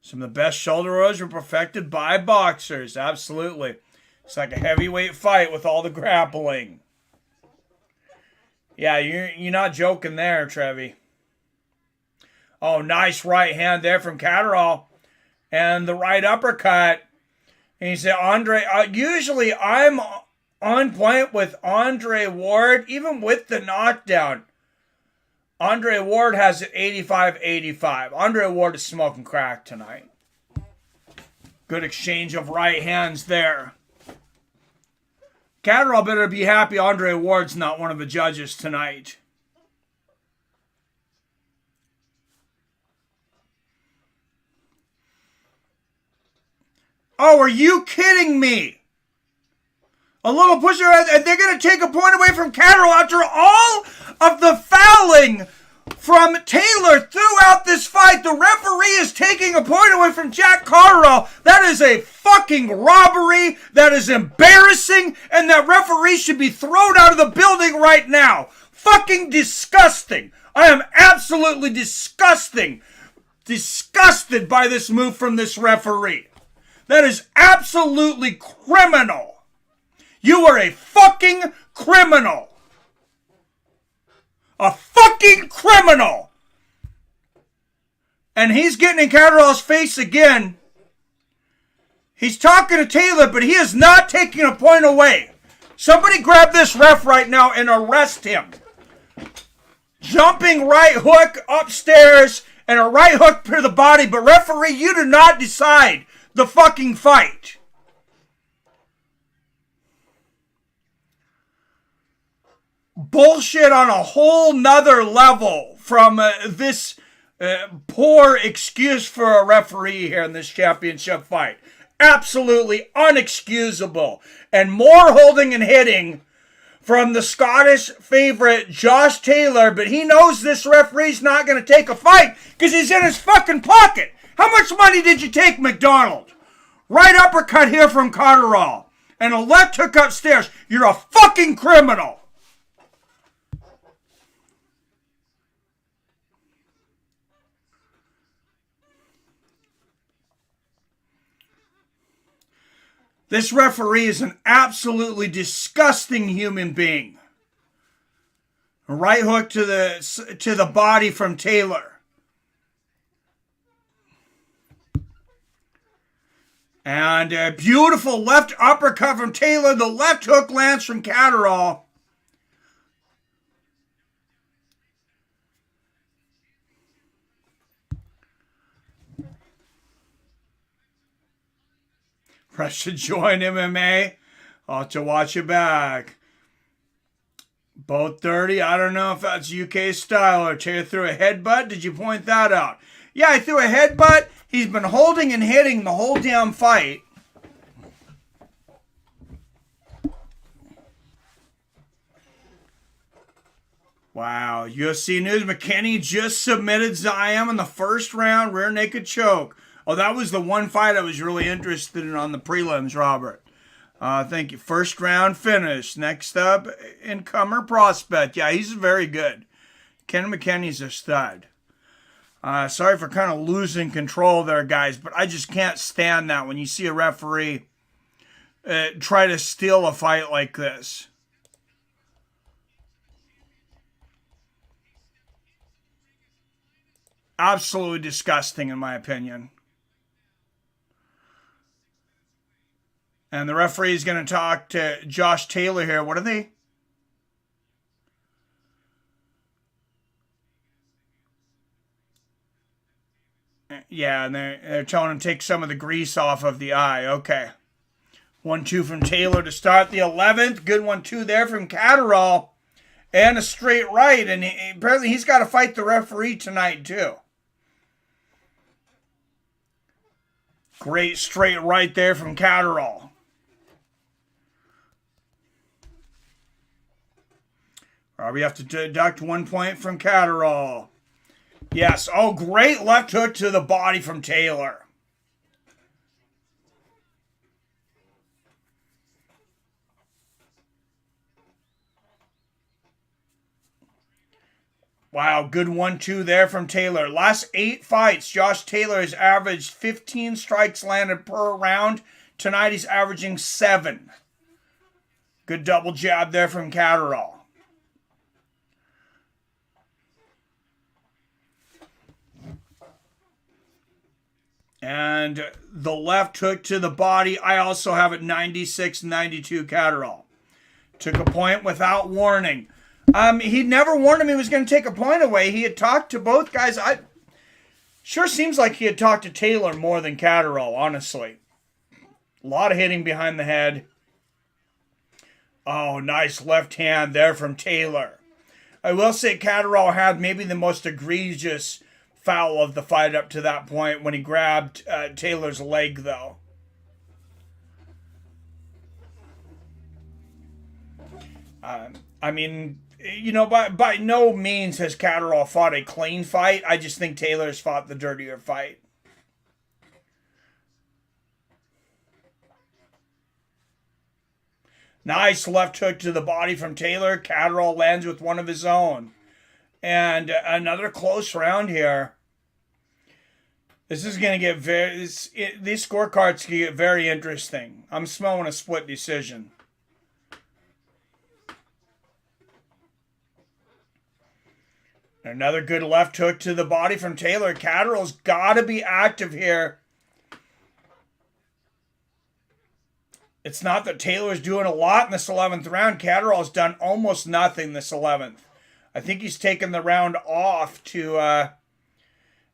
Some of the best shoulder rolls were perfected by boxers, absolutely. It's like a heavyweight fight with all the grappling. Yeah, you're not joking there, Trevi. Oh, nice right hand there from Catterall. And the right uppercut. And he said, usually I'm on point with Andre Ward, even with the knockdown. Andre Ward has it 85-85. Andre Ward is smoking crack tonight. Good exchange of right hands there. Catterall better be happy Andre Ward's not one of the judges tonight. Oh, are you kidding me? A little pusher, and they're going to take a point away from Catterall after all of the fouling from Taylor throughout this fight. The referee is taking a point away from Jack Catterall. That is a fucking robbery. That is embarrassing, and that referee should be thrown out of the building right now. Fucking disgusting. I am absolutely disgusted by this move from this referee. That is absolutely criminal. You are a fucking criminal. A fucking criminal. And he's getting in Catterall's face again. He's talking to Taylor, but he is not taking a point away. Somebody grab this ref right now and arrest him. Jumping right hook upstairs and a right hook to the body. But referee, you do not decide the fucking fight. Bullshit on a whole nother level from this poor excuse for a referee here in this championship fight. Absolutely unexcusable. And more holding and hitting from the Scottish favorite, Josh Taylor. But he knows this referee's not going to take a fight because he's in his fucking pocket. How much money did you take, McDonald? Right uppercut here from Catterall. And a left hook upstairs. You're a fucking criminal. This referee is an absolutely disgusting human being. A right hook to the body from Taylor. And a beautiful left uppercut from Taylor. The left hook lands from Catterall. Press to join MMA. I'll have to watch it back. Both 30. I don't know if that's UK style or Taylor threw a headbutt. Did you point that out? Yeah, I threw a headbutt. He's been holding and hitting the whole damn fight. Wow. UFC News. McKinney just submitted Ziam in the first round. Rear naked choke. Oh, that was the one fight I was really interested in on the prelims, Robert. Thank you. First round finish. Next up, incomer prospect. Yeah, he's very good. Ken McKinney's a stud. Sorry for kind of losing control there, guys, but I just can't stand that when you see a referee try to steal a fight like this. Absolutely disgusting, in my opinion. And the referee is going to talk to Josh Taylor here. What are they? Yeah, and they're telling him to take some of the grease off of the eye. Okay. 1-2 from Taylor to start the 11th. Good 1-2 there from Catterall. And a straight right. And apparently he's got to fight the referee tonight, too. Great straight right there from Catterall. We have to deduct 1 point from Catterall. Yes. Oh, great left hook to the body from Taylor. Wow, good 1-2 there from Taylor. Last 8 fights, Josh Taylor has averaged 15 strikes landed per round. Tonight he's averaging 7. Good double jab there from Catterall. And the left hook to the body, I also have it 96-92 Catterall. Took a point without warning. He never warned him he was going to take a point away. He had talked to both guys. Sure seems like he had talked to Taylor more than Catterall, honestly. A lot of hitting behind the head. Oh, nice left hand there from Taylor. I will say Catterall had maybe the most egregious foul of the fight up to that point when he grabbed Taylor's leg, though. I mean, you know, by no means has Catterall fought a clean fight. I just think Taylor's fought the dirtier fight. Nice left hook to the body from Taylor. Catterall lands with one of his own. And another close round here. This is going to get these scorecards can get very interesting. I'm smelling a split decision. Another good left hook to the body from Taylor. Catterall's got to be active here. It's not that Taylor's doing a lot in this 11th round. Catterall's done almost nothing this 11th. I think he's taken the round off to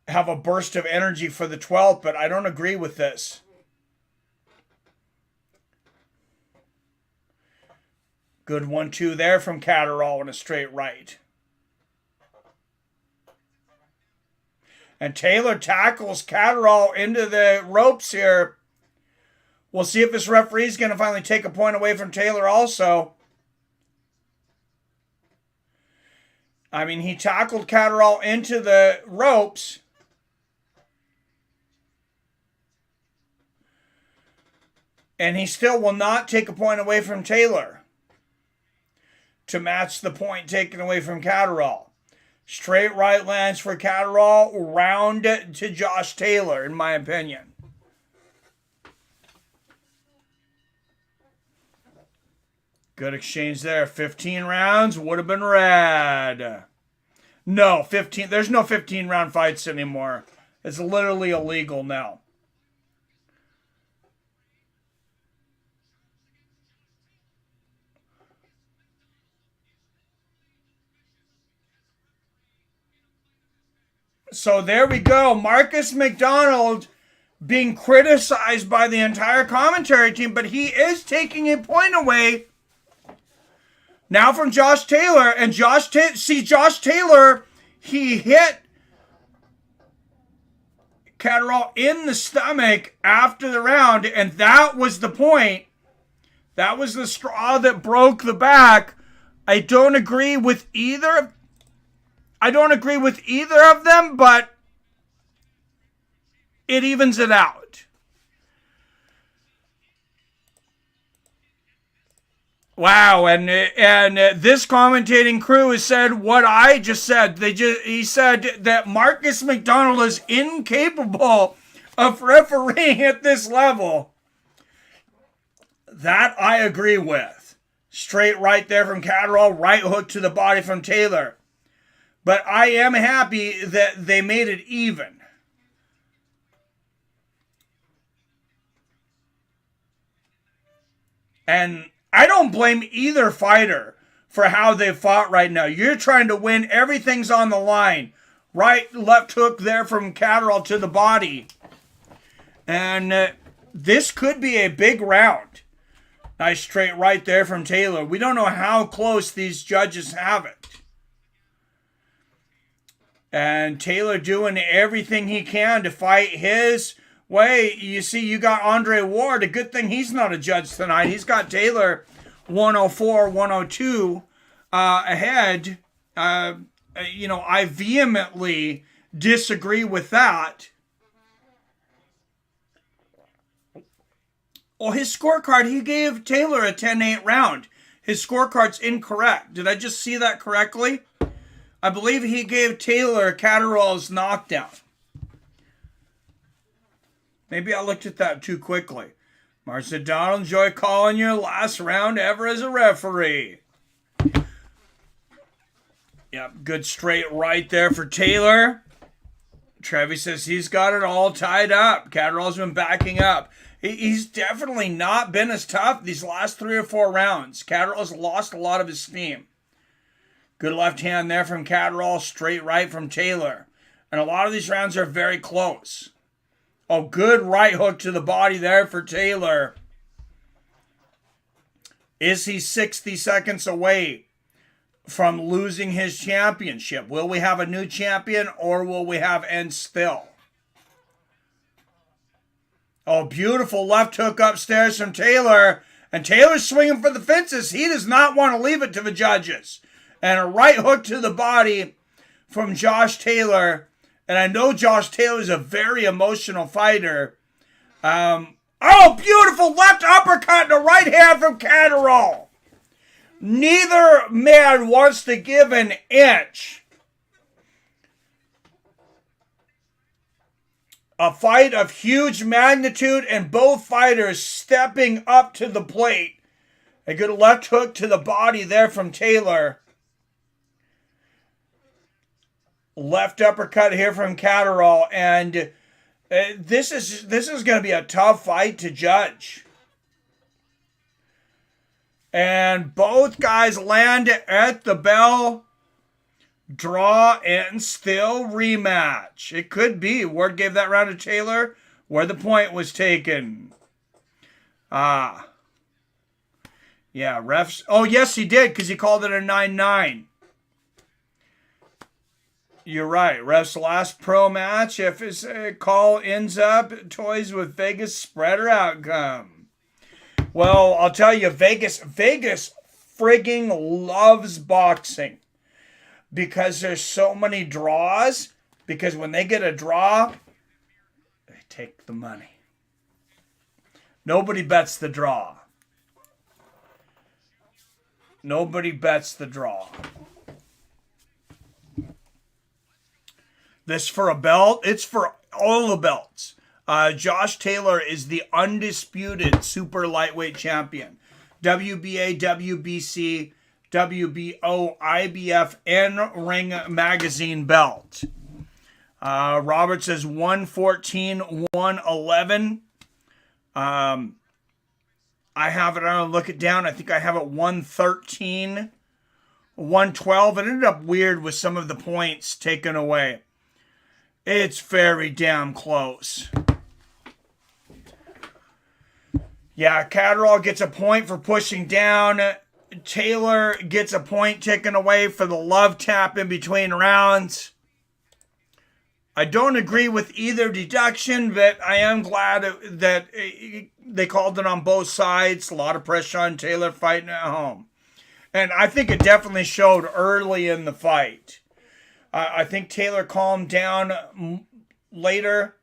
have a burst of energy for the 12th, but I don't agree with this. Good 1-2 there from Catterall and a straight right. And Taylor tackles Catterall into the ropes here. We'll see if this referee's going to finally take a point away from Taylor also. I mean, he tackled Catterall into the ropes. And he still will not take a point away from Taylor to match the point taken away from Catterall. Straight right lands for Catterall, round to Josh Taylor, in my opinion. Good exchange there. 15 rounds would have been rad. No, 15. There's no 15-round fights anymore. It's literally illegal now. So there we go. Marcus McDonald being criticized by the entire commentary team, but he is taking a point away now from Josh Taylor. And Josh Taylor, he hit Catterall in the stomach after the round, and that was the point. That was the straw that broke the back. I don't agree with either of them, but it evens it out. Wow, and this commentating crew has said what I just said. He said that Marcus McDonald is incapable of refereeing at this level. That I agree with. Straight right there from Catterall, right hook to the body from Taylor. But I am happy that they made it even. And I don't blame either fighter for how they fought right now. You're trying to win. Everything's on the line. Right, left hook there from Catterall to the body. And this could be a big round. Nice straight right there from Taylor. We don't know how close these judges have it. And Taylor doing everything he can to fight his way. You see, you got Andre Ward. A good thing he's not a judge tonight. He's got Taylor 104, 102 ahead. I vehemently disagree with that. Well, his scorecard, he gave Taylor a 10-8 round. His scorecard's incorrect. Did I just see that correctly? I believe he gave Taylor Catterall's knockdown. Maybe I looked at that too quickly. Marcia Donald, enjoy calling your last round ever as a referee. Yep, good straight right there for Taylor. Trevi says he's got it all tied up. Catterall's been backing up. He's definitely not been as tough these last 3 or 4 rounds. Catterall's lost a lot of his steam. Good left hand there from Catterall, straight right from Taylor. And a lot of these rounds are very close. Oh, good right hook to the body there for Taylor. Is he 60 seconds away from losing his championship? Will we have a new champion or will we have end still? Oh, beautiful left hook upstairs from Taylor. And Taylor's swinging for the fences. He does not want to leave it to the judges. And a right hook to the body from Josh Taylor. And I know Josh Taylor is a very emotional fighter. Beautiful left uppercut and a right hand from Catterall. Neither man wants to give an inch A fight of huge magnitude and both fighters stepping up to the plate. A good left hook to the body there from Taylor. Left uppercut here from Catterall. And this is going to be a tough fight to judge. And both guys land at the bell. Draw and still rematch. It could be. Ward gave that round to Taylor where the point was taken. Yeah, refs. Oh, yes, he did because he called it a 9-9. You're right. Ref's last pro match. If his call ends up toys with Vegas spreader outcome. Well, I'll tell you, Vegas frigging loves boxing. Because there's so many draws. Because when they get a draw, they take the money. Nobody bets the draw. Nobody bets the draw. This for a belt? It's for all the belts. Josh Taylor is the undisputed super lightweight champion. WBA, WBC, WBO, IBF, and Ring Magazine belt. Robert says 114, 111. I have it, I don't look it down. I think I have it 113, 112. It ended up weird with some of the points taken away. It's very damn close. Yeah, Catterall gets a point for pushing down. Taylor gets a point taken away for the love tap in between rounds. I don't agree with either deduction, but I am glad that they called it on both sides. A lot of pressure on Taylor fighting at home. And I think it definitely showed early in the fight. I think Taylor calmed down later.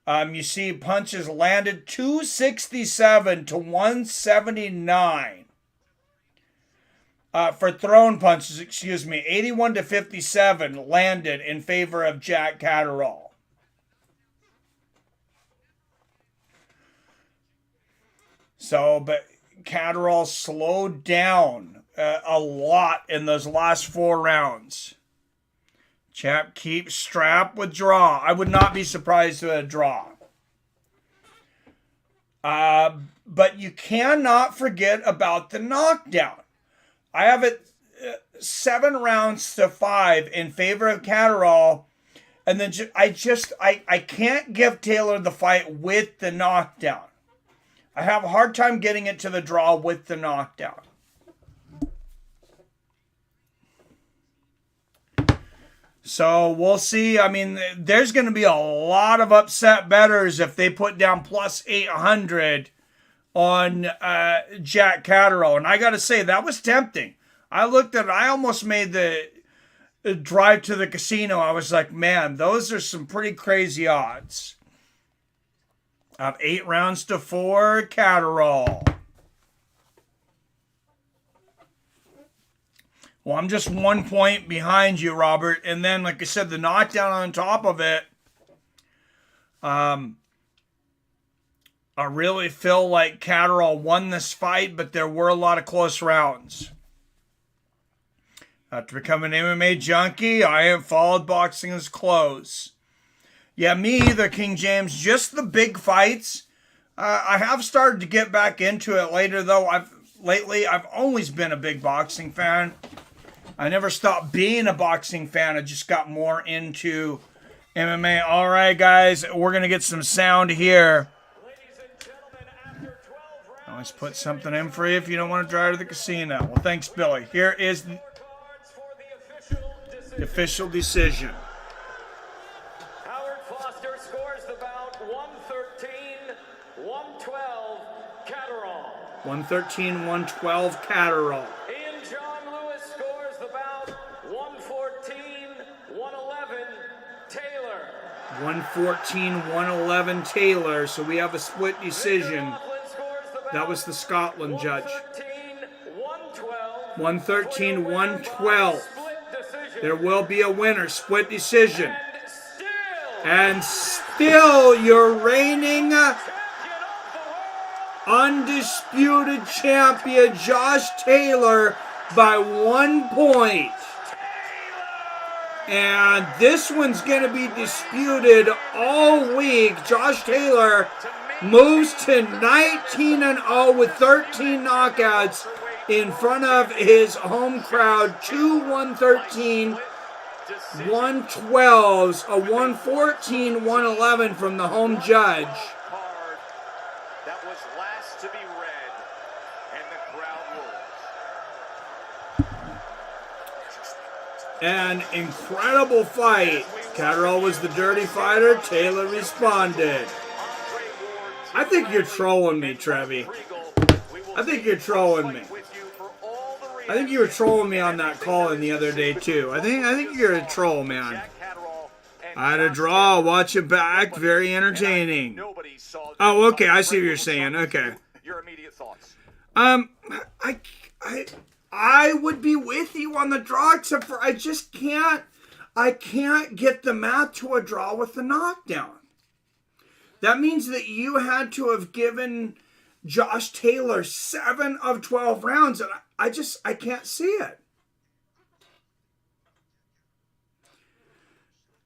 You see punches landed 267 to 179. For thrown punches, 81 to 57 landed in favor of Jack Catterall. So, but Catterall slowed down a lot in those last 4 rounds. Chap keeps strap with draw. I would not be surprised with a draw. But you cannot forget about the knockdown. I have it 7 rounds to 5 in favor of Catterall. And then I can't give Taylor the fight with the knockdown. I have a hard time getting it to the draw with the knockdown. So we'll see. I mean, there's going to be a lot of upset bettors if they put down plus 800 on Jack Catterall. And I got to say, that was tempting. I looked at it. I almost made the drive to the casino. I was like, man, those are some pretty crazy odds. I have 8 rounds to 4, Catterall. Well, I'm just 1 point behind you, Robert. And then, like I said, the knockdown on top of it. I really feel like Catterall won this fight, but there were a lot of close rounds. After becoming an MMA junkie, I have followed boxing as close. Yeah, me either, King James. Just the big fights. I have started to get back into it later, though. Lately, I've always been a big boxing fan. I never stopped being a boxing fan. I just got more into MMA. All right, guys, we're going to get some sound here. I always put something in for you if you don't want to drive to the casino. Well, thanks, Billy. Here is the official decision. Howard Foster scores the bout 113-112 Catterall. 113-112 Catterall. Ian John Lewis scores the bout 114-111 Taylor. 114-111 Taylor. So we have a split decision. That was the Scotland judge. 113-112. There will be a winner. Split decision. And still And still your reigning undisputed champion, Josh Taylor, by 1 point. And this one's going to be disputed all week. Josh Taylor moves to 19-0 with 13 knockouts in front of his home crowd. 2 113, 112s, a 114, 111 from the home judge. That was last to be read, and the crowd roars. An incredible fight. Catterall was the dirty fighter. Taylor responded. I think you're trolling me, Trevi. I think you're trolling me. I think you were trolling me on that call-in the other day too. I think you're a troll, man. I had a draw. Watch it back. Very entertaining. Oh, okay. I see what you're saying. Okay. Your immediate thoughts. I would be with you on the draw, except for I can't get the math to a draw with the knockdown. That means that you had to have given Josh Taylor 7 of 12 rounds, and I can't see it.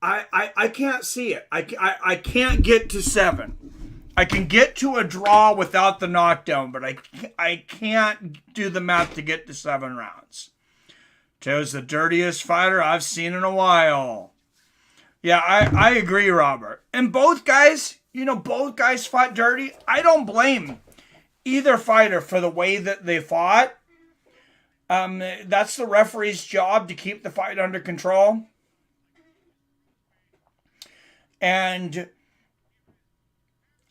I can't see it. I can't get to 7. I can get to a draw without the knockdown, but I can't do the math to get to 7 rounds. Taylor's the dirtiest fighter I've seen in a while. Yeah, I agree, Robert. And both guys fought dirty. I don't blame either fighter for the way that they fought. That's the referee's job to keep the fight under control. And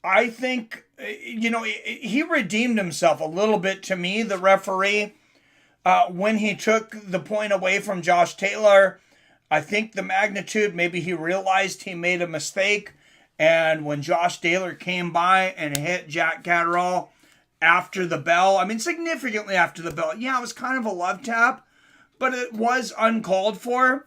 I think, he redeemed himself a little bit to me, the referee, when he took the point away from Josh Taylor. I think the magnitude, maybe he realized he made a mistake. And when Josh Taylor came by and hit Jack Catterall after the bell, significantly after the bell, yeah, it was kind of a love tap, but it was uncalled for.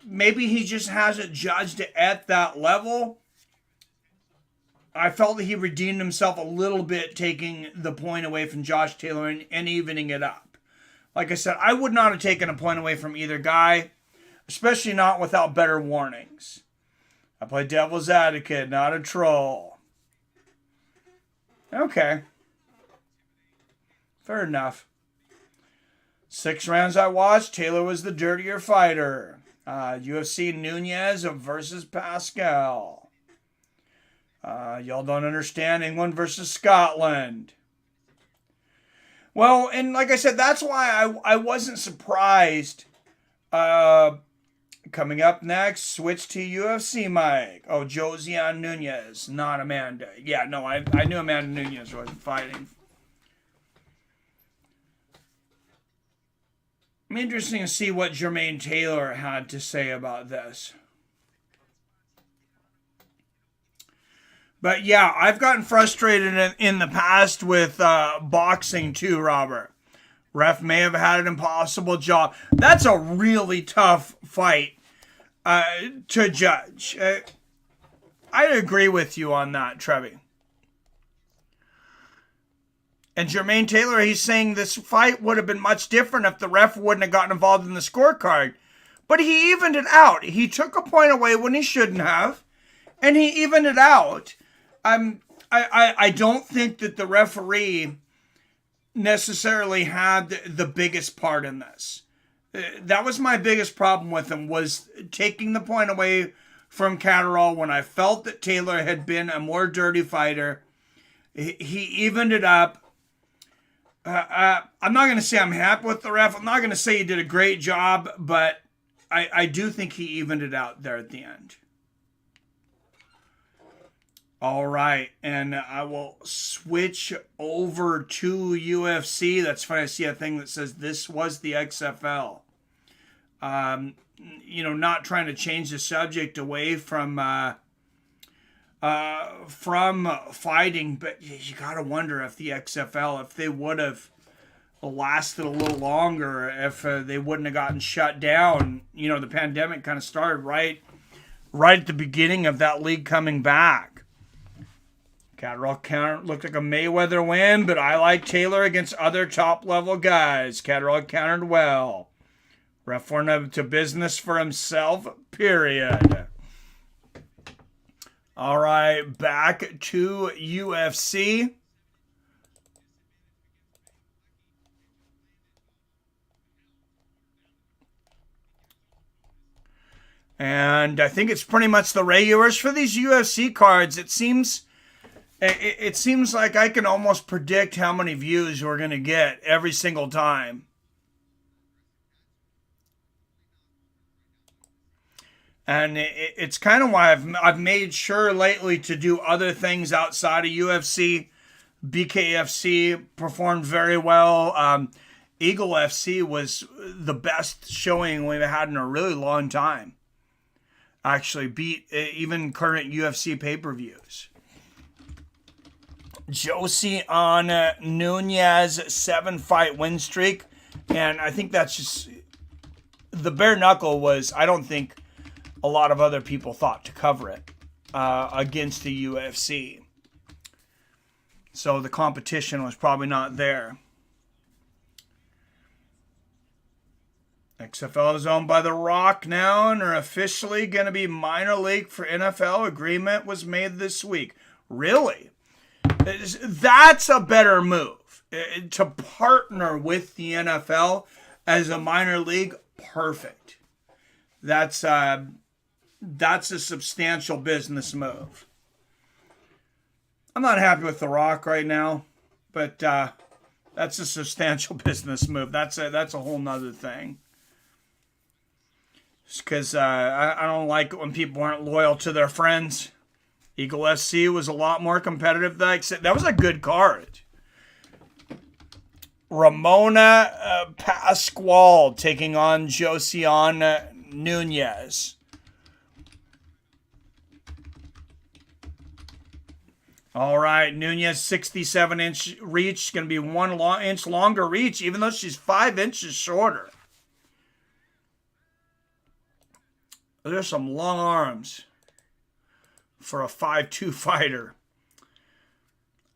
Maybe he just hasn't judged it at that level. I felt that he redeemed himself a little bit, taking the point away from Josh Taylor and evening it up. Like I said, I would not have taken a point away from either guy, especially not without better warnings. I play devil's advocate, not a troll. Okay. Fair enough. 6 rounds I watched, Taylor was the dirtier fighter. UFC Nunez versus Pascal. Y'all don't understand England versus Scotland. Well, and like I said, that's why I wasn't surprised. Coming up next, switch to UFC Mike. Oh, Josiane Nunez, not Amanda. Yeah, no, I knew Amanda Nunez wasn't fighting. I'm interested to see what Jermaine Taylor had to say about this. But yeah, I've gotten frustrated in the past with boxing too, Robert. Ref may have had an impossible job. That's a really tough fight to judge. I agree with you on that, Trevi. And Jermaine Taylor, he's saying this fight would have been much different if the ref wouldn't have gotten involved in the scorecard. But he evened it out. He took a point away when he shouldn't have, and he evened it out. I don't think that the referee necessarily had the biggest part in this. That was my biggest problem with him, was taking the point away from Catterall when I felt that Taylor had been a more dirty fighter. He evened it up. I'm not going to say I'm happy with the ref. I'm not going to say he did a great job, but I do think he evened it out there at the end. All right, and I will switch over to UFC. That's funny. I see a thing that says this was the XFL. Not trying to change the subject away from fighting, but you got to wonder if the XFL, if they would have lasted a little longer if they wouldn't have gotten shut down. You know, the pandemic kind of started right at the beginning of that league coming back. Catterall looked like a Mayweather win, but I like Taylor against other top-level guys. Catterall countered well. Ref went to business for himself, period. All right, back to UFC. And I think it's pretty much the regulars for these UFC cards. It seems like I can almost predict how many views we're going to get every single time. And it's kind of why I've made sure lately to do other things outside of UFC. BKFC performed very well. Eagle FC was the best showing we've had in a really long time. Actually beat even current UFC pay-per-views. Josie on Nunez 7-fight win streak. And I think that's just... The bare knuckle was, I don't think a lot of other people thought to cover it against the UFC. So the competition was probably not there. XFL is owned by The Rock now and are officially going to be minor league for NFL. Agreement was made this week. Really? That's a better move. To partner with the NFL as a minor league, perfect. That's a substantial business move. I'm not happy with The Rock right now, but that's a substantial business move. That's a whole nother thing. Because I don't like it when people aren't loyal to their friends. Eagle SC was a lot more competitive than I said. That was a good card. Ramona Pascual taking on Josiane Nunez. All right, Nunez 67-inch reach. Going to be 1 inch longer reach, even though she's 5 inches shorter. There's some long arms for a 5'2" fighter.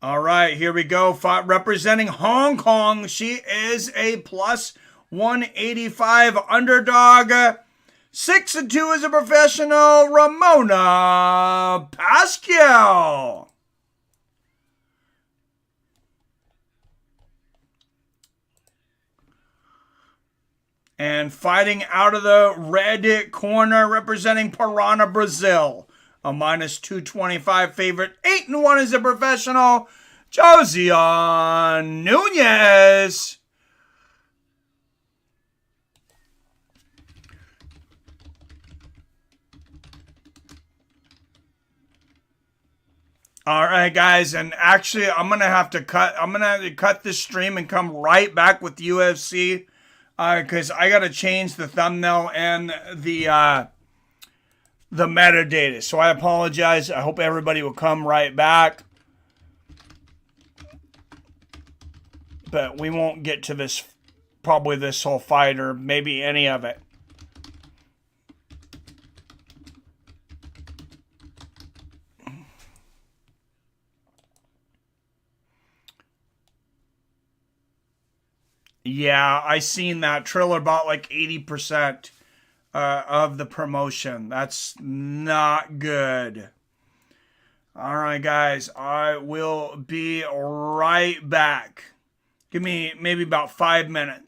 All right, here we go. Representing Hong Kong, she is a plus 185 underdog. 6'2" as a professional, Ramona Pascual. And fighting out of the red corner, representing Piranha, Brazil. A minus 225 favorite. 8-1 as a professional. Josiane Nunez. All right, guys. And actually, I'm going to have to cut this stream and come right back with UFC. Because I got to change the thumbnail and the metadata. So I apologize. I hope everybody will come right back. But we won't get to this, probably this whole fight or maybe any of it. Yeah, I seen that. Triller bought like 80% of the promotion. That's not good. All right, guys. I will be right back. Give me maybe about 5 minutes.